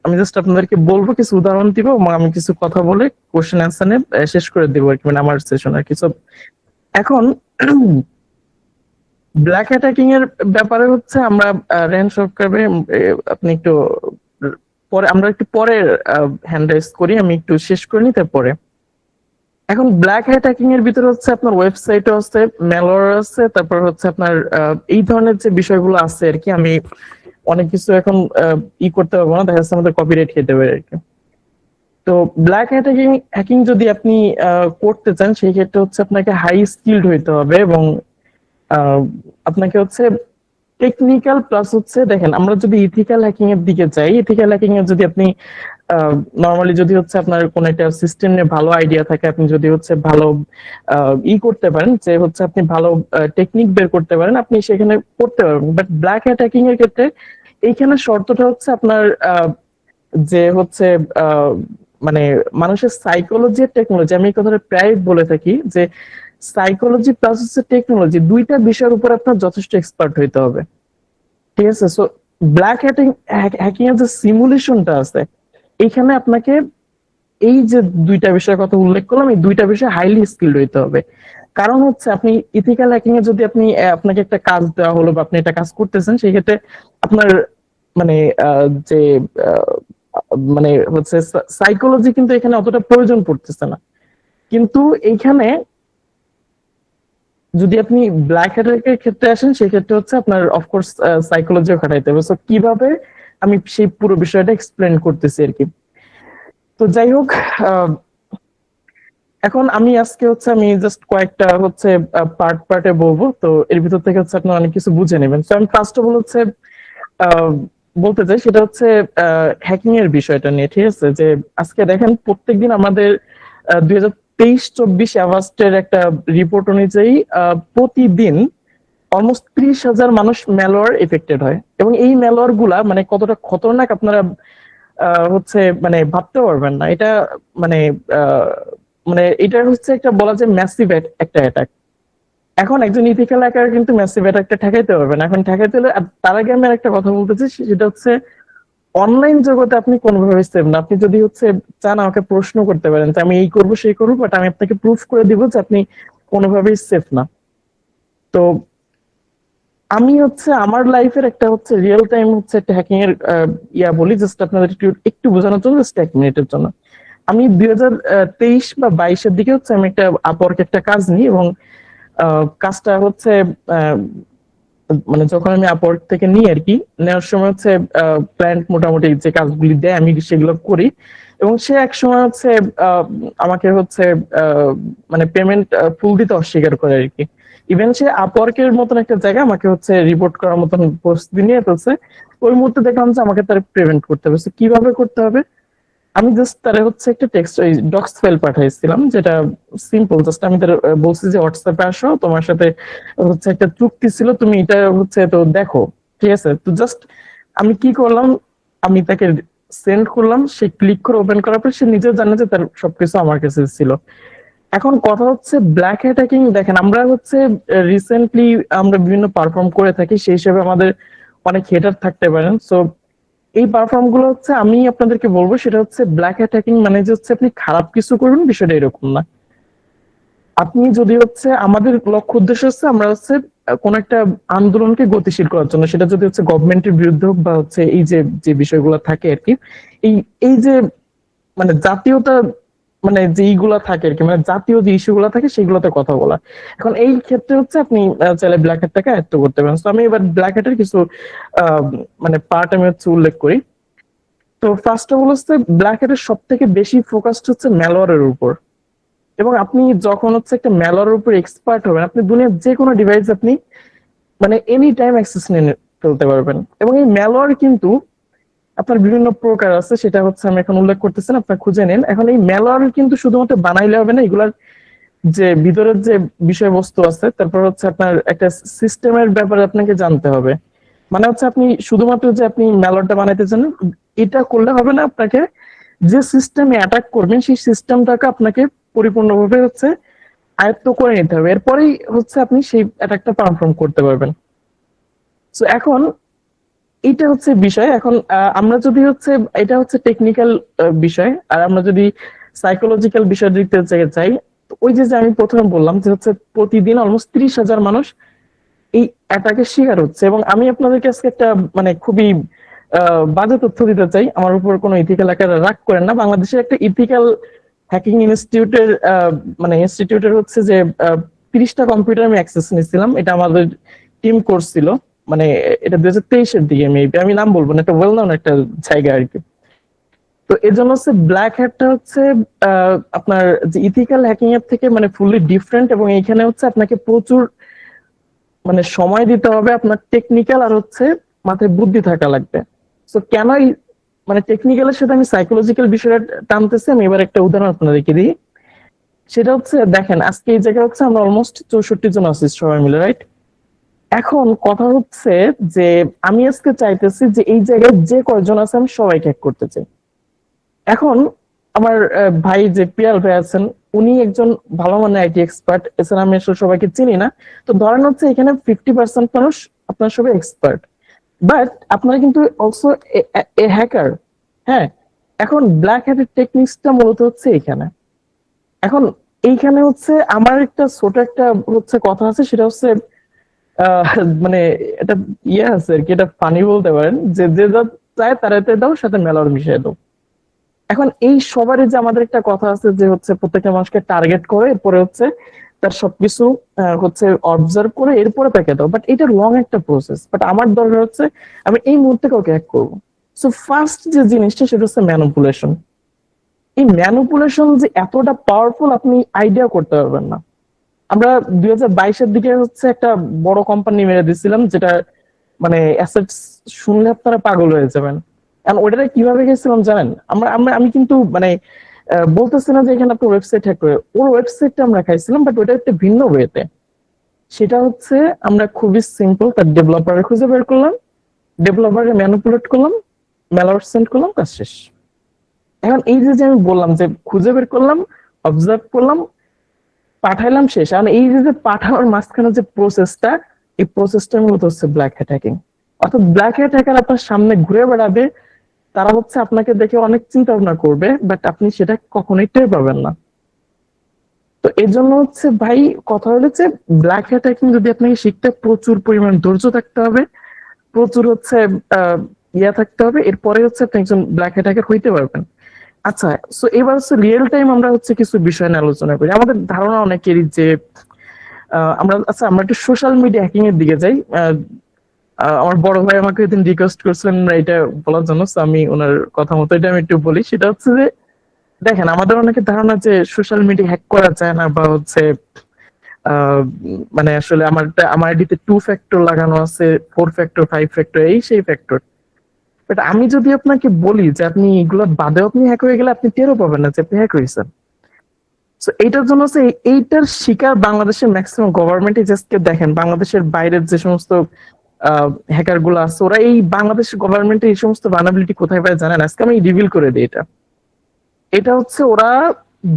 আমি জাস্ট আপনাদেরকে বলবো, কিছু উদাহরণ দিব, এবং আমি কিছু কথা বলে কোশ্চেন অ্যান্সার নিয়ে শেষ করে দেবো আর কি, মানে আমার সেশন আর কি। এখন ব্ল্যাক হ্যাটাকিং এর ব্যাপারে হচ্ছে আমরা রেন সরকারে আপনি একটু পরে আমরা একটু পরে হ্যান্ড রাইজ করি, আমি একটু শেষ করে নিই তারপরে। এখন ব্ল্যাক হ্যাট হ্যাকিং এর ভিতরে হচ্ছে আপনার ওয়েবসাইটও আছে, ম্যালওয়্যার আছে, তারপর হচ্ছে আপনার এই ধরনের যে বিষয়গুলো আছে আর কি। আমি অনেক কিছু এখন করতে পারবো না, দেখা যাচ্ছে আমাদের কপিরাইট খেতে পারে আর কি। তো ব্ল্যাক হ্যাট হ্যাকিং যদি আপনি করতে চান, সেই ক্ষেত্রে হচ্ছে আপনাকে হাই স্কিলড হইতে হবে, এবং আপনাকে হচ্ছে টেকনিক্যাল প্লাস হচ্ছে, দেখেন আমরা যদি ইথিক্যাল হ্যাকিং এর দিকে যাই, ইথিক্যাল হ্যাকিং এর যদি আপনি নর্মালি যদি হচ্ছে আপনার কোন একটা সিস্টেম নিয়ে ভালো আইডিয়া থাকে, আপনি যদি হচ্ছে ভালো করতে পারেন, যে হচ্ছে আপনি ভালো টেকনিক বের করতে পারেন, আপনি সেখানে করতে পারবেন। বাট ব্ল্যাক হ্যাট হ্যাকিং এর ক্ষেত্রে এইখানে শর্তটা হচ্ছে আপনার যে হচ্ছে মানে মানুষের সাইকোলজি আর টেকনোলজি, আমি এই কথাটা প্রায় বলে থাকি যে সাইকোলজি প্লাস হচ্ছে টেকনোলজি, দুইটা বিষয়ের উপর আপনার যথেষ্ট এক্সপার্ট হইতে হবে, ঠিক আছে? সো ব্ল্যাক হ্যাকিং এর যে সিমুলেশনটা আছে, এইখানে আপনাকে এই যে দুইটা বিষয়ের কথা উল্লেখ করলাম, এই দুইটা বিষয় হাইলি স্কিলড হইতে হবে। কারণ হচ্ছে আপনি ইথিক্যাল হ্যাকিং এ যদি আপনি আপনাকে একটা কাজ দেওয়া হলো বা আপনি একটা কাজ করতেছেন, সেই ক্ষেত্রে আপনার মানে যে মানে হচ্ছে সাইকোলজি কিন্তু এখানে অতটা প্রয়োজন পড়তেছে না। কিন্তু এইখানে যদি আপনি ব্ল্যাক হ্যাটের ক্ষেত্রে আসেন, সেক্ষেত্রে হচ্ছে আপনার অফকোর্স সাইকোলজিও খাটাইতে হবে। সো কিভাবে, আমি সেই পুরো বিষয়টা এক্সপ্লেন করতেছি আর কি। তো যাই হোক, এখন আমি আজকে হচ্ছে আমি জাস্ট কয়েকটা হচ্ছে পার্টে বলবো, তো এর ভিতর থেকে হচ্ছে আপনি অনেক কিছু বুঝে নেবেন। তো আমি ফার্স্ট অফ অল হচ্ছে বলতে চাই, সেটা হচ্ছে হ্যাকিং এর বিষয়টা নিয়ে, ঠিক আছে? যে আজকে দেখেন প্রত্যেকদিন আমাদের 2023-24 অ্যাভাস্টের একটা রিপোর্ট অনুযায়ী প্রতিদিন অলমোস্ট 30,000 মানুষ ম্যালওয়্যার এফেক্টেড হয়, এবং এই ম্যালওয়্যার গুলা মানে কতটা খতরনাক আপনারা হচ্ছে মানে ভাবতে পারবেন না। এটা মানে মানে এটা হচ্ছে একটা বলা যায় ম্যাসিভ একটা অ্যাটাক। এখন একজন ইথিক্যাল হ্যাকার কিন্তু ম্যাসিভ অ্যাটাকটা ঠেকাইতে পারবে না। এখন ঠেকাইতে হলে, তার আগে আমি একটা কথা বলতে চাই, সেটা হচ্ছে অনলাইন জগতে আপনি কোনোভাবে সেভ না। আপনি যদি হচ্ছে চান, আমাকে প্রশ্ন করতে পারেন যে আমি এই করবো সেই করবো, বাট আমি আপনাকে প্রুফ করে দিব যে আপনি কোনোভাবেই সেফ না। তো আমি হচ্ছে আমার লাইফের একটা হচ্ছে রিয়েল টাইম হচ্ছে একটা হ্যাকিং এর বলি, জাস্ট আপনাদের একটু বোঝানোর জন্য, জাস্ট 1 মিনিটের জন্য। আমি 2023 বা 22-এর দিকে হচ্ছে আমি একটা আপওয়ার্ক একটা কাজ নিই, এবং কাজটা হচ্ছে মানে যখন আমি আপওয়ার্ক থেকে নিই আর কি, নেওয়ার সময় হচ্ছে ক্লায়েন্ট মোটামুটি যে কাজগুলি দেয় আমি সেগুলো করি, এবং সে এক সময় হচ্ছে আমাকে হচ্ছে মানে পেমেন্ট ফুল দিতে অস্বীকার করে আর কি। ইভেন সে আপওয়ার্কের মতন একটা জায়গা আমাকে হচ্ছে রিপোর্ট করার মতন প্রস্তুতি নিয়ে ফেলছে। ওই মুহূর্তে দেখলাম যে আমাকে তার পেমেন্ট করতে হবে। কিভাবে করতে হবে, আমি জাস্ট তারে হচ্ছে একটা টেক্সট ডক্স ফাইল পাঠাইছিলাম, যেটা সিম্পল। জাস্ট আমি তার বলছি যে হোয়াটসঅ্যাপে আসো, তোমার সাথে হচ্ছে একটা চুক্তি ছিল, তুমি এটা হচ্ছে তো দেখো, ঠিক আছে? তো জাস্ট আমি কি করলাম, আমি তাকে সেন্ড করলাম, সে ক্লিক করে ওপেন করার পর সে নিজেও জানে যে তার সবকিছু আমার কাছে ছিল। এখন কথা হচ্ছে ব্ল্যাক হ্যাকিং, দেখেন আমরা হচ্ছে রিসেন্টলি আমরা বিভিন্ন পারফর্ম করে থাকি, সেই হিসেবে আমাদের অনেক হেটার থাকতে পারেন। সো এই পারফর্ম গুলো হচ্ছে আমি আপনাদেরকে বলবো, সেটা হচ্ছে ব্ল্যাক অ্যাটাকিং মানে যে হচ্ছে আপনি খারাপ কিছু করবেন, বিষয়টা এরকম না। আপনি যদি হচ্ছে, আমাদের লক্ষ্য উদ্দেশ্য হচ্ছে আমরা হচ্ছে কোন একটা আন্দোলনকে গতিশীল করার জন্য, সেটা যদি হচ্ছে গভর্নমেন্টের বিরুদ্ধে হোক বা হচ্ছে এই যে যে বিষয়গুলো থাকে আর কি, এই এই যে মানে জাতীয়তা, মানে যে এইগুলা থাকে আর কি, মানে জাতীয় যে ইস্যু গুলা থাকে সেগুলোতে কথা বলা। এখন এই ক্ষেত্রে হচ্ছে আপনি চাইলে ব্ল্যাক হ্যাটটাকে আয়ত্ত করতে পারেন। তো আমি এবার ব্ল্যাক হ্যাটের কিছু মানে পার্ট আমি হচ্ছে উল্লেখ করি। তো ফার্স্ট অফ অল হচ্ছে ব্ল্যাক হ্যাটের সব থেকে বেশি ফোকাসড হচ্ছে ম্যালওয়্যারের উপর, এবং আপনি যখন হচ্ছে একটা ম্যালওয়্যারের উপর এক্সপার্ট হবেন, আপনি দুনিয়ার যে কোনো ডিভাইস আপনি মানে এনি টাইম অ্যাক্সেস নিয়ে ফেলতে পারবেন। এবং এই ম্যালওয়্যার কিন্তু আপনার বিভিন্ন প্রকার আছে, সেটা হচ্ছে আমি এখন উল্লেখ করতেছি না, আপনার খুঁজে নিন। এখন এই ম্যালওয়্যার কিন্তু শুধুমাত্র বানাইলে হবে না, এগুলার যে ভিতরের যে বিষয়বস্তু আছে, তারপর হচ্ছে আপনার একটা সিস্টেমের ব্যাপারে আপনাকে জানতে হবে। মানে হচ্ছে আপনি শুধুমাত্র যে আপনি ম্যালওয়্যারটা বানাইতে চান এটা করলে হবে না, আপনাকে যে সিস্টেমে অ্যাটাক করবেন সেই সিস্টেমটাকে আপনাকে পরিপূর্ণভাবে হচ্ছে আয়ত্ত করে নিতে হবে, এরপরেই হচ্ছে আপনি সেই অ্যাটাকটা পারফর্ম করতে পারবেন। তো এখন এটা হচ্ছে বিষয়। এখন আমরা যদি হচ্ছে, এটা হচ্ছে টেকনিক্যাল বিষয়, আর আমরা যদি সাইকোলজিক্যাল বিষয় দিতে চাই, ওই যে আমি প্রথমে বললাম যে হচ্ছে প্রতিদিন অলমোস্ট 30,000 মানুষ এই অ্যাটাকের শিকার হচ্ছে। এবং আমি আপনাদেরকে আজকে একটা মানে খুবই বাজে তথ্য দিতে চাই, আমার উপর কোনো ইথিক্যাল হ্যাকার রাগ করেন না। বাংলাদেশের একটা ইথিক্যাল হ্যাকিং ইনস্টিটিউটের মানে ইনস্টিটিউটের হচ্ছে যে 30টা কম্পিউটার আমি অ্যাক্সেস নিয়েছিলাম। এটা আমাদের টিম করছিল, মানে এটা 2023-এর দিকে মেবি, আমি নাম বলবো না, একটা ওয়েল নন একটা জায়গা আর কি। তো এর জন্য হচ্ছে ব্ল্যাক হ্যাটটা হচ্ছে আপনার যে ইথিক্যাল হ্যাকিং এর থেকে মানে ফুললি ডিফারেন্ট, এবং এইখানে হচ্ছে আপনাকে প্রচুর মানে সময় দিতে হবে, আপনার টেকনিক্যাল আর হচ্ছে মাথায় বুদ্ধি থাকা লাগবে। তো কেন মানে টেকনিক্যালের সাথে আমি সাইকোলজিক্যাল বিষয়টা টানতেছি, আমি এবার একটা উদাহরণ আপনাদেরকে দিই। সেটা হচ্ছে দেখেন, আজকে এই জায়গায় হচ্ছে আমরা অলমোস্ট 64 জন আছি সবাই মিলে, রাইট? এখন কথা হচ্ছে যে আমি আজকে চাইতেছি যে এই জায়গায় যে কয়জন আছে আমি সবাইকে হ্যাক করতে চাই। এখন আমার ভাই যে পিয়াল ভাই আছেন, উনি একজন ভালো মানের আইটি এক্সপার্ট, এছাড়া আমি আসলে সবাইকে চিনি না। তো ধরেন হচ্ছে এখানে 50% মানুষ আপনার সবাই এক্সপার্ট, বাট আপনারা কিন্তু অলসো এ হ্যাকার। হ্যাঁ, এখন ব্ল্যাক হ্যাটের টেকনিক্সটা মূলত হচ্ছে এখানে। এখন এইখানে হচ্ছে আমার একটা ছোট একটা হচ্ছে কথা আছে, সেটা হচ্ছে আহ, মানে এটা ইয়ে আছে আর কি, এটা ফানি বলতে পারেন, যে যে যা চায় তারাতে দাও, সাথে মেলার মিশিয়ে দাও। এখন এই সবারই যে আমাদের একটা কথা আছে যে হচ্ছে প্রত্যেকটা মানুষকে টার্গেট করে এরপরে হচ্ছে তার সবকিছু হচ্ছে অবজার্ভ করে এরপরে তাকে দাও, বাট এটা লং একটা প্রসেস। বাট আমার দরকার হচ্ছে আমি এই মুহূর্তে কাউকে হ্যাক করবো। সো ফার্স্ট যে জিনিসটা সেটা হচ্ছে ম্যানিপুলেশন। এই ম্যানিপুলেশন যে এতটা পাওয়ারফুল আপনি আইডিয়া করতে পারবেন না। আমরা 2022-এর দিকে হচ্ছে একটা বড় কোম্পানি মেরে দিছিলাম, যেটা মানে অ্যাসেটস শুনলে আপনারা পাগল হয়ে যাবেন। কারণ ওইটা কিভাবে গেছিলাম জানেন? আমি কিন্তু মানে বলতেছি না যে এখানে আপনার ওয়েবসাইট হ্যাক করে, ওর ওয়েবসাইটটা আমরা খাইছিলাম, বাট ওইটা একটা ভিন্ন ওয়েতে। সেটা হচ্ছে আমরা খুবই সিম্পল, তার ডেভেলপার খুঁজে বের করলাম, ডেভেলপারে ম্যানিপুলেট করলাম, ম্যালওয়্যার সেন্ড করলাম, কাজ শেষ। এখন এই যে আমি বললাম যে খুঁজে বের করলাম, অবজার্ভ করলাম, পাঠাইলাম, শেষ। এখন এই যে পাঠানোর মাঝখানে যে প্রসেসটা, এই প্রসেসটা মূলত হচ্ছে ব্ল্যাক হ্যাট হ্যাকিং। অর্থাৎ ব্ল্যাক হ্যাট হ্যাকার আপনার সামনে ঘুরে বেড়াবে, তারা হচ্ছে আপনাকে দেখে অনেক চিন্তা ভাবনা করবে, বাট আপনি সেটা কখনোই টের পাবেন না। তো এর জন্য হচ্ছে ভাই কথা হলো যে ব্ল্যাক হ্যাট হ্যাকিং যদি আপনাকে শিখতে, প্রচুর পরিমাণ ধৈর্য থাকতে হবে, প্রচুর হচ্ছে থাকতে হবে, এরপরে হচ্ছে আপনি একজন ব্ল্যাক হ্যাট হ্যাকার হইতে পারবেন। আচ্ছা, সো এবার হচ্ছে রিয়েল টাইম আমরা হচ্ছে কিছু বিষয় নিয়ে আলোচনা করি। আমাদের ধারণা অনেকেরই যে আমরা একটু সোশ্যাল মিডিয়া হ্যাকিং এর দিকে যাই। আমার বড় ভাই আমাকে একদিন রিকোয়েস্ট করছিলেন এটা বলার জন্য, তো আমি ওনার কথা মতো এটা আমি একটু বলি। সেটা হচ্ছে যে দেখেন, আমাদের অনেকের ধারণা যে সোশ্যাল মিডিয়া হ্যাক করা যায় না, বা হচ্ছে মানে আসলে আমার আইডিতে 2 ফ্যাক্টর লাগানো আছে, 4 ফ্যাক্টর, 5 ফ্যাক্টর, এই সেই ফ্যাক্টর। বাট আমি যদি আপনাকে বলি যে আপনি এগুলো বাদেও আপনি হ্যাক হয়ে গেলে আপনি টেরও পাবেন না যে আপনি হ্যাক হয়েছেন। তো এইটার জন্য হচ্ছে এইটার শিকার বাংলাদেশের ম্যাক্সিমাম গভর্নমেন্ট এজেন্সিকে দেখেন, বাংলাদেশের বাইরের যে সমস্ত হ্যাকার গুলো আছে, ওরা এই বাংলাদেশ গভর্নমেন্টের এই সমস্ত ভালনারেবিলিটি কোথায় পায় জানেন? আজকে আমি রিভিল করে দিই এটা। এটা হচ্ছে ওরা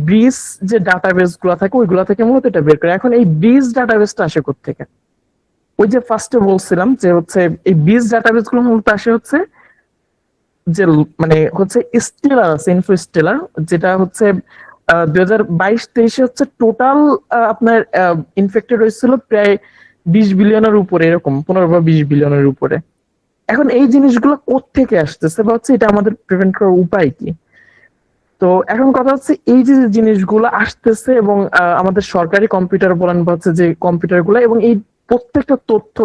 ব্রিজ যে ডাটাবেস গুলো থাকে ওইগুলা থেকে মূলত এটা বের করে। এখন এই ব্রিজ ডাটাবেসটা আসে কোত্থেকে? ওই যে ফার্স্টে বলছিলাম যে হচ্ছে এই ব্রিজ ডাটাবেস গুলো মূলত আসে হচ্ছে যে মানে হচ্ছে স্টেলার আছে, ইনফো স্টেলার, যেটা হচ্ছে 2022-23 হচ্ছে টোটাল আপনার ইনফেক্টেড হয়েছিল প্রায় 20 বিলিয়নের উপরে, এরকম 15 বা 20 বিলিয়নের উপরে। এখন এই জিনিসগুলো কোত্থেকে আসতেছে, বা হচ্ছে এটা আমাদের প্রিভেন্ট করার উপায় কি? তো এখন কথা হচ্ছে এই যে জিনিসগুলো আসতেছে, এবং আমাদের সরকারি কম্পিউটার বলেন বা হচ্ছে যে কম্পিউটার গুলো, এবং এই প্রত্যেকটা তথ্য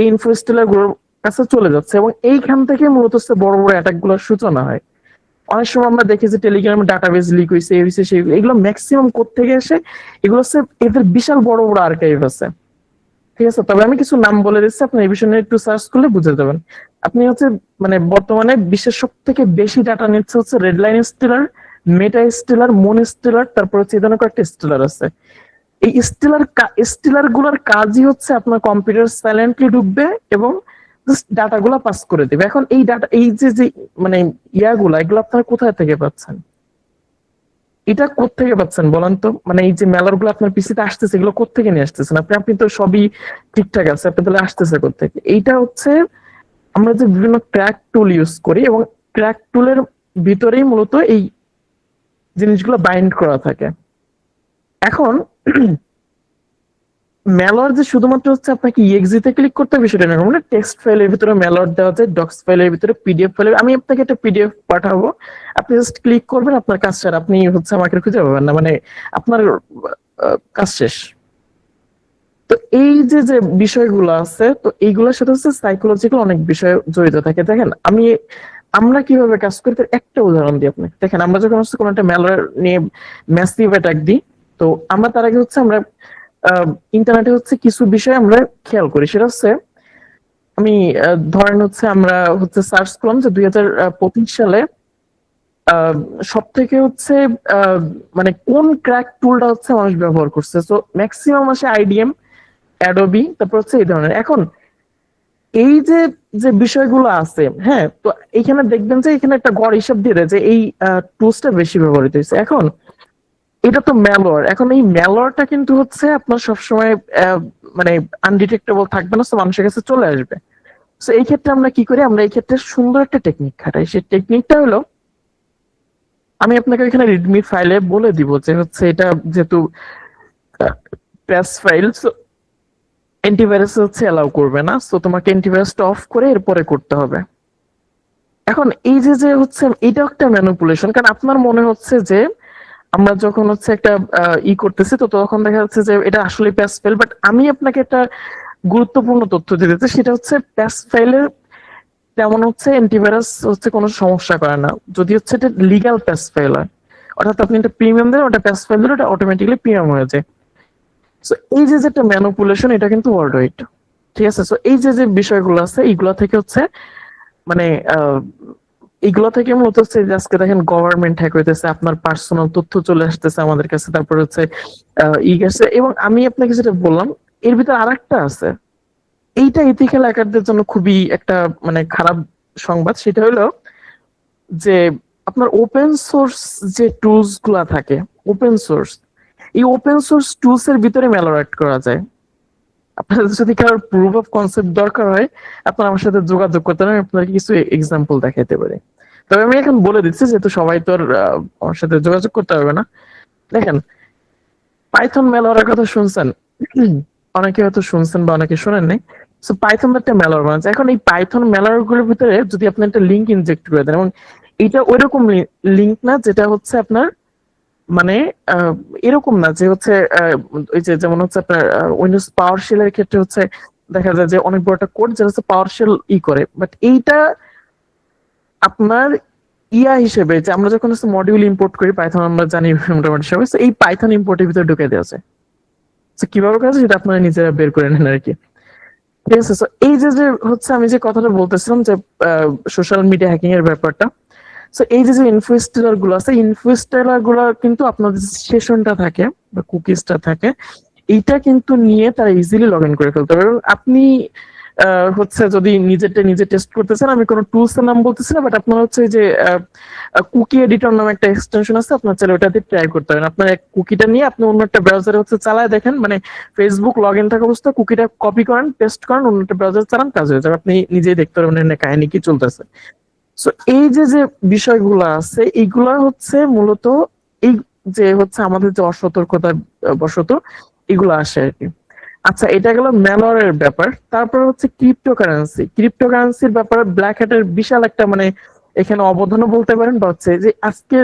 এই ইনফোস্টেলার গুলোর কাছে চলে যাচ্ছে, এবং এইখান থেকে মূলত হচ্ছে বড় বড় অ্যাটাক গুলোর সূচনা হয়। অনেক সময় আমরা দেখি যে টেলিগ্রামে ডাটাবেস লিক হয়েছে, এই হয়েছে, সেই, এগুলো ম্যাক্সিমাম কোত্থেকে আসে? এগুলো হচ্ছে এদের বিশাল বড় বড় আর্কাইভ আছে, ঠিক আছে? তবে আমি কিছু নাম বলে দিচ্ছি, আপনি এই বিষয়ে একটু সার্চ করলে বুঝে যাবেন। আপনি হচ্ছে মানে বর্তমানে বিশ্বের সব থেকে বেশি ডাটা নিচ্ছে হচ্ছে রেডলাইন স্টেলার, মেটা স্টেলার, মুন স্টেলার, তারপর হচ্ছে এই ধরনের কয়েকটা স্টেলার আছে। এই স্টেলার গুলার কাজই হচ্ছে আপনার কম্পিউটার সাইলেন্টলি ঢুকবে এবং ডাটা গুলা পাস করে দিবে। এখন এই ডাটা, এই যে মানে ইয়াগুলা, এগুলো আপনারা কোথায় থেকে পাচ্ছেন? এটা কোত্থেকে পাচ্ছেন বলেন তো? মানে এই যে মেলার গুলো আপনার পিসিতে আসতেছে, এগুলো কোত্থেকে নিয়ে আসতেছেন? আপনি তো সবই ঠিকঠাক আছে, আপনি তাহলে আসতেছে কোত্থেকে? এইটা হচ্ছে আমরা যে বিভিন্ন ক্র্যাক টুল ইউজ করি, এবং ক্র্যাক টুলের ভিতরেই মূলত এই জিনিসগুলো বাইন্ড করা থাকে। এখন ম্যালওয়্যার যে শুধুমাত্র হচ্ছে আপনাকে exe তে ক্লিক করতে হবে সেটা না, মানে টেক্সট ফাইলের ভিতরে ম্যালওয়্যার দেওয়া যায়, ডক্স ফাইলের ভিতরে, পিডিএফ ফাইলে। আমি আপনাকে একটা পিডিএফ পাঠাবো, আপনি জাস্ট ক্লিক করবেন, আপনার কাজ শেষ, আপনি হচ্ছে আমাকে খুঁজে পাবেন না, মানে আপনার কাজ শেষ। তো এই যে যে বিষয়গুলো আছে, তো এইগুলোর সাথে হচ্ছে সাইকোলজিক্যাল অনেক বিষয় জড়িত থাকে। দেখেন আমরা কিভাবে কাজ করি তার একটা উদাহরণ দিই আপনাকে। দেখেন আমরা যখন হচ্ছে কোনো একটা ম্যালওয়্যার নিয়ে ম্যাসিভ অ্যাটাক দিই, তো আমরা তার আগে হচ্ছে আমরা ইন্টারনেটে হচ্ছে কিছু বিষয় আমরা খেয়াল করি। সেটা হচ্ছে আমি ধরেন হচ্ছে আমরা হচ্ছে সার্চ করলাম যে 2025 সালে সব থেকে হচ্ছে মানে কোন ক্র্যাক টুলটা হচ্ছে মানুষ ব্যবহার করছে। তো ম্যাক্সিমাম আসে আইডিএম, অ্যাডোবি, তারপর হচ্ছে এই ধরনের। এখন এই যে যে বিষয়গুলো আছে, হ্যাঁ, তো এইখানে দেখবেন যে এখানে একটা গড় হিসাব দিয়ে দেয় যে এই টুলসটা বেশি ব্যবহৃত হয়েছে। এখন এটা তো ম্যালওয়্যার, এখন এই ম্যালওয়্যারটা কিন্তু হচ্ছে আপনার সবসময় মানে আনডিটেক্টেবল থাকবে না, তো মানুষের কাছে চলে আসবে। তো এই ক্ষেত্রে আমরা কি করি, আমরা এই ক্ষেত্রে সুন্দর একটা টেকনিক খাটাই। সেই টেকনিকটা হলো, আমি আপনাকে এখানে রিডমি ফাইলে বলে দিব যে হচ্ছে এটা যেহেতু প্যাস ফাইল, অ্যান্টিভাইরাস হচ্ছে অ্যালাউ করবে না, তো তোমাকে অ্যান্টিভাইরাসটা অফ করে এরপরে করতে হবে। এখন এই যে যে হচ্ছে এটা একটা ম্যানিপুলেশন, কারণ আপনার মনে হচ্ছে যে আমরা যখন হচ্ছে একটা করতেছি, তো তখন দেখা যাচ্ছে যে এটা আসলে প্যাস ফাইল, বাট আমি আপনাকে একটা গুরুত্বপূর্ণ তথ্য দিতে, সেটা হচ্ছে প্যাস ফাইলের তেমন হচ্ছে অ্যান্টিভাইরাস হচ্ছে কোনো সমস্যা করে না, যদি হচ্ছে এটা লিগ্যাল প্যাস ফাইল হয়। অর্থাৎ আপনি একটা প্রিমিয়াম দেন, ওটা প্যাস ফাইল দিলে ওটা অটোমেটিক্যালি প্রিমিয়াম হয়ে যায়। সো এই যে যেটা ম্যানিপুলেশন, এটা কিন্তু ওয়ার্ল্ড ওয়াইড, ঠিক আছে। সো এই যে যে বিষয়গুলো আছে, এইগুলা থেকে হচ্ছে মানে এইগুলা থেকে মূলত হচ্ছে যে আজকে দেখেন গভর্নমেন্ট হ্যাক হইতেছে, আপনার পার্সোনাল তথ্য চলে আসতেছে আমাদের কাছে, তারপর হচ্ছে গেছে। এবং আমি আপনাকে যেটা বললাম, এর ভিতর আরেকটা আছে, এইটা ইথিক্যাল হ্যাকারদের জন্য খুবই একটা মানে খারাপ সংবাদ। সেটা হলো যে আপনার ওপেন সোর্স যে টুলস গুলা থাকে, ওপেন সোর্স, এই ওপেন সোর্স টুলস এর ভিতরে ম্যালওয়্যার অ্যাড করা যায়। আপনার যদি কারোর প্রুফ অফ কনসেপ্ট দরকার হয়, আপনার আমার সাথে যোগাযোগ করতে পারেন, আপনাকে কিছু এক্সাম্পল দেখাতে পারি। তবে আমি এখন বলে দিচ্ছি, যেহেতু সবাই তো আর আমার সাথে যোগাযোগ করতে পারবে না। দেখেন, পাইথন ম্যালওয়্যারের কথা শুনছেন, অনেকে হয়তো শুনছেন বা অনেকে শোনেন নাই। সো পাইথন একটা ম্যালওয়্যার বানাচ্ছে। এখন এই পাইথন ম্যালওয়্যার গুলোর ভিতরে যদি আপনি একটা লিঙ্ক ইনজেক্ট করে দেন, এবং এটা ওইরকম লিঙ্ক না যেটা হচ্ছে আপনার মানে এরকম না যে হচ্ছে ওই যে যেমন হচ্ছে আপনার উইন্ডোজ পাওয়ার শেল এর ক্ষেত্রে হচ্ছে দেখা যায় যে অনেক বড় একটা কোড যেটা হচ্ছে পাওয়ার শেল করে, বাট এইটা আপনার হিসেবে যে আমরা যখন হচ্ছে মডিউল ইম্পোর্ট করি পাইথন, আমরা জানি মোটামুটি সবাই, এই পাইথন ইম্পোর্টের ভিতরে ঢুকে দেওয়া আছে। কিভাবে করেছে সেটা আপনারা নিজেরা বের করে নেন আর কি, ঠিক আছে। এই যে যে হচ্ছে আমি যে কথাটা বলতেছিলাম যে সোশ্যাল মিডিয়া হ্যাকিং এর ব্যাপারটা, সো এই যে যে ইনফ্লুয়েন্সার গুলো আছে, ইনফ্লুয়েন্সার গুলো কিন্তু আপনাদের সেশনটা থাকে বা কুকিজটা থাকে, এইটা কিন্তু নিয়ে তারা ইজিলি লগ ইন করে ফেলতে পারে। আপনি হচ্ছে যদি নিজে টেস্ট করতেছেন, আমি কোনো টুলস এর নাম বলতেছি না, বাট আপনার হচ্ছে যে কুকি এডিটর নামে একটা এক্সটেনশন আছে, আপনার চাইলে ওটাতে ট্রাই করতে পারেন। আপনার কুকিটা নিয়ে আপনি অন্য একটা ব্রাউজারে হচ্ছে চালায় দেখেন, মানে ফেসবুক লগ ইন থাকা অবস্থা কুকিটা কপি করেন, পেস্ট করেন, অন্য একটা ব্রাউজার চালান, কাজ হয়ে যাবে। আপনি নিজেই দেখতে পারবেন কাহিনী কি চলতেছে। সো এই যে যে বিষয়গুলো আছে, এইগুলা হচ্ছে মূলত এই যে হচ্ছে আমাদের যে অসতর্কতা বশত এগুলো আসে আর কি। আচ্ছা, এটা গেল ম্যালওয়্যারের ব্যাপার। তারপর হচ্ছে ক্রিপ্টোকারেন্সির ব্যাপারে ব্ল্যাক হ্যাটের বিশাল একটা মানে এখানে অবদানও বলতে পারেন, বা হচ্ছে যে আজকে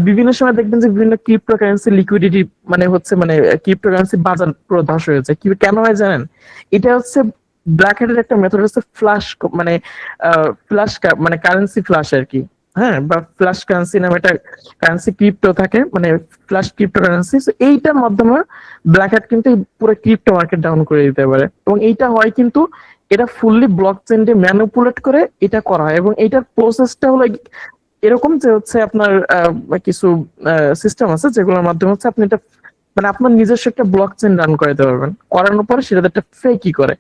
বিভিন্ন সময় দেখবেন যে বিভিন্ন ক্রিপ্টোকারেন্সি লিকুইডিটি মানে হচ্ছে মানে ক্রিপ্টোকারেন্সি বাজার পুরো ধস হয়েছে। কেন হয় জানেন? এটা হচ্ছে ব্ল্যাক হ্যাটের একটা মেথড হচ্ছে ফ্ল্যাশ, মানে ফ্ল্যাশ মানে কারেন্সি ফ্ল্যাশ আর কি, হ্যাঁ, বা ফ্ল্যাশ কারেন্সি নামে একটা কারেন্সি ক্রিপ্টো থাকে, মানে ফ্ল্যাশ ক্রিপ্টো কারেন্সি। এইটার মাধ্যমে ব্ল্যাক হ্যাট কিন্তু পুরো ক্রিপ্টো মার্কেট ডাউন করে দিতে পারে, এবং এইটা হয় কিন্তু এটা ফুললি ব্লক চেইনে ম্যানিপুলেট করে এটা করা হয়। এবং এইটার প্রসেসটা হলো এরকম যে হচ্ছে আপনার কিছু সিস্টেম আছে যেগুলোর মাধ্যমে হচ্ছে আপনি এটা মানে আপনার নিজস্ব একটা ব্লক চেইন রান করাতে পারবেন, করানোর পরে সেটা একটা ফেকই করে।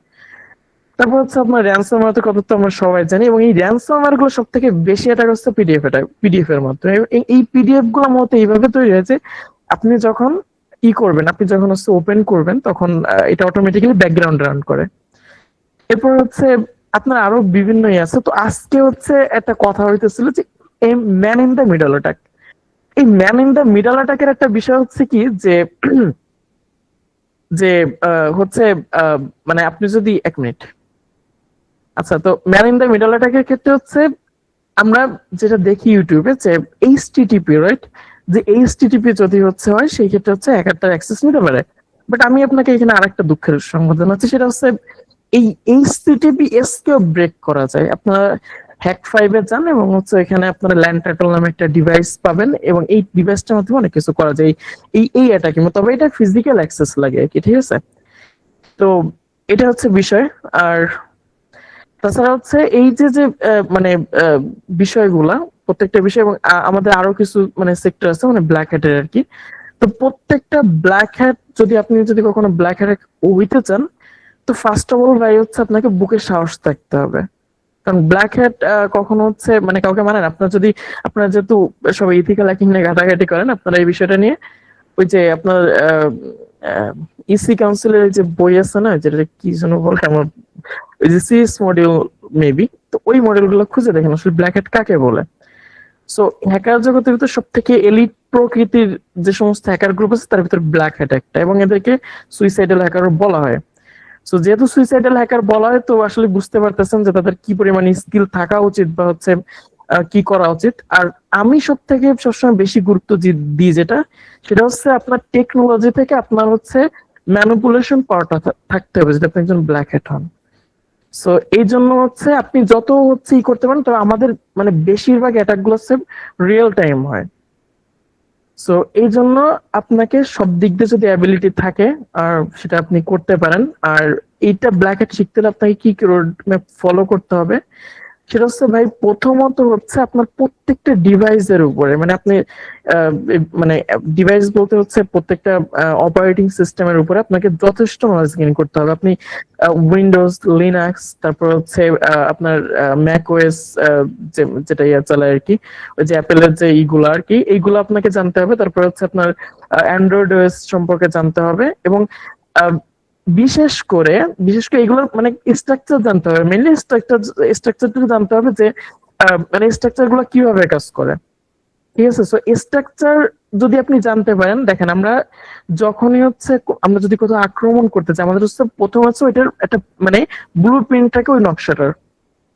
তারপর হচ্ছে আপনার র্যানসমওয়্যার কথা তো আমরা সবাই জানি, এবং এই র্যানসমওয়্যার গুলো সব থেকে বেশি অ্যাটাক হচ্ছে পিডিএফ এর মাধ্যমে। এই পিডিএফ গুলো মূলত এইভাবে তৈরি হয়েছে, আপনি যখন করবেন, আপনি যখন হচ্ছে ওপেন করবেন, তখন এটা অটোমেটিক্যালি ব্যাকগ্রাউন্ড রান করে। এরপর হচ্ছে আপনার আরো বিভিন্ন আছে। তো আজকে হচ্ছে একটা কথা হইতেছিল যে man in the middle attack. এই ম্যান ইন দ্য মিডল অ্যাটাকের একটা বিষয় হচ্ছে কি যে যে হচ্ছে মানে আপনি যদি 1 মিনিট, আচ্ছা, তো ম্যান ইন দ্য মিডল অ্যাটাকের ক্ষেত্রে হচ্ছে আমরা যেটা দেখি ইউটিউবে যে এইচটিটিপি, রাইট, যে এইচটিটিপি যদি হচ্ছে হয় সেই ক্ষেত্রে হচ্ছে হ্যাকারটার অ্যাক্সেস নিতে পারে। বাট আমি আপনাকে এখানে আরেকটা দুঃখের সংবাদ জানাচ্ছি, সেটা হচ্ছে এই এইচটিটিপি এস কেও ব্রেক করা যায়। আপনারা হ্যাক 5 এ যান এবং হচ্ছে এখানে আপনারা ল্যান্ড টাইটল নামে একটা ডিভাইস পাবেন এবং এই ডিভাইসটার মাধ্যমে অনেক কিছু করা যায় এই অ্যাটাকিং, তবে এটা ফিজিক্যাল অ্যাক্সেস লাগে আর কি, ঠিক আছে? তো এটা হচ্ছে বিষয়। আর তাছাড়া হচ্ছে এই যে যে মানে বিষয়গুলা, প্রত্যেকটা বিষয়, এবং আমাদের আরো কিছু মানে সেক্টর আছে মানে ব্ল্যাক হ্যাটের আর কি। তো প্রত্যেকটা ব্ল্যাক হ্যাট যদি কখনো ব্ল্যাক হ্যাট হইতে চান, তো ফার্স্ট অফ অল ভাই হচ্ছে আপনাকে বুকে সাহস থাকতে হবে। কারণ ব্ল্যাক হ্যাট কখনো হচ্ছে মানে কাউকে মানেন, আপনারা যেহেতু সবাই ইথিক্যাল হ্যাকিং নিয়ে ঘাটাঘাটি করেন, আপনারা এই বিষয়টা নিয়ে ওই যে আপনার ইসি কাউন্সিলের যে বই আছে না, যেটা কি যেন বলে আমার, ওই যে সিএস মডিউল মেবি, তো ওই মডেল গুলো খুঁজে দেখেন আসলে ব্ল্যাক হ্যাট কাকে বলে। সো হ্যাকার জগতের ভিতর সব থেকে এলিট প্রকৃতির যে সমস্ত হ্যাকার গ্রুপ আছে তার ভিতর ব্ল্যাক হ্যাট একটা, এবং এদেরকে সুইসাইডাল হ্যাকার বলা হয়। সো যেহেতু সুইসাইডাল হ্যাকার বলা হয়, তো আসলে বুঝতে পারতেছেন যে তাদের কি পরিমাণ স্কিল থাকা উচিত বা হচ্ছে কি করা উচিত। আর আমি সবসময় বেশি গুরুত্ব দিই যেটা, সেটা হচ্ছে আপনার টেকনোলজি থেকে আপনার হচ্ছে ম্যানিপুলেশন পাওয়ারটা থাকতে হবে যদি আপনি একজন ব্ল্যাক হ্যাট হন। সো এই জন্য হচ্ছে আপনি যত হচ্ছে ই করতে পারেন, তবে আমাদের মানে বেশিরভাগ অ্যাটাক গুলো হচ্ছে রিয়েল টাইম হয়। সো এই জন্য আপনাকে সব দিক দিয়ে যদি অ্যাবিলিটি থাকে আর সেটা আপনি করতে পারেন। আর এইটা ব্ল্যাক হ্যাট শিখতে হলে আপনাকে কি রোড ম্যাপ ফলো করতে হবে, সেটা হচ্ছে ভাই প্রথমত হচ্ছে আপনার প্রত্যেকটা ডিভাইসের উপরে, মানে আপনি মানে ডিভাইস বলতে হচ্ছে প্রত্যেকটা অপারেটিং সিস্টেমের উপরে আপনাকে যথেষ্ট নলেজ গেইন করতে হবে। আপনি উইন্ডোজ, লিনাক্স, তারপর হচ্ছে আপনার ম্যাক ওএস, যেটা চালায় আর কি, ওই যে অ্যাপেলের যে এইগুলো আর কি, এইগুলো আপনাকে জানতে হবে। তারপর হচ্ছে আপনার অ্যান্ড্রয়েড ওএস সম্পর্কে জানতে হবে, এবং বিশেষ করে এগুলোর মানে স্ট্রাকচার জানতে হবে। মেইনলি স্ট্রাকচারটা জানতে হবে যে মানে স্ট্রাকচার গুলো কিভাবে কাজ করে, ঠিক আছে? সো স্ট্রাকচার যদি আপনি জানতে পারেন, দেখেন আমরা যখনই হচ্ছে আমরা যদি কোথাও আক্রমণ করতে চাই, আমাদের হচ্ছে প্রথম হচ্ছে ওইটার একটা মানে ব্লু প্রিন্টটাকে, ওই নকশাটার,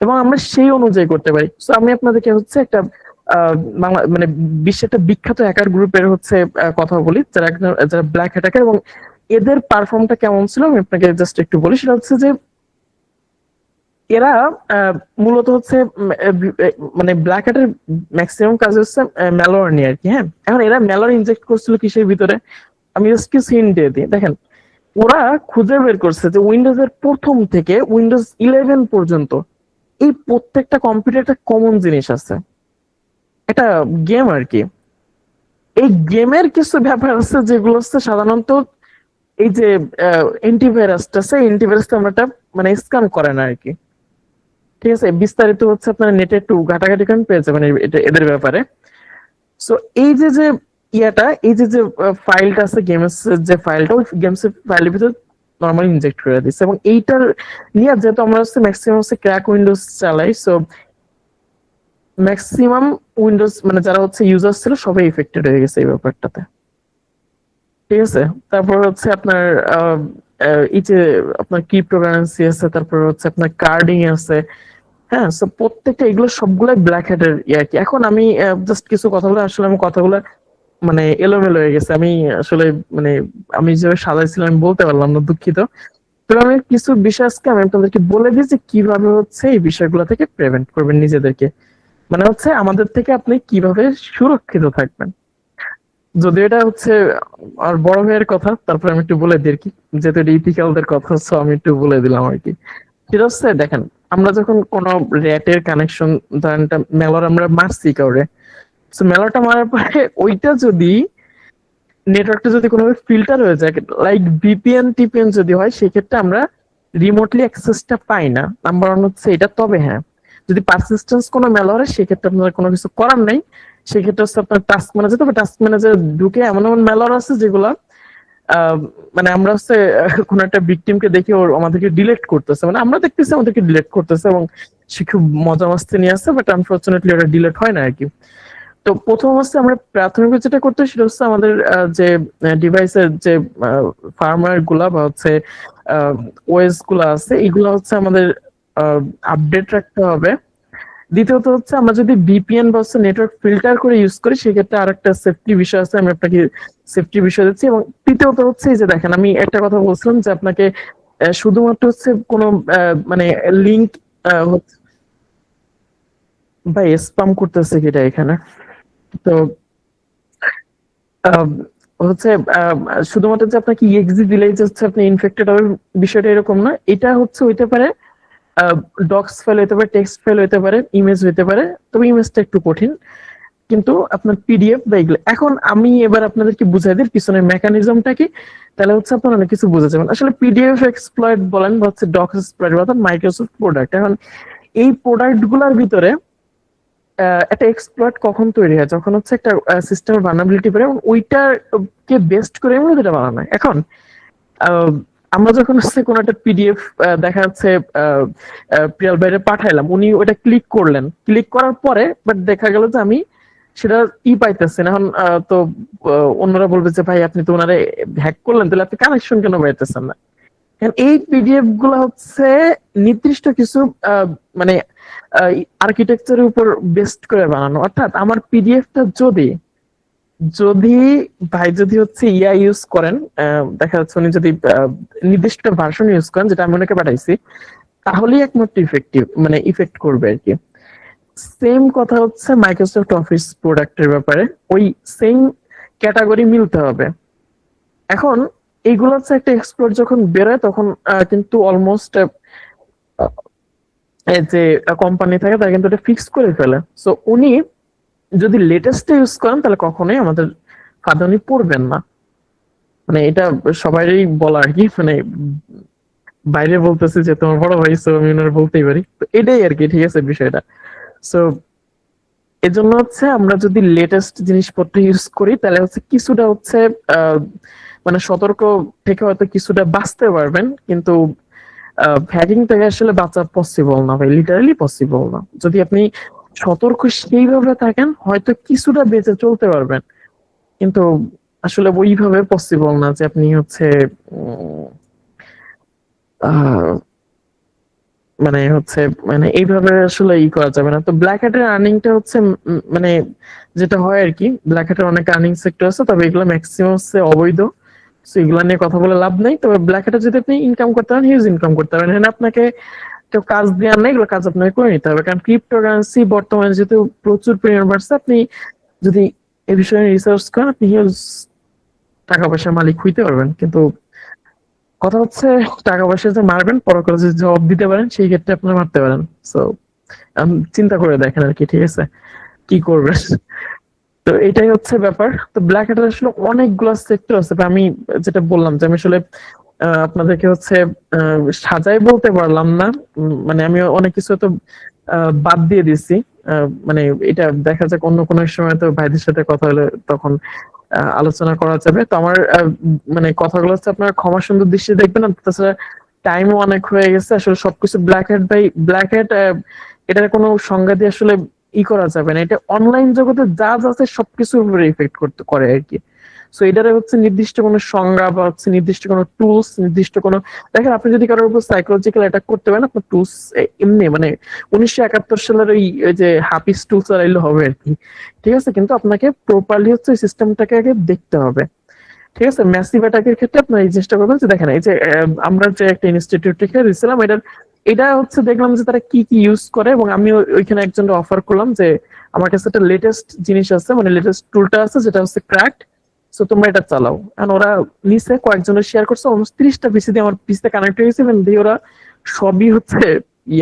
এবং আমরা সেই অনুযায়ী করতে পারি। সো আমি আপনাদেরকে হচ্ছে একটা বাংলা মানে বিশ্বের একটা বিখ্যাত হ্যাকার গ্রুপের হচ্ছে কথা বলি, যারা ব্ল্যাক হ্যাকার, এবং এদের পারফর্মটা কেমন ছিল আমি আপনাকে জাস্ট একটু বলি। সেটা হচ্ছে যে এরা মূলত হচ্ছে মানে ব্ল্যাক হ্যাটের ম্যাক্সিমাম কাজ হচ্ছে ম্যালওয়্যার নিয়ে আর কি। হ্যাঁ, এখন এরা ম্যালওয়্যার ইনজেক্ট করছিল কিসের ভিতরে, আমি জাস্ট কিছু হিন্ট দিয়ে দিই। দেখেন, ওরা খুঁজে বের করছে যে উইন্ডোজ এর প্রথম থেকে উইন্ডোজ 11 পর্যন্ত এই প্রত্যেকটা কম্পিউটার একটা কমন জিনিস আছে, এটা গেম আর কি। এই গেমের কিছু ব্যাপার আছে যেগুলো হচ্ছে সাধারণত এই যে অ্যান্টিভাইরাসটা আছে, অ্যান্টিভাইরাসটা আমরা মানে স্ক্যান করে না আর কি, ঠিক আছে? বিস্তারিত হচ্ছে আপনার নেটে একটু ঘাটাঘাটি করেন, পেয়ে যাবেন এদের ব্যাপারে। সো এই যে ইয়াটা, এই যে ফাইলটা আছে গেমস, যে ফাইলটা, ওই গেমস ফাইলের ভিতরে নরমালি ইনজেক্ট করে দিচ্ছে, এবং এইটার নিয়ে যেহেতু আমরা হচ্ছে ম্যাক্সিমাম হচ্ছে ক্র্যাক উইন্ডোজ চালাই, সো ম্যাক্সিমাম উইন্ডোজ মানে যারা হচ্ছে ইউজার ছিল সবাই এফেক্টেড হয়ে গেছে এই ব্যাপারটাতে, ঠিক আছে? তারপর হচ্ছে আপনার এই যে আপনার ক্রিপ্টোকারেন্সি আছে, তারপর হচ্ছে আপনার কার্ডিং আছে। হ্যাঁ, সো প্রত্যেকটা এগুলো সবগুলাই ব্ল্যাক হ্যাটের আর কি। এখন আমি জাস্ট কিছু কথা বলে, আসলে আমি কথাগুলো মানে এলোমেলো হয়ে গেছে, আমি আসলে মানে আমি যেভাবে সাজাইছিলাম আমি বলতে পারলাম না, দুঃখিত। তবে আমি কিছু বিষয় আজকে আমি আপনাদেরকে বলে দিয়েছি কিভাবে হচ্ছে এই বিষয়গুলো থেকে প্রিভেন্ট করবেন নিজেদেরকে, মানে হচ্ছে আমাদের থেকে আপনি কিভাবে সুরক্ষিত থাকবেন। যদি এটা হচ্ছে আর বড় ভাইয়ের কথা, তারপর আমি একটু বলে দিই আর কি, যেহেতু এটা ইথিক্যালদের কথা, সো আমি একটু বলে দিলাম আর কি। সেটা হচ্ছে দেখেন, আমরা যখন কোনো র্যাটের কানেকশন, ধরেন মেলর আমরা মারছি কাউরে, সো মেলরটা মারার পরে ওইটা যদি নেটওয়ার্কটা যদি কোনোভাবে ফিল্টার হয়ে যায়, লাইক ভিপিএন টিপিএন যদি হয়, সেক্ষেত্রে আমরা রিমোটলি অ্যাক্সেসটা পাই না। নাম্বার ওয়ান হচ্ছে এটা। তবে হ্যাঁ, যদি পারসিস্টেন্স কোনো মেলর হয় সেক্ষেত্রে আপনার কোনো কিছু করার নাই, সেক্ষেত্রে হচ্ছে আপনার টাস্ক ম্যানেজার, তবে টাস্ক ম্যানেজার ঢুকে এমন এমন মেলর আছে যেগুলা মানে আমরা হচ্ছে কোন একটা ভিকটিমকে দেখে ওর আমাদেরকে ডিলেট করতেছে, মানে আমরা দেখতেছি আমাদেরকে ডিলেট করতেছে এবং সে খুব মজা মাস্তি নিয়ে আসছে, বাট আনফরচুনেটলি ওটা ডিলেট হয় না আর কি। তো প্রথম অবস্থায় আমরা প্রাথমিক যেটা করতে হয় সেটা হচ্ছে আমাদের যে ডিভাইসের যে ফার্মওয়্যার গুলা বা হচ্ছে ওএস গুলা আছে এগুলা হচ্ছে আমাদের আপডেট রাখতে হবে। দ্বিতীয়ত হচ্ছে আমরা যদি ভিপিএন বা হচ্ছে নেটওয়ার্ক ফিল্টার করে ইউজ করি সেক্ষেত্রে আরেকটা সেফটি বিষয় আছে, আমি আপনাকে সেফটি বিষয় দিচ্ছি। এবং তৃতীয়ত হচ্ছে এই যে দেখেন আমি একটা কথা বলছিলাম যে আপনাকে শুধুমাত্র হচ্ছে কোনো মানে লিঙ্ক ভাই স্প্যাম করতেছে কিটা এখানে। তো আম, হচ্ছে শুধুমাত্র যে আপনাকে ইএক্সি দিলেই যে হচ্ছে আপনি ইনফেক্টেড হবে বিষয়টা এরকম না। এটা হচ্ছে হইতে পারে ডক্স ফাইল হইতে পারে, টেক্সট ফাইল হইতে পারে, ইমেজ হইতে পারে, তবে ইমেজটা একটু কঠিন। কিন্তু আপনার পিডিএফ বা এগুলো, এখন আমি এবার আপনাদেরকে বুঝাই দিই পিছনের মেকানিজমটা কি, তাহলে হচ্ছে আপনারা অনেক কিছু বুঝে যাবেন। আসলে পিডিএফ এক্সপ্লয়েট বলেন বা হচ্ছে ডক্স এক্সপ্লয়েট অর্থাৎ মাইক্রোসফট প্রোডাক্ট, এখন এই প্রোডাক্ট গুলার ভিতরে একটা এক্সপ্লয়েট কখন তৈরি হয়, যখন হচ্ছে একটা সিস্টেমের ভালনারেবিলিটি পারে এবং ওইটাকে বেস্ট করে এমন এটা বানানো হয়। এখন আমরা যখন হচ্ছে কোনো একটা পিডিএফ দেখা যাচ্ছে প্রিয়াল বাইরে পাঠাইলাম, উনি ওইটা ক্লিক করলেন, ক্লিক করার পরে বাট দেখা গেল যে আমি সেটা পাইতেছেন। এখন তো অন্যরা বলবে যে ভাই আপনি তো ওনারে হ্যাক করলেন, তাহলে আপনি কানেকশন কেন পাইতেছেন না? এই পিডিএফ গুলা হচ্ছে নির্দিষ্ট কিছু মানে আর্কিটেকচারের উপর বেস্ট করে বানানো। অর্থাৎ আমার পিডিএফটা যদি যদি ভাই যদি হচ্ছে ইয়া ইউজ করেন, দেখা যাচ্ছে উনি যদি নির্দিষ্ট ভার্সন ইউজ করেন যেটা আমি ওনাকে পাঠাইছি, তাহলেই একমাত্র ইফেক্টিভ মানে ইফেক্ট করবে আর কি। সেম কথা হচ্ছে মাইক্রোসফট অফিস প্রোডাক্টের ব্যাপারে, ওই সেম ক্যাটাগরি মিলতে হবে। এখন এইগুলো হচ্ছে একটা এক্সপ্লোর যখন বেরোয় তখন কিন্তু অলমোস্ট যে কোম্পানি থাকে তারা কিন্তু এটা ফিক্স করে ফেলে। সো উনি যদি লেটেস্ট ইউজ করেন তাহলে কখনোই আমাদের ফাঁদে উনি পড়বেন না। মানে এটা সবারই বলা আর কি, মানে বাইরে বলতেছে যে তোমার বড় ভাই, সো আমি ওনার বলতেই পারি। তো এটাই আর কি, ঠিক আছে বিষয়টা। সো এজন্য হচ্ছে আমরা যদি লেটেস্ট জিনিসপত্র ইউজ করি তাহলে হচ্ছে কিছুটা হচ্ছে মানে সতর্ক থেকে হয়তো কিছুটা বাঁচতে পারবেন, কিন্তু হ্যাকিং থেকে আসলে বাঁচা পসিবল না ভাই, লিটারালি পসিবল না। যদি আপনি সতর্ক সেইভাবে থাকেন হয়তো কিছুটা বেঁচে চলতে পারবেন, কিন্তু আসলে ওইভাবে পসিবল না যে আপনি হচ্ছে মানে হচ্ছে মানে এইভাবে আসলে করা যাবে না। তো ব্ল্যাক হ্যাটের আর্নিংটা হচ্ছে মানে যেটা হয় আর কি, ব্ল্যাক হ্যাটের অনেক আর্নিং সেক্টর আছে, তবে এগুলো ম্যাক্সিমাম হচ্ছে অবৈধ। সো এগুলো নিয়ে কথা বলে লাভ নাই। তবে ব্ল্যাক হ্যাটে যদি আপনি ইনকাম করতে পারেন, হিউজ ইনকাম করতে পারেন। এখানে আপনাকে কেউ কাজ দেওয়ার নেই, এগুলো কাজ আপনাকে করে নিতে হবে। কারণ ক্রিপ্টোকারেন্সি বর্তমানে যেহেতু প্রচুর পরিমাণ বাড়ছে, আপনি যদি এই বিষয়ে রিসার্চ করেন আপনি হিউজ টাকা পয়সার মালিক হইতে পারবেন। কিন্তু কথা হচ্ছে টাকা পয়সা যে মারবেন পরকালে যদি জবাব দিতে পারেন সেই ক্ষেত্রে আপনারা মারতে পারেন। সো চিন্তা করে দেখেন আর কি, ঠিক আছে, কি করবেন। তো এটাই হচ্ছে ব্যাপার। তো ব্ল্যাক হ্যাটের আসলে অনেকগুলো সেক্টর আছে। আমি যেটা বললাম যে আমি আসলে আপনাদেরকে হচ্ছে সাজাই বলতে পারলাম না, মানে আমি অনেক কিছু তো বাদ দিয়ে দিছি। মানে এটা দেখা যাক অন্য কোনো সময় তো ভাইদের সাথে কথা হলে তখন আলোচনা করা যাবে। তো আমার মানে কথাগুলো হচ্ছে আপনার ক্ষমা সুন্দর দৃষ্টি দেখবেন। তাছাড়া টাইমও অনেক হয়ে গেছে। আসলে সবকিছু ব্ল্যাক হ্যাট ভাই, ব্ল্যাক হ্যাট এটার কোনো সংজ্ঞা দিয়ে আসলে করা যাবে না। এটা অনলাইন জগতে যা যা আছে সবকিছুর উপরে ইফেক্ট করতে করে আর কি। সো এটারে হচ্ছে নির্দিষ্ট কোনো সংজ্ঞা বা হচ্ছে নির্দিষ্ট কোনো টুলস, নির্দিষ্ট কোনো, দেখেন আপনি যদি কারোর উপর সাইকোলজিক্যাল অ্যাটাক করতে পারেন আপনার টুলস এমনি মানে 1971 সালের ওই যে হাফিজ টুলস চালাইলে হবে আর কি, ঠিক আছে। কিন্তু আপনাকে প্রপারলি হচ্ছে সিস্টেমটাকে আগে দেখতে হবে, ঠিক আছে। ম্যাসিভ অ্যাটাকের ক্ষেত্রে আপনার এই জিনিসটা করবেন যে দেখেন এই যে আমরা যে একটা ইনস্টিটিউট থেকে দিয়েছিলাম, এটা হচ্ছে দেখলাম যে তারা কি কি ইউজ করে, এবং আমি ওইখানে একজন অফার করলাম যে আমার কাছে একটা লেটেস্ট জিনিস আছে, মানে লেটেস্ট টুলটা আছে যেটা হচ্ছে ক্র্যাকড, সো তোমরা এটা চালাও। কারণ ওরা নিচে কয়েকজনের শেয়ার করছে, অলমোস্ট 30টা পিসি দিয়ে আমার পিসিতে কানেক্ট হয়ে গেছে, এবং দিয়ে ওরা সবই হচ্ছে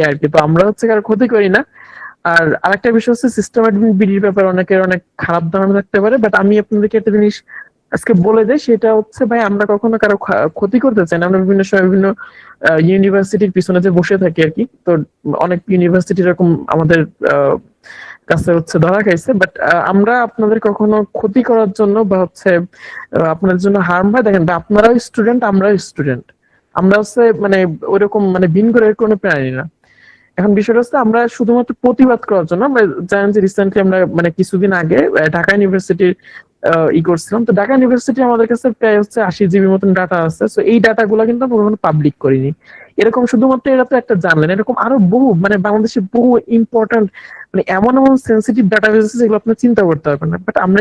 আর কি। তো আমরা হচ্ছে কারো ক্ষতি করি না। আর আরেকটা বিষয় হচ্ছে সিস্টেম অ্যাডমিন বিডির ব্যাপারে অনেকের অনেক খারাপ ধারণা থাকতে পারে, বাট আমি আপনাদেরকে একটা জিনিস আজকে বলে দেয়, সেটা হচ্ছে ভাই আমরা কখনো কারো ক্ষতি করতে চাই না। আমরা বিভিন্ন সময় বিভিন্ন ইউনিভার্সিটির পিছনে যে বসে থাকি আর কি, তো অনেক ইউনিভার্সিটি এরকম আমাদের কাছে হচ্ছে ধরা খাইছে, বাট আমরা আপনাদের কখনো ক্ষতি করার জন্য বা হচ্ছে আপনাদের জন্য হার্ম হয়, দেখেন আপনারাও স্টুডেন্ট আমরাও স্টুডেন্ট, আমরা হচ্ছে মানে ওইরকম মানে ভিন করে কোনো প্রাণী না। এখন বিষয়টা হচ্ছে আমরা শুধুমাত্র প্রতিবাদ করার জন্য আমরা জানেন যে রিসেন্টলি আমরা মানে কিছুদিন আগে ঢাকা ইউনিভার্সিটির করছিলাম। তো ঢাকা ইউনিভার্সিটি আমাদের কাছে প্রায় হচ্ছে 80 জিবি মতন ডাটা আছে। তো এই ডাটাগুলো কিন্তু আমরা কখনো পাবলিক করিনি। এরকম শুধুমাত্র এটা তো একটা জানলেন, এরকম আরো বহু মানে বাংলাদেশের বহু ইম্পর্টেন্ট মানে এমন এমন সেন্সিটিভ ডাটাবেস আছে যেগুলো আপনি চিন্তা করতে পারবেন না, বাট আমরা